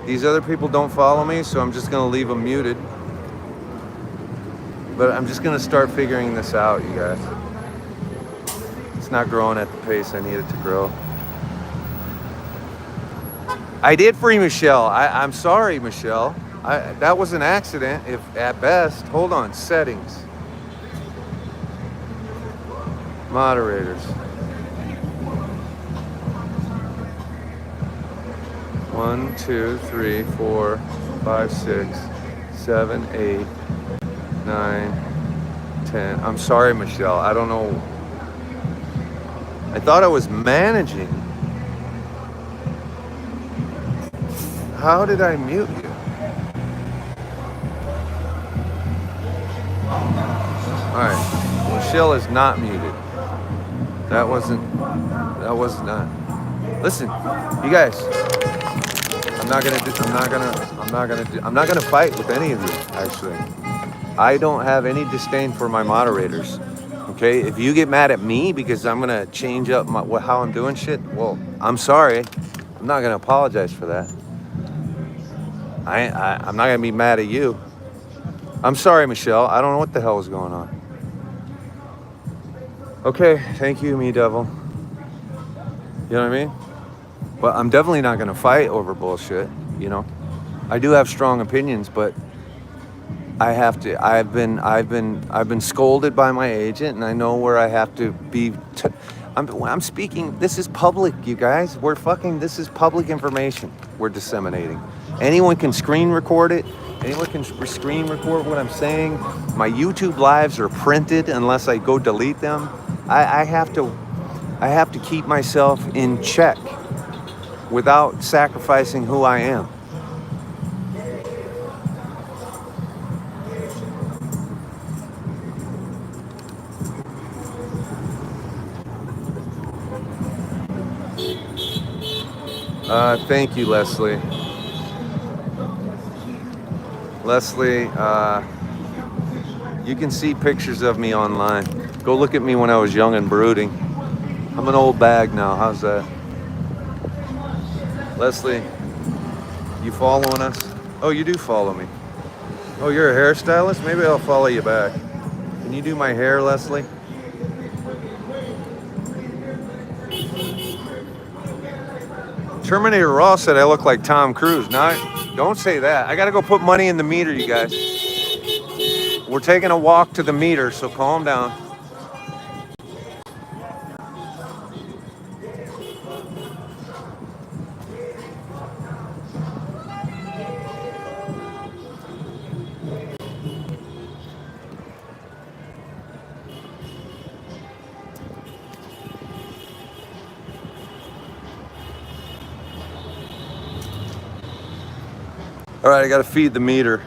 These other people don't follow me, so I'm just gonna leave them muted. But I'm just gonna start figuring this out, you guys. It's not growing at the pace I need it to grow. I did free Michelle. I'm sorry, Michelle. That was an accident, if at best. Hold on, settings. Moderators. 1, 2, 3, 4, 5, 6, 7, 8, 9, 10. I'm sorry, Michelle. I don't know. I thought I was managing. How did I mute you? Alright. Michelle is not muted. That was not. Listen, you guys. I'm not gonna fight with any of you, actually. I don't have any disdain for my moderators. Okay? If you get mad at me because I'm gonna change up how I'm doing shit, well, I'm sorry. I'm not gonna apologize for that. I'm not gonna be mad at you. I'm sorry, Michelle. I don't know what the hell is going on. Okay, thank you, me devil. You know what I mean? But I'm definitely not gonna fight over bullshit. You know, I do have strong opinions, but I have to. I've been scolded by my agent, and I know where I have to be. I'm speaking. This is public, you guys. This is public information we're disseminating. Anyone can screen record it. Anyone can screen record what I'm saying. My YouTube lives are printed unless I go delete them. I have to keep myself in check without sacrificing who I am. Thank you, Leslie. Leslie, you can see pictures of me online. Go look at me when I was young and brooding. I'm an old bag now. How's that? Leslie, you following us? Oh, you do follow me. Oh, you're a hairstylist? Maybe I'll follow you back. Can you do my hair, Leslie? Terminator Raw said I look like Tom Cruise. Now, don't say that. I gotta go put money in the meter, you guys. We're taking a walk to the meter, so calm down. All right, I gotta feed the meter.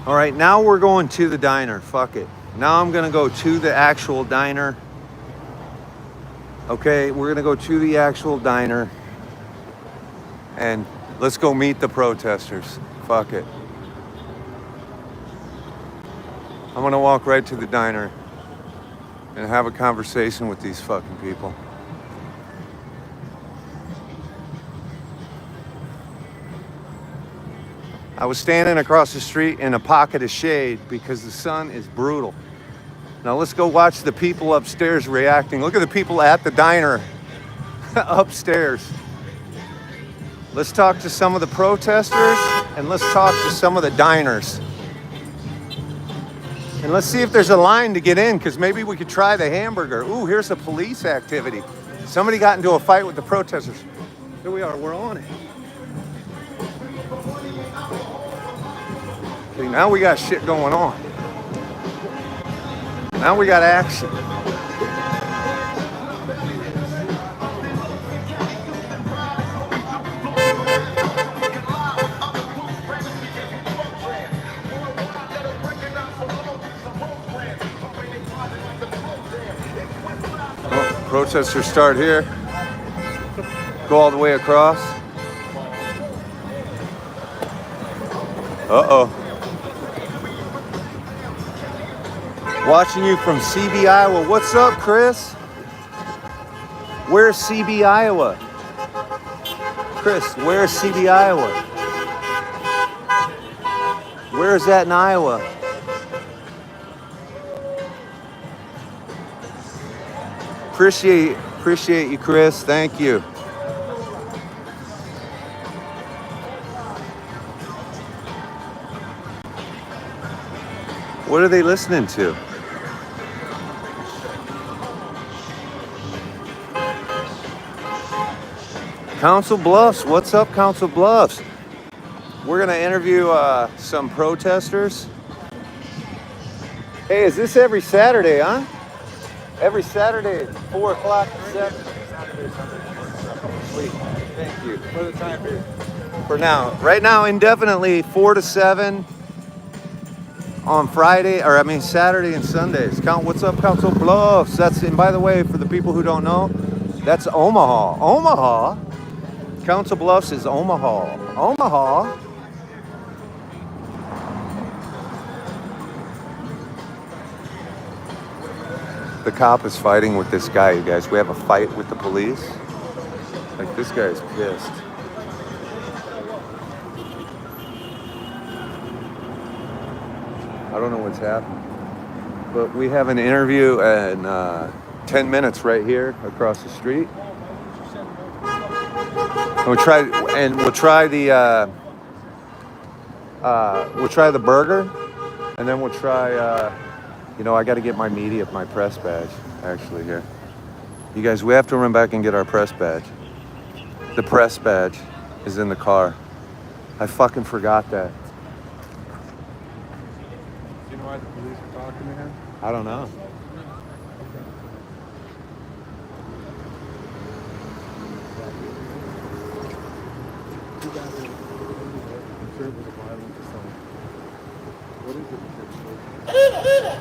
All right, now we're going to the diner. Fuck it. Now I'm gonna go to the actual diner. Okay, we're gonna go to the actual diner and let's go meet the protesters. Fuck it. I'm gonna walk right to the diner. and have a conversation with these fucking people. I was standing across the street in a pocket of shade because the sun is brutal. Now let's go watch the people upstairs reacting. Look at the people at the diner upstairs. Let's talk to some of the protesters and let's talk to some of the diners. And let's see if there's a line to get in, because maybe we could try the hamburger. Ooh, here's a police activity. Somebody got into a fight with the protesters. Here we are, we're on it. Okay, now we got shit going on. Now we got action. Oh, protesters start here. Go all the way across. Uh-oh. Watching you from CB, Iowa. What's up, Chris? Where's CB, Iowa? Chris, where's CB, Iowa? Where's that in Iowa? Appreciate you, Chris. Thank you. What are they listening to? Council Bluffs, what's up, Council Bluffs? We're gonna interview some protesters. Hey, is this every Saturday, huh? Every Saturday, 4 o'clock to 7. Sweet, thank you. For the time period. For now, right now, indefinitely, 4 to 7 on Saturday and Sundays. What's up, Council Bluffs? And by the way, for the people who don't know, that's Omaha. Omaha? Council Bluffs is Omaha. Omaha. The cop is fighting with this guy, you guys. We have a fight with the police. Like, this guy is pissed. I don't know what's happening. But we have an interview in 10 minutes right here across the street. We'll try the burger, and then we'll try. I got to get my press badge actually here. You guys, we have to run back and get our press badge. The press badge is in the car. I fucking forgot that. Do you know why the police are talking to him? I don't know. What is it?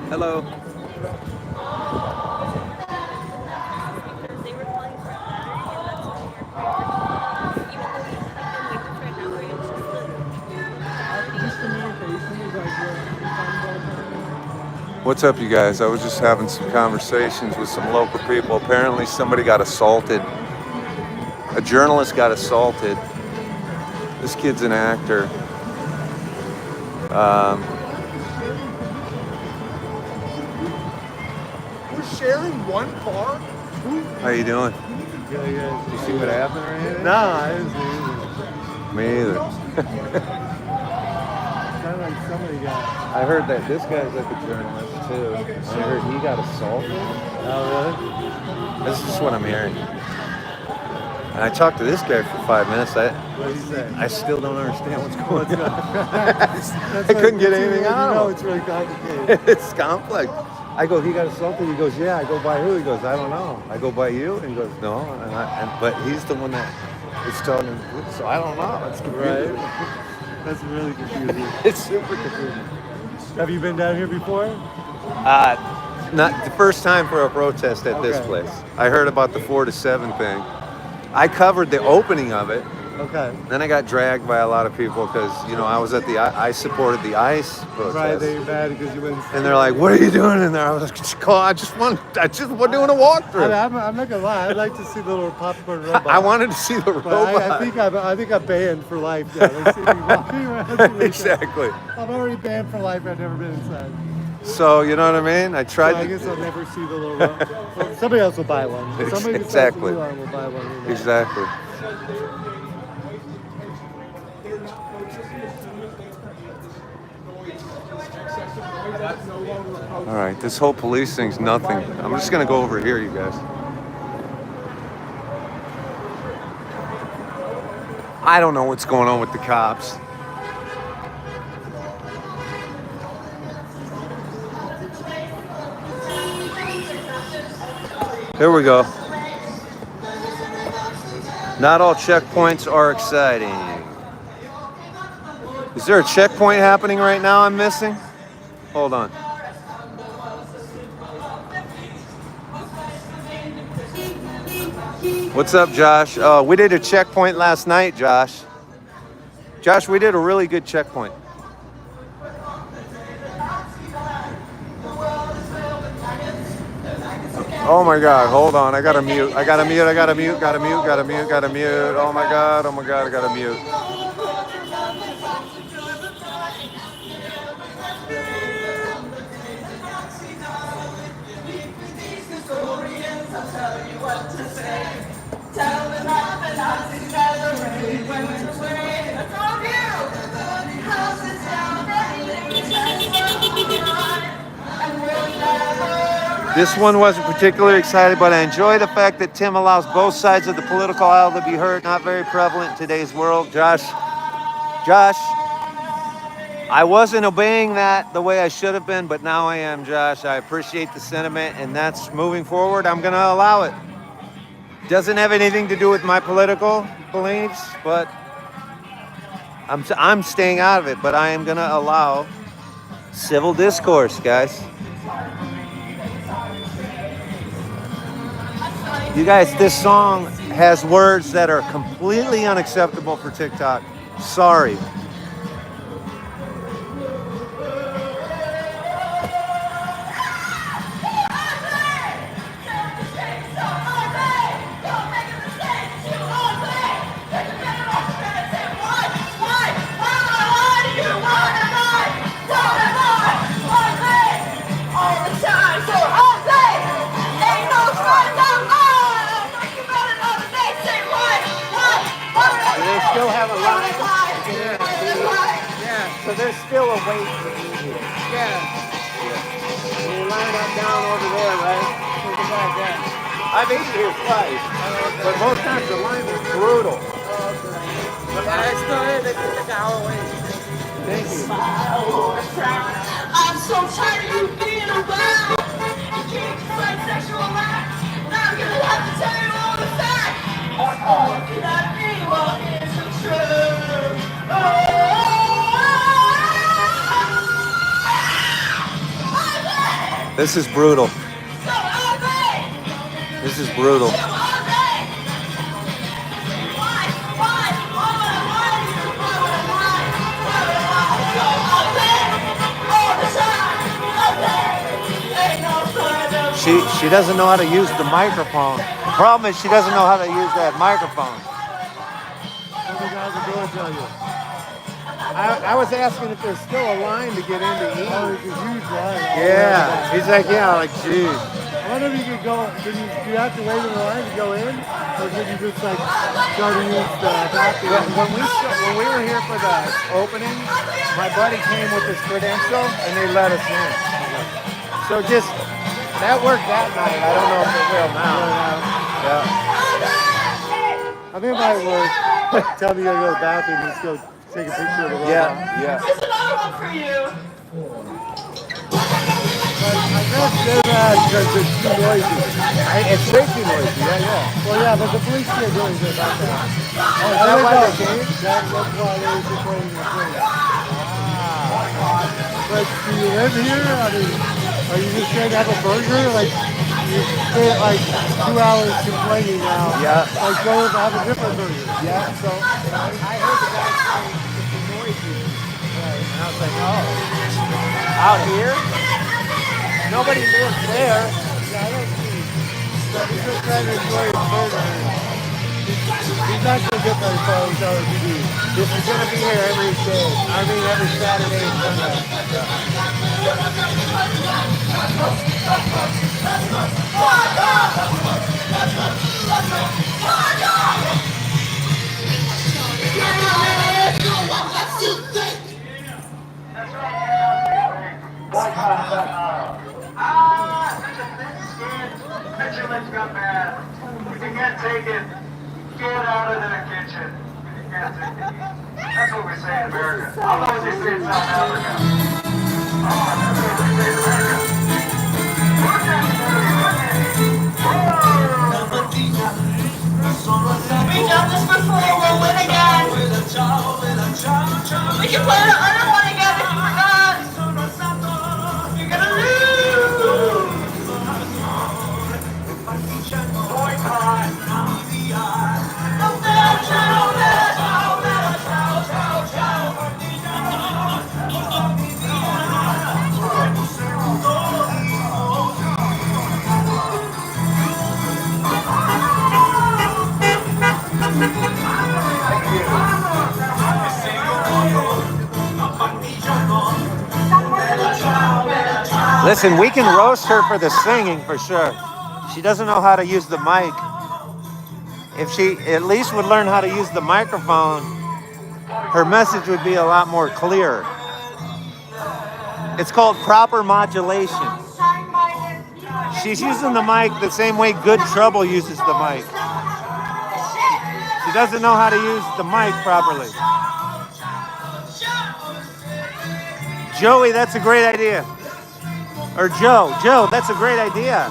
Hello. What's up, you guys? I was just having some conversations with some local people. Apparently somebody got assaulted. A journalist got assaulted. This kid's an actor. We're sharing one car? How you doing? Yeah, yeah. You see what happened or anything? No, I didn't see Me either. it. Sounded like somebody got. I heard that this guy's like a journalist too. I heard he got assaulted. Oh, This is what I'm hearing. And I talked to this guy for 5 minutes. really? What did he say? I still don't understand what's going on. That's I couldn't get anything out No, of him. it's really complicated. It's complex. I go, he got assaulted. He goes, yeah. I go, by who? He goes, I don't know. I go, by you? And he goes, no. But he's the one that is telling him, so I don't know. It's confusing. Right? That's really confusing. It's super confusing. Have you been down here before? Not the first time for a protest at this Okay. place. I heard about the 4 to 7 thing. I covered the opening of it. Okay. Then I got dragged by a lot of people because, I was at I supported the ICE protest. Right, they're mad because you went. And they're like, what are you doing in there? I was like, I just want doing a walkthrough. I'm not gonna lie. I'd like to see the little popcorn robot. I wanted to see the But robot. I think I'm banned for life now. They see me walking around. Exactly. I'm already banned for life. I've never been inside. So, you know what I mean? I tried So I guess I'll never see the little robot. Well, somebody else will buy one. Somebody besides Exactly. Elon will buy one. You know. Exactly. All right, this whole police thing's nothing. I'm just gonna go over here, you guys. I don't know what's going on with the cops. Here we go. Not all checkpoints are exciting. Is there a checkpoint happening right now I'm missing? Hold on. What's up, Josh? We did a checkpoint last night, Josh. Josh, we did a really good checkpoint. Oh my God, hold on. I gotta mute. I gotta mute. I gotta mute. Gotta mute. Gotta mute. Gotta mute. Oh my God. Oh my God. I gotta mute. This one wasn't particularly excited, but I enjoy the fact that Tim allows both sides of the political aisle to be heard. Not very prevalent in today's world. Josh, I wasn't obeying that the way I should have been, but now I am, Josh. I appreciate the sentiment, and that's moving forward. I'm going to allow it. Doesn't have anything to do with my political beliefs, but I'm staying out of it, but I am going to allow civil discourse, guys. You guys, this song has words that are completely unacceptable for TikTok. Sorry. Still have a line? Yeah, so there's still a wait to eat here. Yeah. And you line up down over there, right? Yeah. I've eaten here twice, but most times the line is brutal. Thank you. I'm so tired of you being around. You can't fight sexual acts. Now I'm gonna have to tell you all the facts. All that evil isn't true. This is brutal. This is brutal. She doesn't know how to use the microphone. The problem is she doesn't know how to use that microphone. I was asking if there's still a line to get into eat. Oh, it's a huge line. Yeah. He's like, yeah, like, geez. I wonder if you could go, do you have to wait in the line to go in? Or could you just like start to use the bathroom? When we were here for the opening, my buddy came with his credential and they let us in. So just, that worked that night. I don't know if it will now. Yeah. I think it might work. Tell me you gotta go to the bathroom and just go take a picture of the robot. Yeah. Here's another one for you. I'm not so mad because it's too noisy. It's way too noisy. Yeah. Well, yeah, but the police can't do anything about that. Oh, is that why they came? That's why they were complaining to the police. But do you live here? I mean, are you just trying to have a burger? Like, you spent like 2 hours complaining now. Yeah. Like, go have a different burger. Yeah, so I heard the guy saying it's noisy. Right. And I was like, oh. Out here? Nobody lives there. Yeah, I don't see. So he's just trying to enjoy his burger. He's not going to get very far with LTV. This is going to be here every day. I mean, every Saturday and Sunday. Vigilance got bad. If you can't take it, get out of the kitchen. If you can't take it. That's what we say in America. Although they say in South Africa. Oh, that's what we say in America. We've done this before, we'll win again. We can play another one again if you forgot. You're gonna lose. Boycott. Listen, we can roast her for the singing for sure. She doesn't know how to use the mic. If she at least would learn how to use the microphone, her message would be a lot more clear. It's called proper modulation. She's using the mic the same way Good Trouble uses the mic. She doesn't know how to use the mic properly. Joey, that's a great idea. Or Joe, that's a great idea.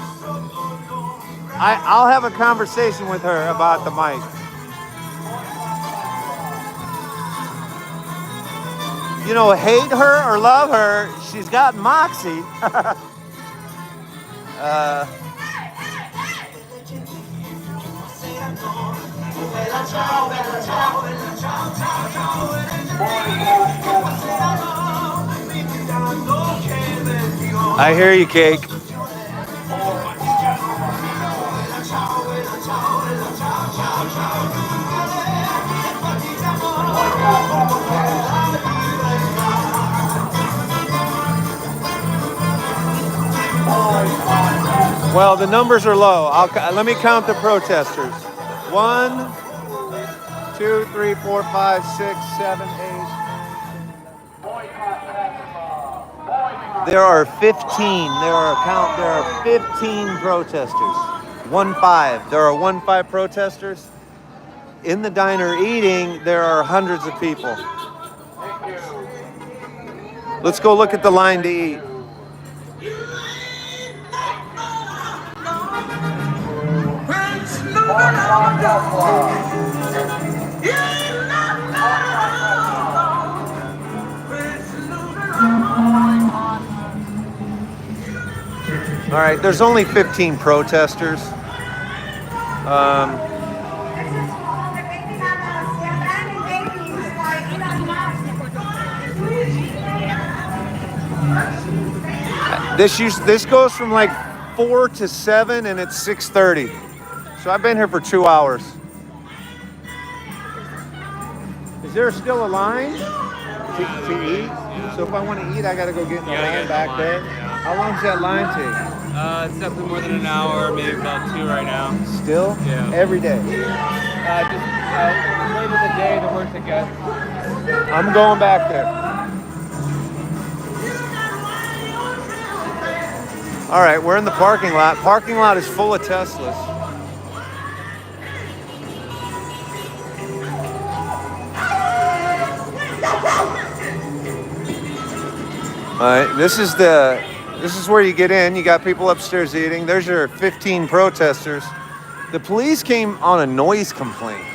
I'll have a conversation with her about the mic. You know, hate her or love her, she's got moxie. I hear you, Cake. Well, the numbers are low. Let me count the protesters. 1, 2, 3, 4, 5, 6, 7, 8. There are 15. There are 15 protesters. 1-5. There are 1-5 protesters. In the diner eating, there are hundreds of people. Let's go look at the line to eat. All right, there's only 15 protesters. This goes from like 4 to 7 and it's 6:30. So I've been here for 2 hours. Is there still a line to eat? So if I want to eat, I got to go get in the line back there. How long does that line take? It's definitely more than an hour, maybe about 2 right now. Still? Yeah. Every day? The later the day, the worse it gets. I'm going back there. All right, we're in the parking lot. Parking lot is full of Teslas. All right, this is where you get in. You got people upstairs eating. There's your 15 protesters. The police came on a noise complaint.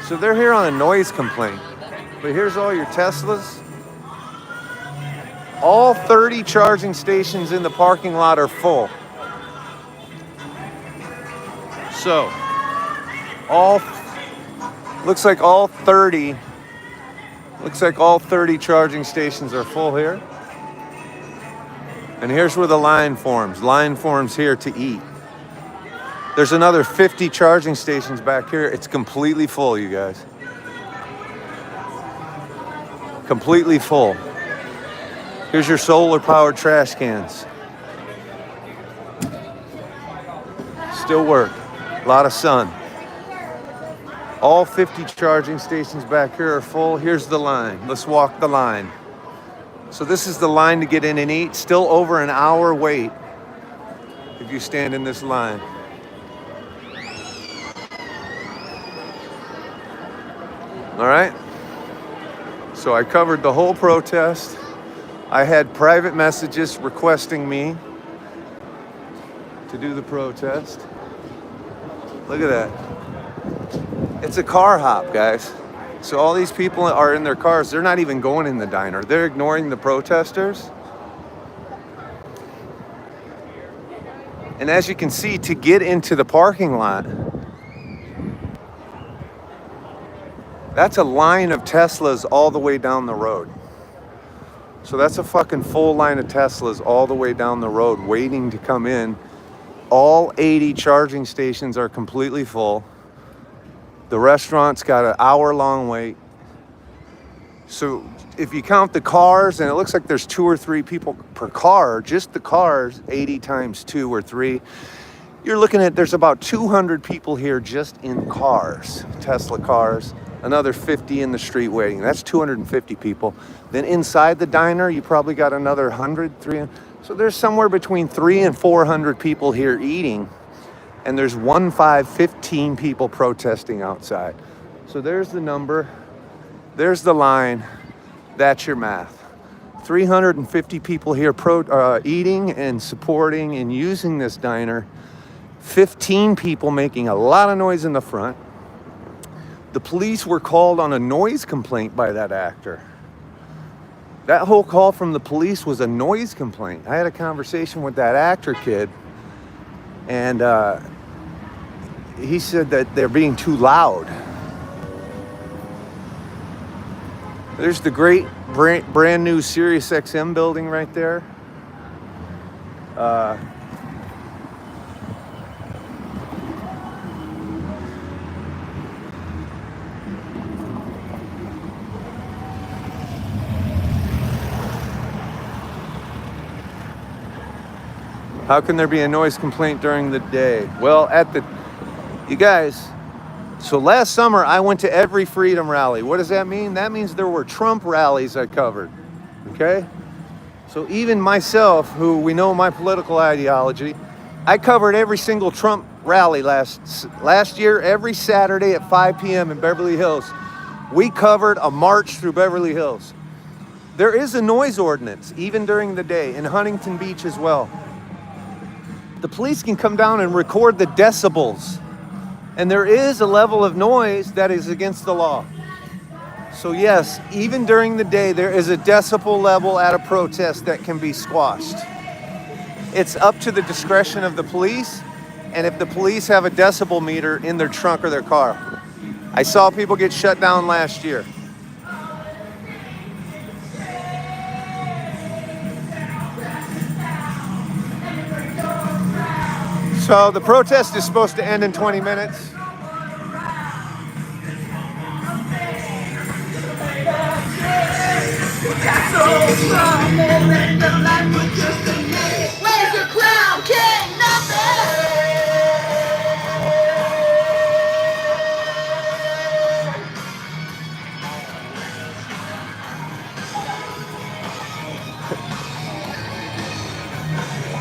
So they're here on a noise complaint. But here's all your Teslas. All 30 charging stations in the parking lot are full. So, looks like all 30 charging stations are full here. And here's where the line forms. Line forms here to eat. There's another 50 charging stations back here. It's completely full, you guys. Completely full. Here's your solar-powered trash cans. Still work. A lot of sun. All 50 charging stations back here are full. Here's the line. Let's walk the line. So this is the line to get in and eat. Still over an hour wait if you stand in this line. All right. So I covered the whole protest. I had private messages requesting me to do the protest. Look at that. It's a car hop, guys. So all these people are in their cars. They're not even going in the diner. They're ignoring the protesters. And as you can see, to get into the parking lot, that's a line of Teslas all the way down the road. So that's a fucking full line of Teslas all the way down the road waiting to come in. All 80 charging stations are completely full. The restaurant's got an hour-long wait. So if you count the cars, and it looks like there's 2 or 3 people per car, just the cars, 80 times 2 or 3, you're looking at, there's about 200 people here just in cars, Tesla cars, another 50 in the street waiting. That's 250 people. Then inside the diner, you probably got another 100, 300. So there's somewhere between 300 and 400 people here eating, and there's 15 people protesting outside. So there's the number, there's the line, that's your math. 350 people here eating and supporting and using this diner. 15 people making a lot of noise in the front. The police were called on a noise complaint by that actor. That whole call from the police was a noise complaint. I had a conversation with that actor kid, and he said that they're being too loud. There's the great brand new Sirius XM building right there. How can there be a noise complaint during the day? Well, you guys, so last summer I went to every freedom rally. What does that mean? That means there were Trump rallies I covered, okay? So even myself, who we know my political ideology, I covered every single Trump rally last year, every Saturday at 5 p.m. in Beverly Hills. We covered a march through Beverly Hills. There is a noise ordinance, even during the day, in Huntington Beach as well. The police can come down and record the decibels. And there is a level of noise that is against the law. So yes, even during the day, there is a decibel level at a protest that can be squashed. It's up to the discretion of the police, and if the police have a decibel meter in their trunk or their car. I saw people get shut down last year. So the protest is supposed to end in 20 minutes. Where's your crown, king? Nothing.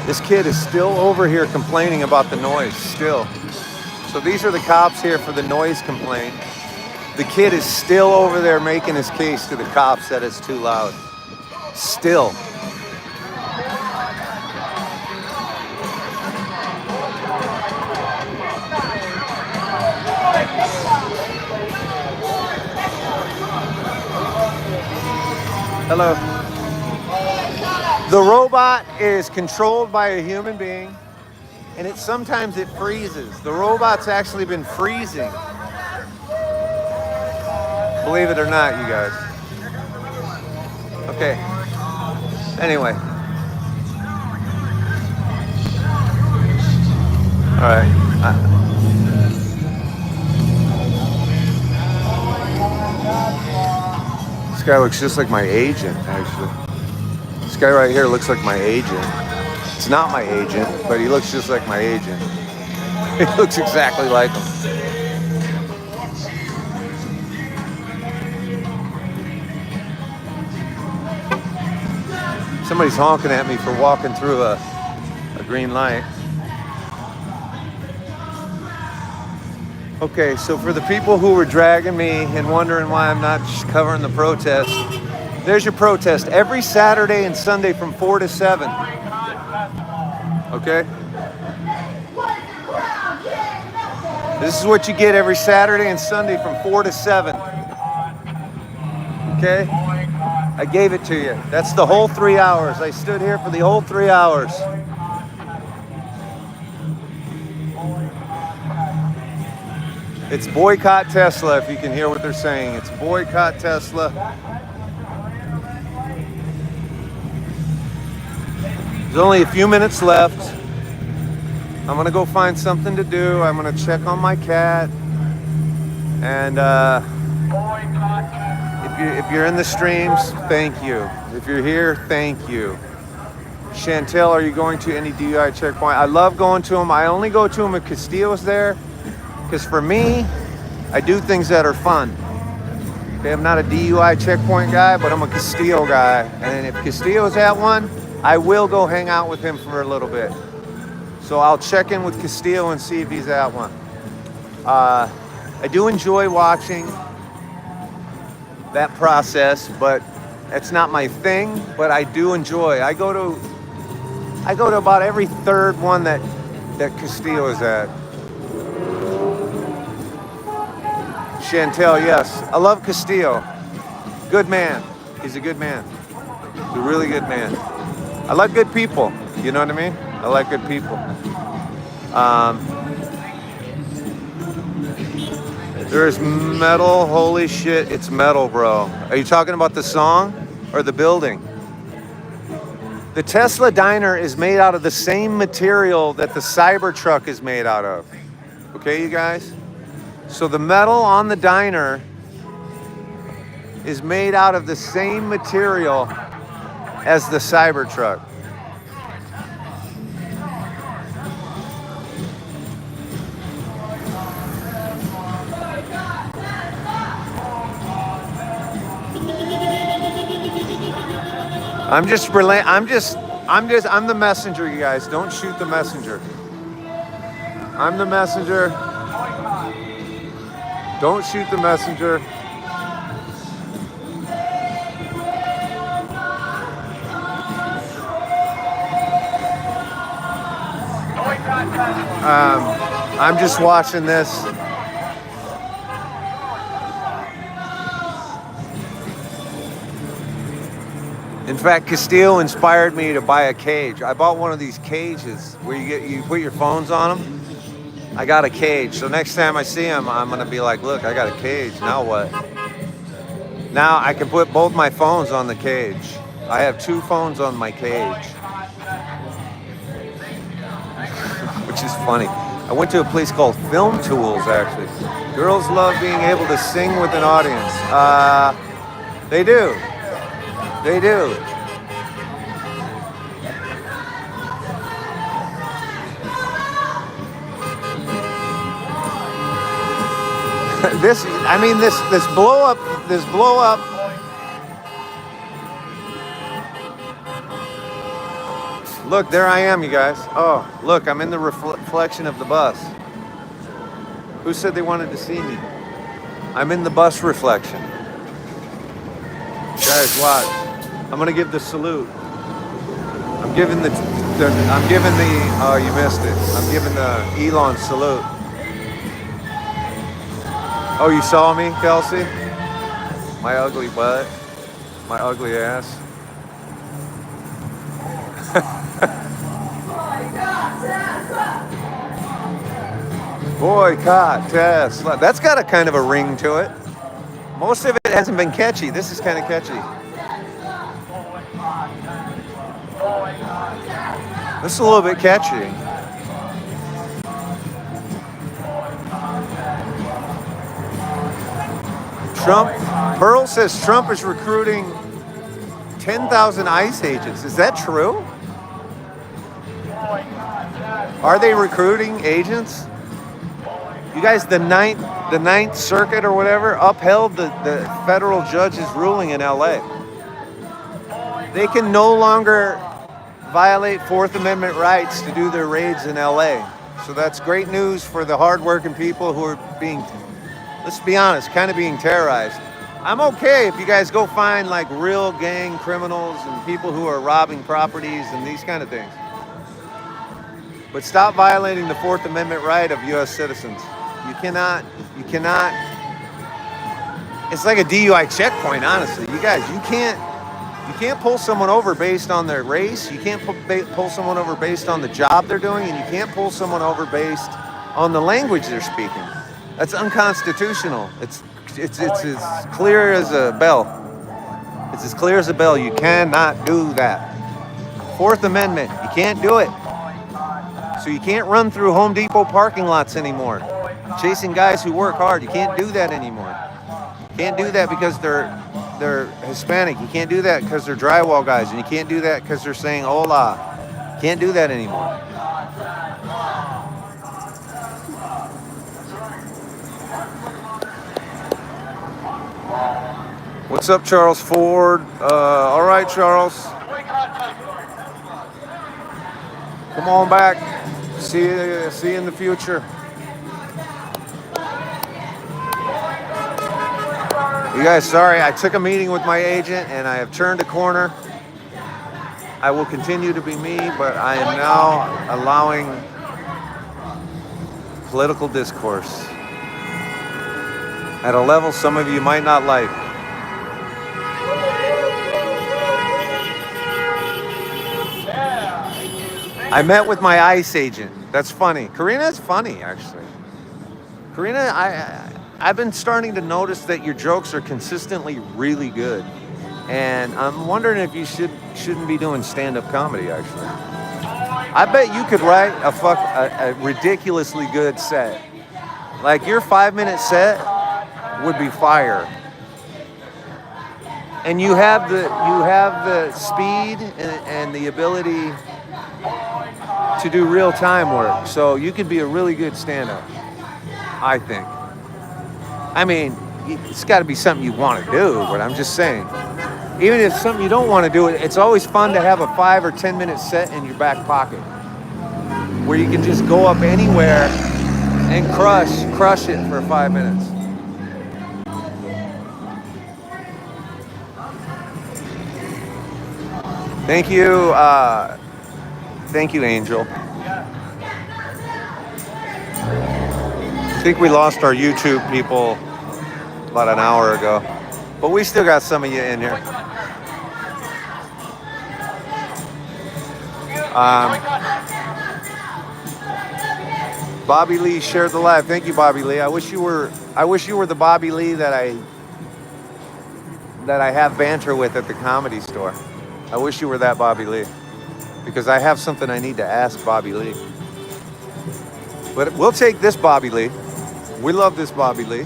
This kid is still over here complaining about the noise, still. So these are the cops here for the noise complaint. The kid is still over there making his case to the cops that it's too loud. Still. Hello. The robot is controlled by a human being, and sometimes it freezes. The robot's actually been freezing. Believe it or not, you guys. Okay. Anyway. All right. This guy looks just like my agent, actually. This guy right here looks like my agent. It's not my agent, but he looks just like my agent. He looks exactly like him. Somebody's honking at me for walking through a green light. Okay, so for the people who were dragging me and wondering why I'm not covering the protest, there's your protest every Saturday and Sunday from 4 to 7. Okay? This is what you get every Saturday and Sunday from 4 to 7. Okay? I gave it to you. That's the whole 3 hours. I stood here for the whole 3 hours. It's boycott Tesla, if you can hear what they're saying. It's boycott Tesla. There's only a few minutes left. I'm gonna go find something to do. I'm gonna check on my cat. And if if you're in the streams, thank you. If you're here, thank you. Chantel, are you going to any DUI checkpoint? I love going to them. I only go to them if Castillo's there, because for me, I do things that are fun. Okay, I'm not a DUI checkpoint guy, but I'm a Castillo guy. And if Castillo's at one, I will go hang out with him for a little bit. So I'll check in with Castillo and see if he's at one. I do enjoy watching that process, but it's not my thing, but I do enjoy. I go to about every third one that Castillo is at. Chantel, yes. I love Castillo. Good man. He's a good man. He's a really good man. I like good people. You know what I mean? I like good people. There's metal. Holy shit, it's metal, bro. Are you talking about the song or the building? The Tesla diner is made out of the same material that the Cybertruck is made out of. Okay, you guys? So the metal on the diner is made out of the same material as the Cybertruck. I'm the messenger, you guys. Don't shoot the messenger. I'm the messenger. Don't shoot the messenger. I'm just watching this. In fact, Castillo inspired me to buy a cage. I bought one of these cages where you put your phones on them. I got a cage. So next time I see him, I'm gonna be like, look, I got a cage. Now what? Now I can put both my phones on the cage. I have 2 phones on my cage. Which is funny. I went to a place called Film Tools, actually. Girls love being able to sing with an audience. They do. They do. This blow up. Look, there I am, you guys. Oh, look, I'm in the reflection of the bus. Who said they wanted to see me? I'm in the bus reflection. Guys, watch. I'm gonna give the salute. I'm giving the oh, you missed it. I'm giving the Elon salute. Oh, you saw me, Kelsey? My ugly butt. My ugly ass. Boycott Tesla. That's got a kind of a ring to it. Most of it hasn't been catchy. This is kind of catchy. This is a little bit catchy. Pearl says Trump is recruiting 10,000 ICE agents. Is that true? Are they recruiting agents? You guys, the Ninth Circuit or whatever upheld the federal judge's ruling in LA. They can no longer violate Fourth Amendment rights to do their raids in LA. So that's great news for the hardworking people who are being, let's be honest, kind of being terrorized. I'm okay if you guys go find like real gang criminals and people who are robbing properties and these kind of things. But stop violating the Fourth Amendment right of U.S. citizens. You cannot, it's like a DUI checkpoint, honestly. You guys, you can't pull someone over based on their race. You can't pull someone over based on the job they're doing, and you can't pull someone over based on the language they're speaking. That's unconstitutional. It's as clear as a bell. It's as clear as a bell. You cannot do that. Fourth Amendment, you can't do it. So you can't run through Home Depot parking lots anymore, chasing guys who work hard. You can't do that anymore. You can't do that because they're they're Hispanic. You can't do that because they're drywall guys, and you can't do that because they're saying hola. Can't do that anymore. What's up, Charles Ford? All right, Charles. Come on back. See you in the future. You guys, sorry, I took a meeting with my agent and I have turned a corner. I will continue to be me, but I am now allowing political discourse at a level some of you might not like. I met with my ICE agent. That's funny. Karina's funny, actually. Karina, I've been starting to notice that your jokes are consistently really good. And I'm wondering if you shouldn't be doing stand-up comedy, actually. I bet you could write a ridiculously good set. Like your 5-minute set would be fire. And you have the speed and the ability to do real-time work. So you could be a really good stand-up, I think. I mean, it's got to be something you want to do, but I'm just saying. Even if it's something you don't want to do, it's always fun to have a 5 or 10 minute set in your back pocket where you can just go up anywhere and crush it for 5 minutes. Thank you, Angel. I think we lost our YouTube people about an hour ago, but we still got some of you in here. Bobby Lee shared the live. Thank you, Bobby Lee. I wish you were the Bobby Lee that I have banter with at the Comedy Store. I wish you were that Bobby Lee, because I have something I need to ask Bobby Lee. But we'll take this Bobby Lee. We love this Bobby Lee.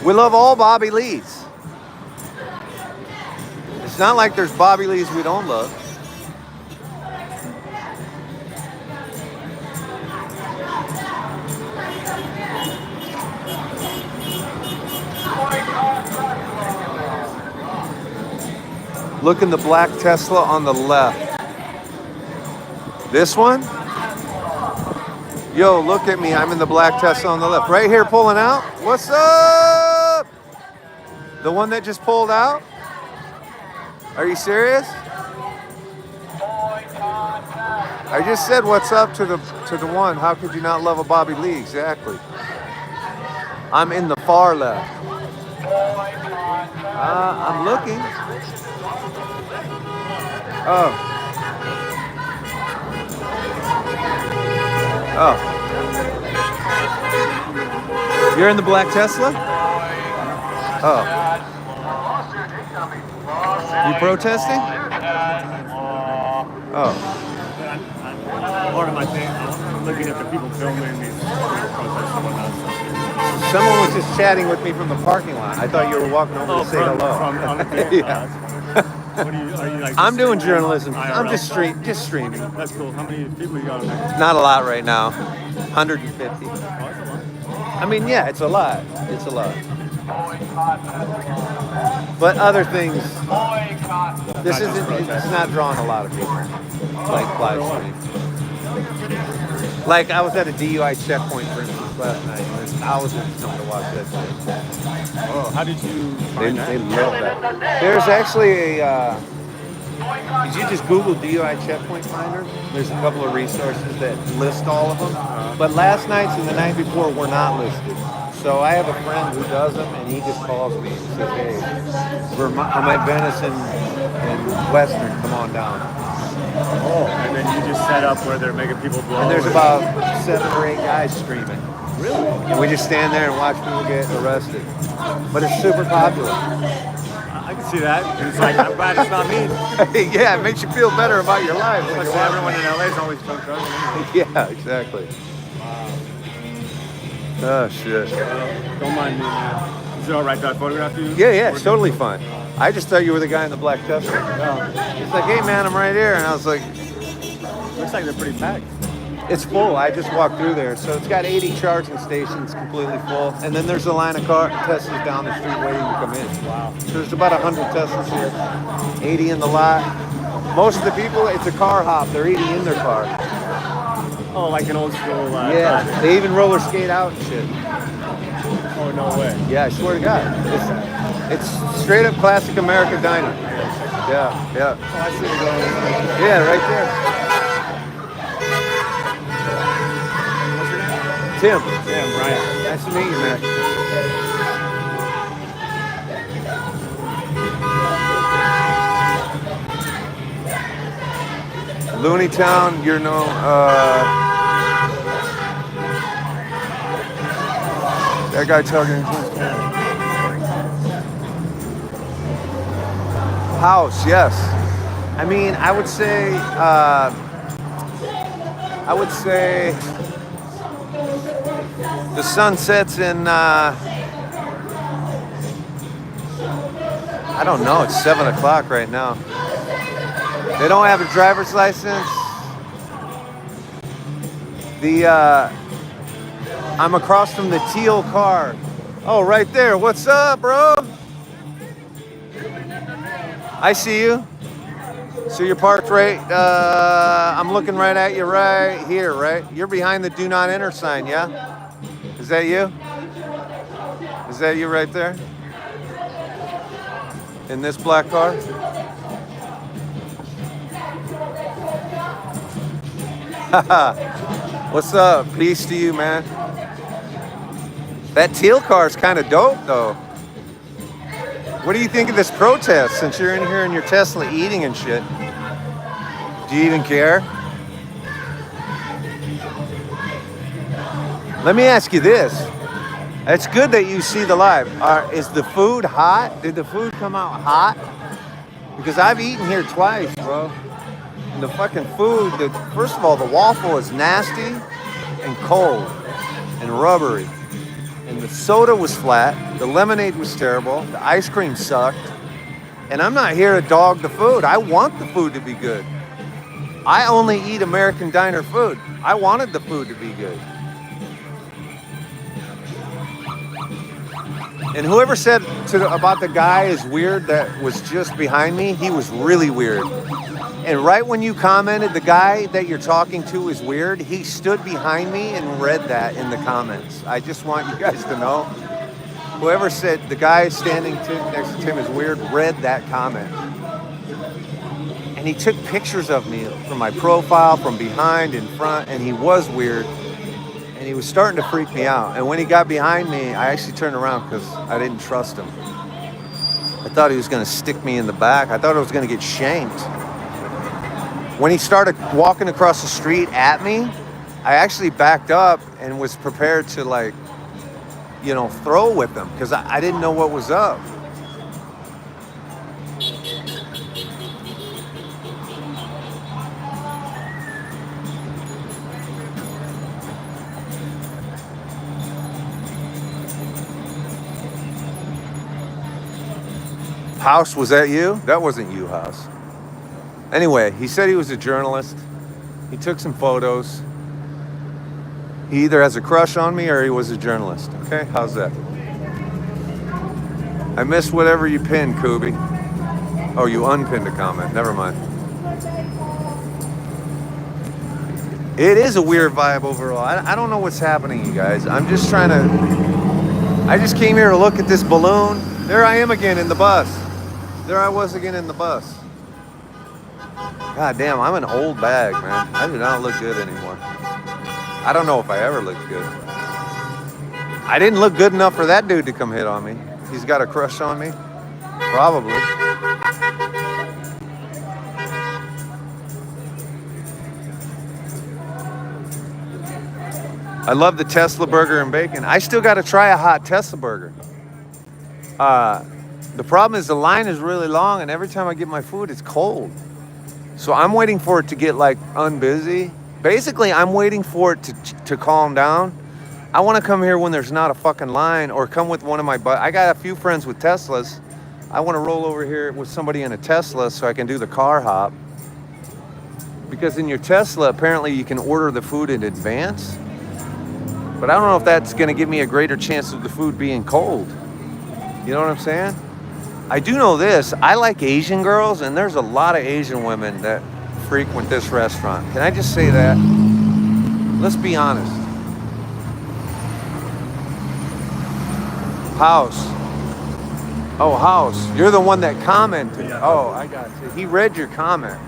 We love all Bobby Lees. It's not like there's Bobby Lees we don't love. Look in the black Tesla on the left. This one? Yo, look at me. I'm in the black Tesla on the left. Right here pulling out. What's up? The one that just pulled out? Are you serious? I just said what's up to the one. How could you not love a Bobby Lee? Exactly. I'm in the far left. I'm looking. Oh. You're in the black Tesla? Oh. You protesting? Oh. Part of my thing, I'm looking at the people filming these protests and whatnot. Someone was just chatting with me from the parking lot. I thought you were walking over to say hello. Yeah. What are you like? I'm doing journalism. IRL? I'm just streaming. That's cool. How many people you got on there? Not a lot right now. 150. I mean, yeah, it's a lot. It's a lot. But other things, this isn't. It's not drawing a lot of people. Like live stream. Like I was at a DUI checkpoint, for instance, last night. And there's thousands coming to watch that thing. Oh, how did you find that? They love that. There's actually a. Did you just Google DUI checkpoint finder? There's a couple of resources that list all of them. But last night's and the night before were not listed. So I have a friend who does them, and he just calls me and says, "Hey, I'm at Venice and Western. Come on down." Oh, and then you just set up where they're making people blow. And there's about 7 or 8 guys screaming. Really? And we just stand there and watch people get arrested. But it's super popular. I can see that. It's like, I'm glad it's not me. Yeah, it makes you feel better about your life. when Plus, you're watching. everyone in LA is always drunk driving. Yeah, exactly. Oh, shit. Don't mind me, man. Is it all right that I photographed you? Yeah, it's totally fine. I just thought you were the guy in the black Tesla. He's like, hey man, I'm right here. And I was like, Looks like they're pretty packed. it's full. I just walked through there. So it's got 80 charging stations completely full. And then there's a line of Teslas down the street waiting to come in. Wow. So there's about 100 Teslas here, 80 in the lot. Most of the people, it's a car hop. They're eating in their car. Oh, like an old school. Yeah, drive-in. they even roller skate out and shit. Oh, no way. Yeah, I swear to God. It's straight up classic American diner. Yeah. Oh, I see it going. Yeah, right there. Tim. Damn, Brian. Nice to meet you, man. Looney Town, you know, that guy talking. House, yes. I mean, I would say the sun sets in, I don't know, it's 7 o'clock right now. They don't have a driver's license. I'm across from the teal car. Oh, right there. What's up, bro? I see you. So you're parked right, I'm looking right at you right here, right? You're behind the do not enter sign, yeah? Is that you? Is that you right there? In this black car? What's up? Peace to you, man. That teal car is kind of dope, though. What do you think of this protest since you're in here in your Tesla eating and shit? Do you even care? Let me ask you this. It's good that you see the live. Is the food hot? Did the food come out hot? Because I've eaten here twice, bro. And the fucking food, first of all, the waffle is nasty and cold and rubbery. And the soda was flat. The lemonade was terrible. The ice cream sucked. And I'm not here to dog the food. I want the food to be good. I only eat American diner food. I wanted the food to be good. And whoever said about the guy is weird that was just behind me, he was really weird. And right when you commented, the guy that you're talking to is weird, he stood behind me and read that in the comments. I just want you guys to know. Whoever said the guy standing next to Tim is weird, read that comment. And he took pictures of me from my profile, from behind, in front, and he was weird. And he was starting to freak me out. And when he got behind me, I actually turned around because I didn't trust him. I thought he was going to stick me in the back. I thought I was going to get shanked. When he started walking across the street at me, I actually backed up and was prepared to, like, you know, throw with him because I didn't know what was up. House, was that you? That wasn't you, House. Anyway, he said he was a journalist. He took some photos. He either has a crush on me or he was a journalist. Okay, how's that? I missed whatever you pinned, Kubi. Oh, you unpinned a comment. Never mind. It is a weird vibe overall. I don't know what's happening, you guys. I just came here to look at this balloon. There I am again in the bus. There I was again in the bus. God damn, I'm an old bag, man. I do not look good anymore. I don't know if I ever looked good. I didn't look good enough for that dude to come hit on me. He's got a crush on me? Probably. I love the Tesla burger and bacon. I still got to try a hot Tesla burger. The problem is the line is really long, and every time I get my food, it's cold. So I'm waiting for it to get, like, unbusy. Basically, I'm waiting for it to calm down I want to come here when there's not a fucking line, or come with one of my I got a few friends with Teslas. I want to roll over here with somebody in a Tesla so I can do the car hop. Because in your Tesla, apparently you can order the food in advance. But I don't know if that's going to give me a greater chance of the food being cold. You know what I'm saying? I do know this. I like Asian girls, and there's a lot of Asian women that frequent this restaurant. Can I just say that? Let's be honest. House. Oh, House. You're the one that commented. Oh, I got you. He read your comment.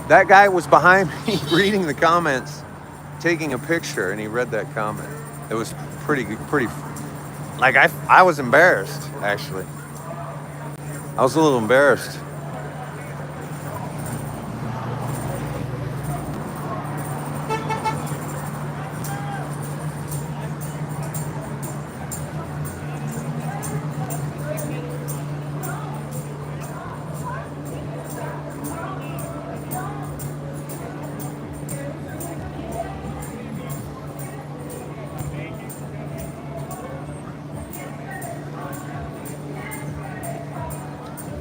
That guy was behind me reading the comments, taking a picture, and he read that comment. It was pretty. Like, I was embarrassed, actually. I was a little embarrassed.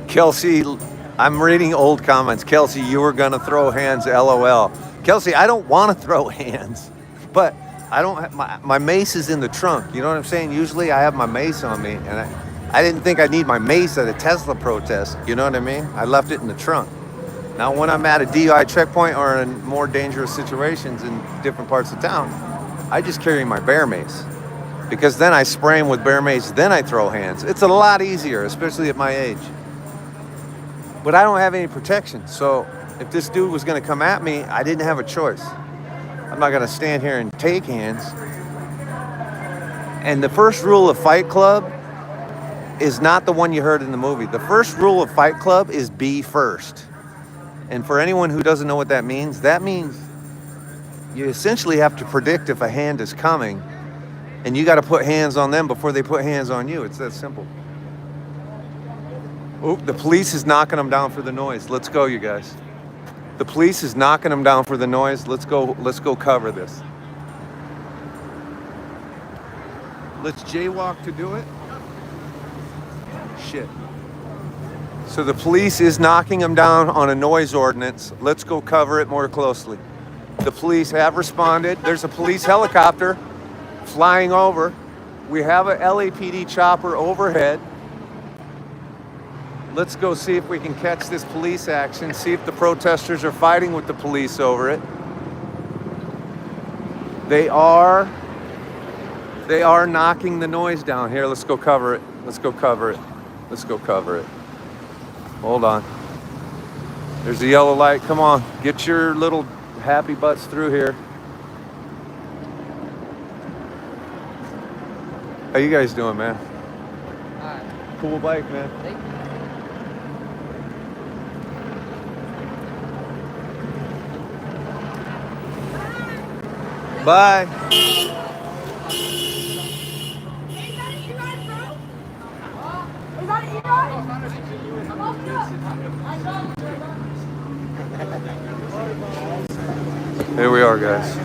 Kelsey, I'm reading old comments. Kelsey, you were gonna throw hands, LOL. Kelsey, I don't want to throw hands, but I don't have my mace is in the trunk. You know what I'm saying? Usually I have my mace on me, and I didn't think I'd need my mace at a Tesla protest. You know what I mean? I left it in the trunk. Now, when I'm at a DUI checkpoint or in more dangerous situations in different parts of town, I just carry my bear mace, because then I spray them with bear mace, then I throw hands. It's a lot easier, especially at my age. But I don't have any protection, so if this dude was gonna come at me, I didn't have a choice. I'm not gonna stand here and take hands. And the first rule of Fight Club is not the one you heard in the movie. The first rule of Fight Club is be first. And for anyone who doesn't know what that means you essentially have to predict if a hand is coming, and you gotta put hands on them before they put hands on you. It's that simple. Oh, the police is knocking them down for the noise. Let's go, you guys. The police is knocking them down for the noise. Let's go cover this. Let's jaywalk to do it. Shit. So the police is knocking them down on a noise ordinance. Let's go cover it more closely. The police have responded. There's a police helicopter flying over. We have a LAPD chopper overhead. Let's go see if we can catch this police action, see if the protesters are fighting with the police over it. They are knocking the noise down. Here, let's go cover it. Let's go cover it. Let's go cover it. Hold on. There's a yellow light. Come on, get your little happy butts through here. How you guys doing, man? Alright. Cool bike, man. Thank you. Bye. Here we are, guys.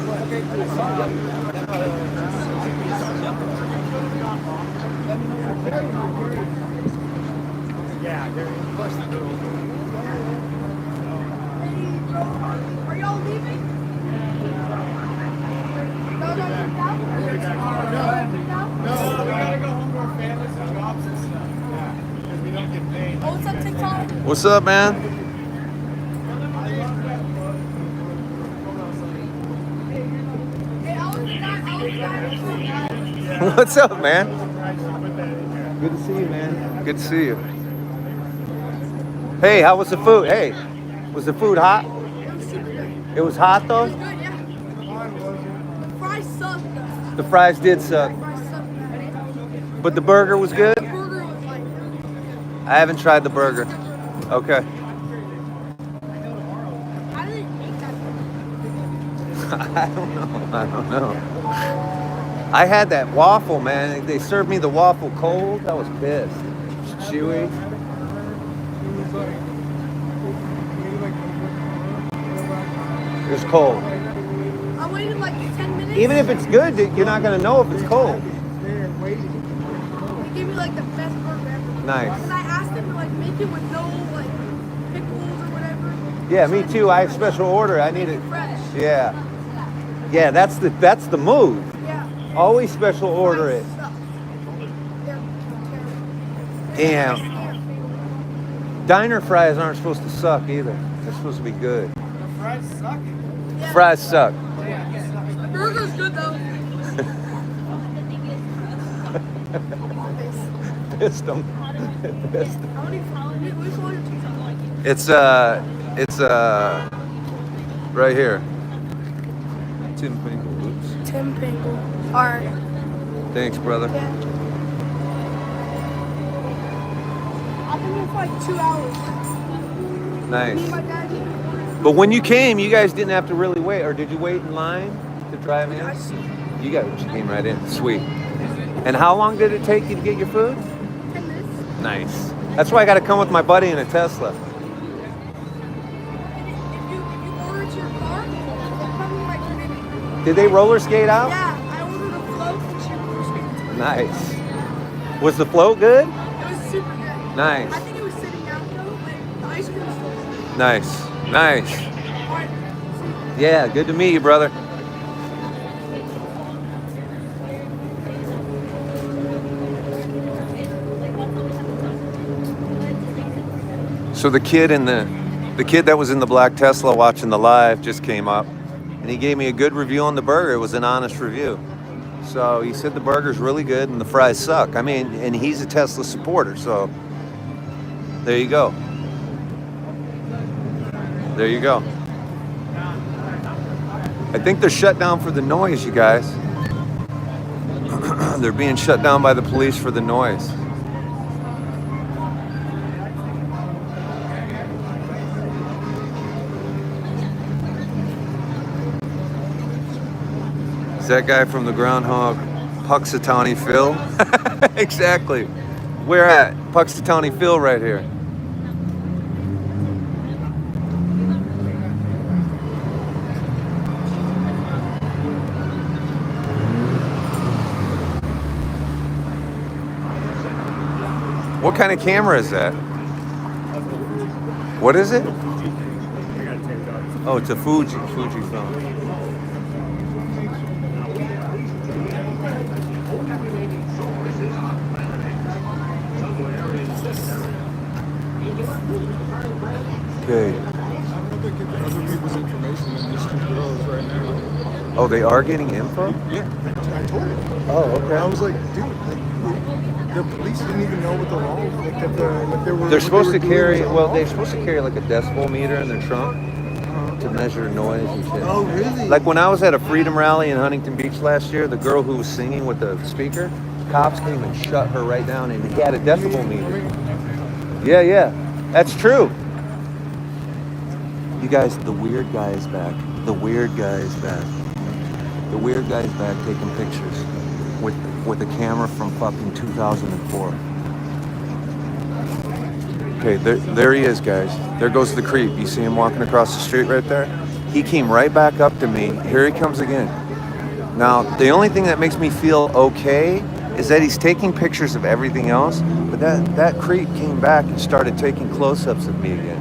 Are y'all leaving? No. We gotta go home to our families and jobs and stuff. Yeah, because we don't get paid. Oh, what's up, TikTok? What's up, man? Hey, I was the guy. What's up, man? Good to see you, man. Good to see you. Hey, how was the food? Hey, was the food hot? It was hot, though? Good, yeah. The fries sucked, though. The fries did suck. The fries sucked, man. But the burger was good? The burger was like... I haven't tried the burger. Okay. I didn't eat that burger. I don't know. I had that waffle, man. They served me the waffle cold. I was pissed. It's chewy. It was cold. I'm waiting like 10 minutes. Even if it's good, you're not gonna know if it's cold. They're waiting. They gave me like the best burger ever. Nice. And I asked them to like make it with no like pickles or whatever. Yeah, me too. I have special order. I need it. Fresh. Yeah. Yeah, that's the move. Yeah. Always special order it. Damn. Diner fries aren't supposed to suck either. They're supposed to be good. Fries suck. Fries suck. The burger's good though. Pissed them. Pissed them. Which one are you talking? It's right here. Tim Pingle. Oops. Tim Pingle. Alright. Thanks, brother. Yeah. I've been here for like 2 hours. Me Nice. and my dad. But when you came, you guys didn't have to really wait, or did you wait in line to drive in? You guys came right in. Sweet. And how long did it take you to get your food? 10 minutes. Nice. That's why I got to come with my buddy in a Tesla. If you order to your car, they'll come in like 30 minutes. Did they roller skate out? Yeah, I ordered a float and she roller skated to it. Nice. Was the float good? It was super good. Nice. I think it was sitting down though, but the ice cream was still good. Nice. Nice. Alright, Yeah, good to meet you, brother. So the kid that was in the black Tesla watching the live just came up, and he gave me a good review on the burger. It was an honest review. So he said the burger's really good and the fries suck. I mean, and he's a Tesla supporter, so there you go. There you go. I think they're shut down for the noise, you guys. They're being shut down by the police for the noise. Is that guy from the Groundhog, Puxatawny Phil? Exactly. We're at Puxatawny Phil right here. What kind of camera is that? What is it? Oh, it's a Fuji film. Okay. They're getting other people's information than these two girls right now. Oh, they are getting info? Yeah, I told her. Oh, okay. I was like, dude, like, the police didn't even know what the law was. Like, that they were. They're supposed to doing carry, was well, unlawful. they're supposed to carry like a decibel meter in their trunk to measure noise and shit. Oh, really? Like when I was at a freedom rally in Huntington Beach last year, the girl who was singing with the speaker, cops came and shut her right down, and he had a decibel meter. Yeah, that's true. You guys, the weird guy is back. The weird guy is back. The weird guy is back taking pictures with a camera from fucking 2004. Okay, there he is, guys. There goes the creep. You see him walking across the street right there? He came right back up to me. Here he comes again. Now, the only thing that makes me feel okay is that he's taking pictures of everything else, but that creep came back and started taking close-ups of me again.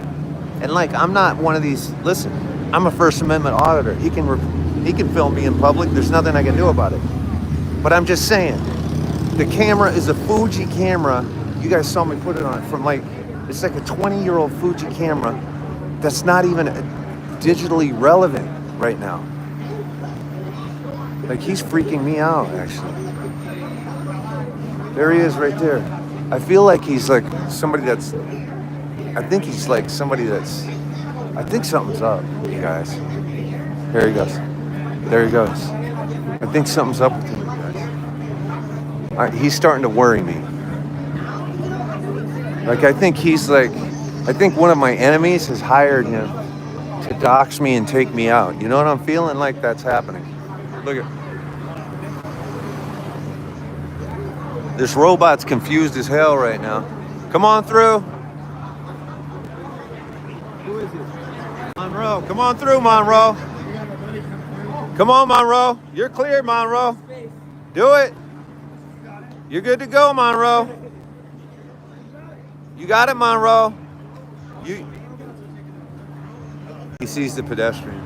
And like, I'm not one of these, listen, I'm a First Amendment auditor. He can film me in public. There's nothing I can do about it. But I'm just saying, the camera is a Fuji camera. You guys saw me put it on, from like, it's like a 20-year-old Fuji camera that's not even digitally relevant right now. Like, he's freaking me out, actually. There he is right there. I feel like he's like somebody that's, I think he's like somebody that's, I think something's up, you guys. Here he goes. There he goes. I think something's up with him, you guys. All right, he's starting to worry me. Like, I think he's like, I think one of my enemies has hired him to dox me and take me out. You know what I'm feeling like that's happening? Look at, this robot's confused as hell right now. Come on through. Who is it? Monroe. Come on through, Monroe. Come on, Monroe. You're clear, Monroe. Do it. You're good to go, Monroe. You got it, Monroe. He sees the pedestrian.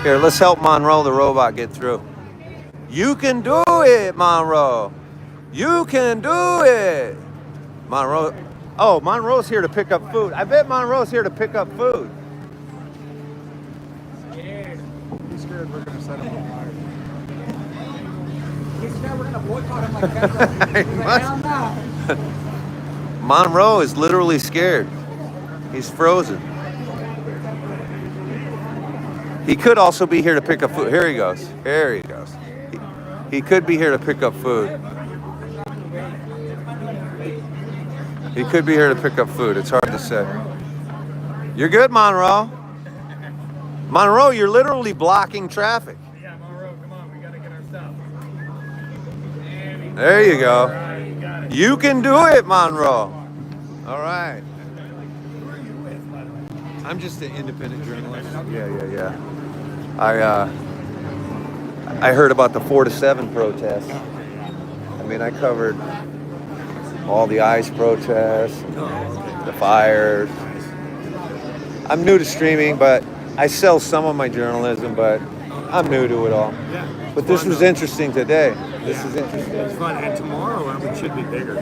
Here, let's help Monroe the robot get through. You can do it, Monroe. You can do it. Monroe. Oh, Monroe's here to pick up food. I bet Monroe's here to pick up food. He's scared we're gonna set him on fire. He's never gonna boycott him like that. Monroe is literally scared. He's frozen. He could also be here to pick up food. Here he goes. Here he goes. He could be here to pick up food. He could be here to pick up food. It's hard to say. You're good, Monroe. Monroe, you're literally blocking traffic. Yeah, Monroe, come on, we gotta get our stuff. There you go. You can do it, Monroe. All right. I'm just an independent journalist. Yeah. I heard about the 4 to 7 protests. I mean, I covered all the ICE protests, the fires. I'm new to streaming, but I sell some of my journalism, but I'm new to it all. But this was interesting today. This is interesting. It's fun, and tomorrow it should be bigger.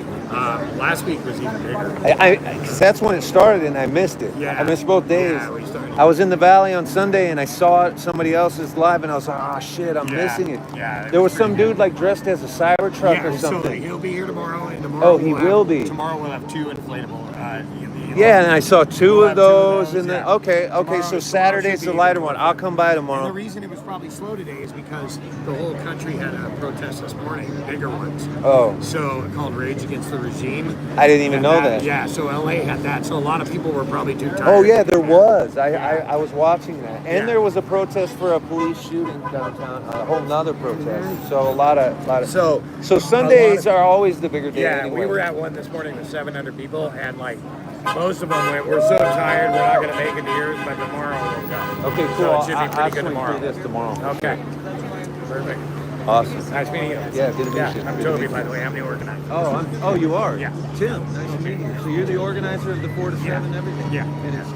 Last week was even bigger. Because that's when it started, and I missed it. Yeah. I missed both days. Yeah, we started. I was in the valley on Sunday, and I saw somebody else's live, and I was like, "Oh shit, I'm missing it." Yeah, There was some dude like dressed as a Cybertruck or so something. he'll be here tomorrow, and tomorrow. Oh, he will be. Tomorrow we'll have 2 inflatable. Yeah, and I saw two We'll of have 2 of those, those, and then yeah. okay. Tomorrow So Saturday's should the be- lighter one. I'll come by And the tomorrow. reason it was probably slow today is because the whole country had a protest this morning, bigger ones. Oh, So called Rage Against the Regime. I didn't even And know that. Yeah, so LA had that. So a lot of people were probably too tired. Oh yeah, there was. I was watching that, and Yeah. there was a protest for a police shooting downtown. A whole nother protest. So a lot of. So Sundays are always the bigger day. yeah, anyway. we were at one this morning with 700 people, and like most of them went, "We're so tired, we're not going to make it to yours, but tomorrow we'll come." Okay, So cool. it should be I'll pretty good swing tomorrow. through this tomorrow. Okay, perfect. Awesome. Nice meeting you. Yeah, good to meet you. I'm Good to Toby, meet by you. the way. I'm the organizer. Oh, you are? Yeah. Tim, nice to meet you. So you're the organizer of the 4 to 7 and everything? Yeah. And it's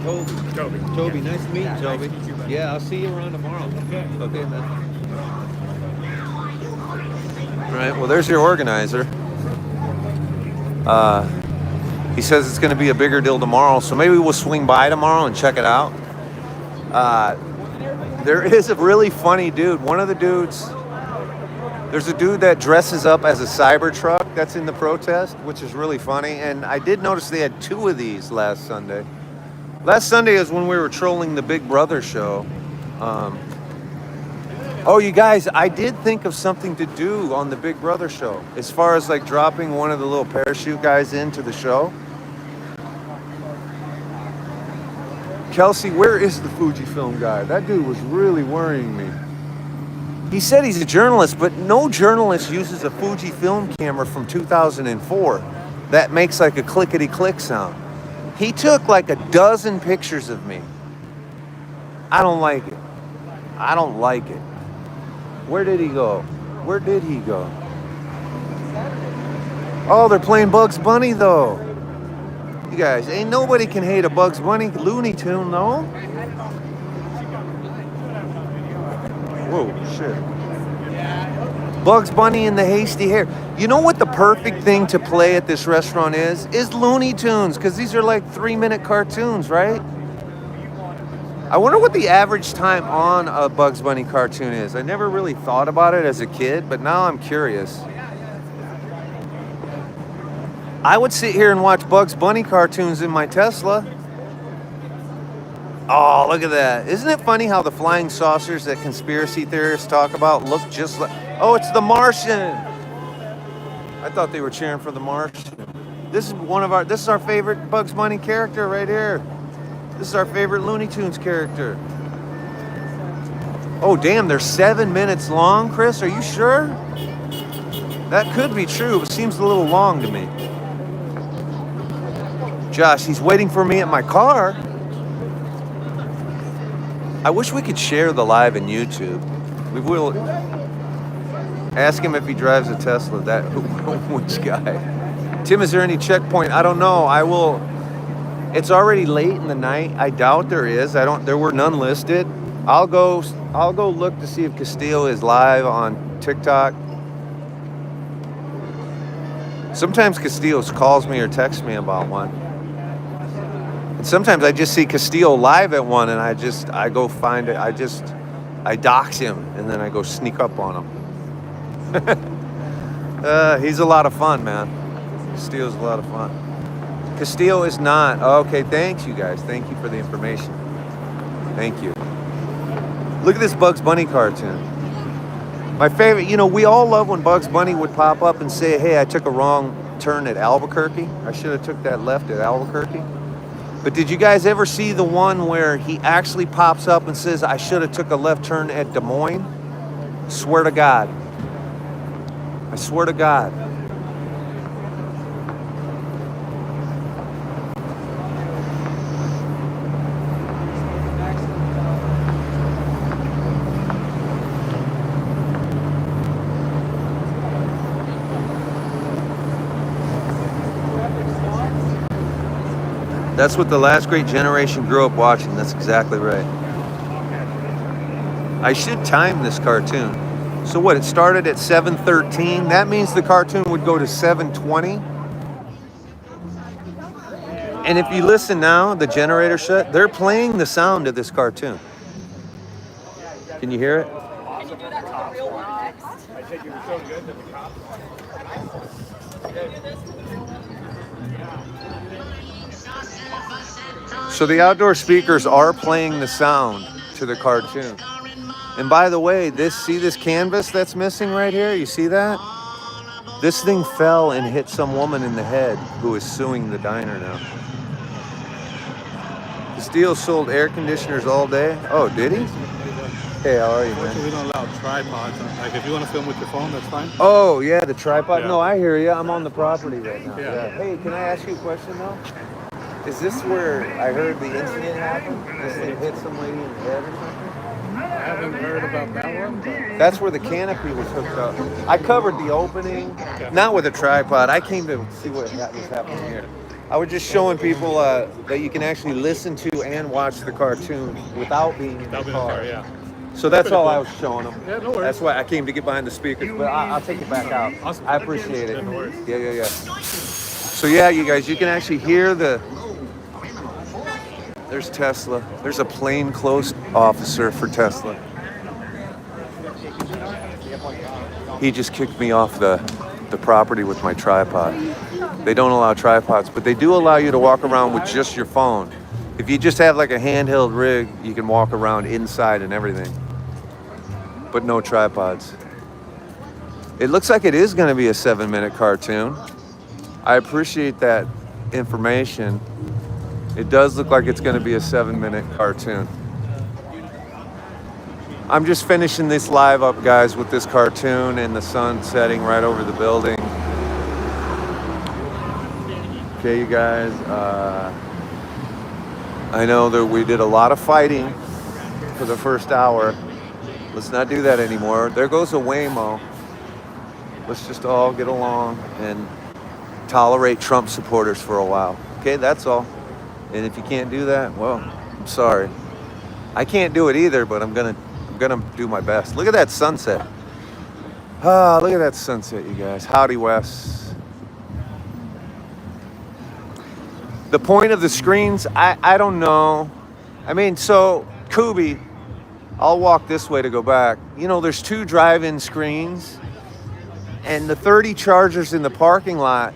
Toby. Toby. Nice to meet you, Nice Toby. to meet you, buddy. Yeah, I'll see you around tomorrow. Okay, man. All right, well, there's your organizer. He says it's going to be a bigger deal tomorrow, so maybe we'll swing by tomorrow and check it out. There is a really funny dude. One of the dudes, there's a dude that dresses up as a Cybertruck that's in the protest, which is really funny. And I did notice they had 2 of these last Sunday. Last Sunday is when we were trolling the Big Brother show. Oh, you guys, I did think of something to do on the Big Brother show, as far as like dropping one of the little parachute guys into the show. Kelsey, where is the Fujifilm guy? That dude was really worrying me. He said he's a journalist, but no journalist uses a Fujifilm camera from 2004 that makes like a clickety-click sound. He took like a dozen pictures of me. I don't like it. I don't like it. Where did he go? Where did he go? Oh, they're playing Bugs Bunny though. You guys, ain't nobody can hate a Bugs Bunny Looney Tune, no? Whoa, shit. Bugs Bunny and the hasty hair. You know what the perfect thing to play at this restaurant is? Is Looney Tunes, because these are like 3-minute cartoons, right? I wonder what the average time on a Bugs Bunny cartoon is. I never really thought about it as a kid, but now I'm curious. I would sit here and watch Bugs Bunny cartoons in my Tesla. Oh, look at that. Isn't it funny how the flying saucers that conspiracy theorists talk about look just like... Oh, it's the Martian. I thought they were cheering for the Martian. This is our favorite Bugs Bunny character right here. This is our favorite Looney Tunes character. Oh, damn, they're 7 minutes long, Chris. Are you sure? That could be true, but seems a little long to me. Josh, he's waiting for me at my car. I wish we could share the live in YouTube. We will ask him if he drives a Tesla. That which guy? Tim, is there any checkpoint? I don't know. I will. It's already late in the night. I doubt there is. There were none listed. I'll go look to see if Castillo is live on TikTok. Sometimes Castillo calls me or texts me about one. And sometimes I just see Castillo live at one and I go find it. I dox him and then I go sneak up on him. He's a lot of fun, man. Castillo's a lot of fun. Castillo is not. Okay, thanks you guys. Thank you for the information. Thank you. Look at this Bugs Bunny cartoon. My favorite, we all love when Bugs Bunny would pop up and say, hey, I took a wrong turn at Albuquerque. I should have took that left at Albuquerque. But did you guys ever see the one where he actually pops up and says, I should have took a left turn at Des Moines? Swear to God. I swear to God. That's what the last great generation grew up watching. That's exactly right. I should time this cartoon. So what, it started at 7:13. That means the cartoon would go to 7:20. And if you listen now, the generator shut, they're playing the sound of this cartoon. Can you hear it? Can you do that to the real one next? I think you're so good that the cops. So the outdoor speakers are playing the sound to the cartoon. And by the way, see this canvas that's missing right here? You see that? This thing fell and hit some woman in the head who is suing the diner now. Castillo sold air conditioners all day. Oh, did he? Hey, how are you, man? We don't allow tripods. Like, if you want to film with your phone, that's fine. Oh, yeah, the tripod. Yeah. No, I hear you. I'm on the property right now. Yeah. Hey, can I ask you a question, though? Is this where I heard the incident happened? This thing hit some lady in the head or something? I haven't heard about that one, but That's where the canopy was hooked up. I covered the opening, not with a tripod. I came to see what was happening here. I was just showing people that you can actually listen to and watch the cartoon without being in the car. yeah. So that's all I was showing them. Yeah, no worries. That's why I came to get behind the speakers, but I'll take it back out. Awesome. I appreciate it. Yeah, no worries. Yeah. So yeah, you guys, you can actually hear there's Tesla. There's a plainclothes officer for Tesla. He just kicked me off the property with my tripod. They don't allow tripods, but they do allow you to walk around with just your phone. If you just have like a handheld rig, you can walk around inside and everything, but no tripods. It looks like it is going to be a 7-minute cartoon. I appreciate that information. It does look like it's going to be a 7-minute cartoon. I'm just finishing this live up, guys, with this cartoon and the sun setting right over the building. Okay, you guys. I know that we did a lot of fighting for the first hour. Let's not do that anymore. There goes a Waymo. Let's just all get along and tolerate Trump supporters for a while. Okay, that's all. And if you can't do that, well, I'm sorry. I can't do it either, but I'm gonna do my best. Look at that sunset. Look at that sunset, you guys. Howdy, Wes. The point of the screens, I don't know. I mean, so Kubi, I'll walk this way to go back. There's 2 drive-in screens, and the 30 chargers in the parking lot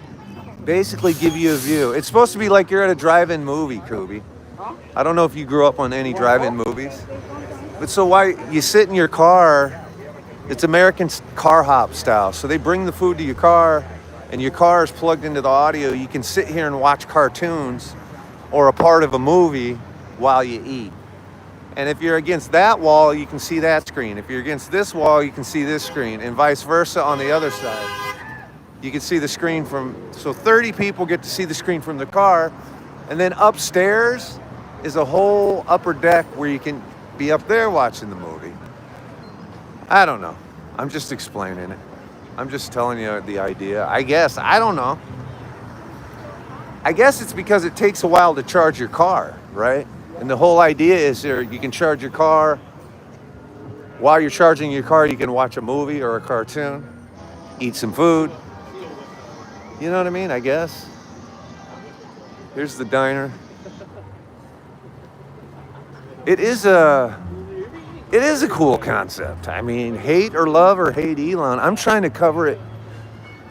basically give you a view. It's supposed to be like you're at a drive-in movie, Kubi. I don't know if you grew up on any drive-in movies. But so why you sit in your car, it's American car hop style. So they bring the food to your car, and your car is plugged into the audio. You can sit here and watch cartoons or a part of a movie while you eat. And if you're against that wall, you can see that screen. If you're against this wall, you can see this screen, and vice versa on the other side. You can see the screen so 30 people get to see the screen from the car. And then upstairs is a whole upper deck where you can be up there watching the movie. I don't know. I'm just explaining it. I'm just telling you the idea. I guess. I don't know. I guess it's because it takes a while to charge your car, right? And the whole idea is there you can charge your car. While you're charging your car, you can watch a movie or a cartoon, eat some food. You know what I mean? I guess. Here's the diner. It is a cool concept. I mean, hate or love or hate Elon. I'm trying to cover it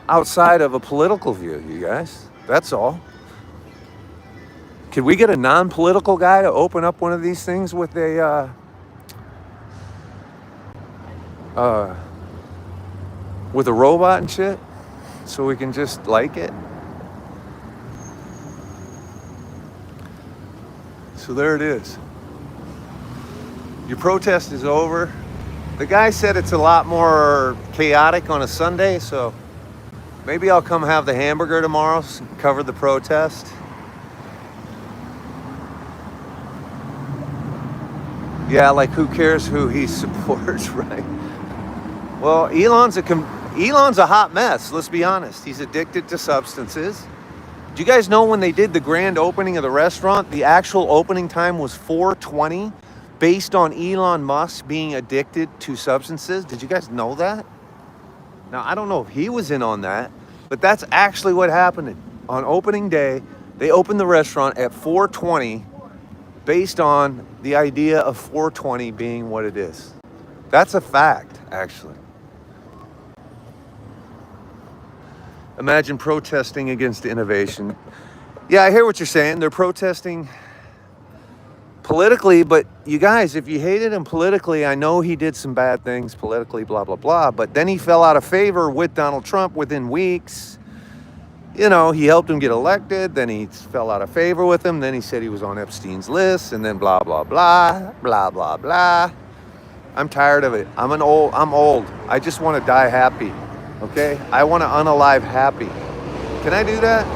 outside of a political view, you guys. That's all. Could we get a non-political guy to open up one of these things with a robot and shit, so we can just like it? So there it is. Your protest is over. The guy said it's a lot more chaotic on a Sunday, so maybe I'll come have the hamburger tomorrow, cover the protest. Yeah, like who cares who he supports, right? Well, Elon's a hot mess, let's be honest. He's addicted to substances. Do you guys know when they did the grand opening of the restaurant, the actual opening time was 4:20 based on Elon Musk being addicted to substances? Did you guys know that? Now, I don't know if he was in on that, but that's actually what happened. On opening day, they opened the restaurant at 4:20 based on the idea of 420 being what it is. That's a fact, actually. Imagine protesting against innovation. Yeah, I hear what you're saying. They're protesting politically, but you guys, if you hated him politically, I know he did some bad things politically, blah, blah, blah, but then he fell out of favor with Donald Trump within weeks. You know, he helped him get elected, then he fell out of favor with him, then he said he was on Epstein's list, and then blah, blah, blah, blah, blah, blah. I'm tired of it. I'm old. I just want to die happy, okay? I want to unalive happy. Can I do that?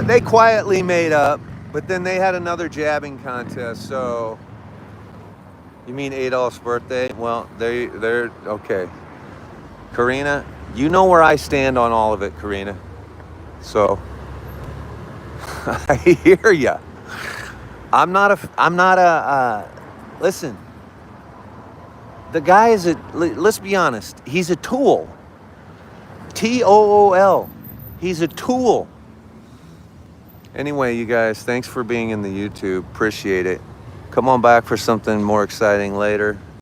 They quietly made up, but then they had another jabbing contest, so... You mean Adolf's birthday? Well, they're okay. Karina, you know where I stand on all of it, Karina. So, I hear ya. Listen, the guy is let's be honest, he's a tool. Tool. He's a tool. Anyway, you guys, thanks for being in the YouTube. Appreciate it. Come on back for something more exciting later.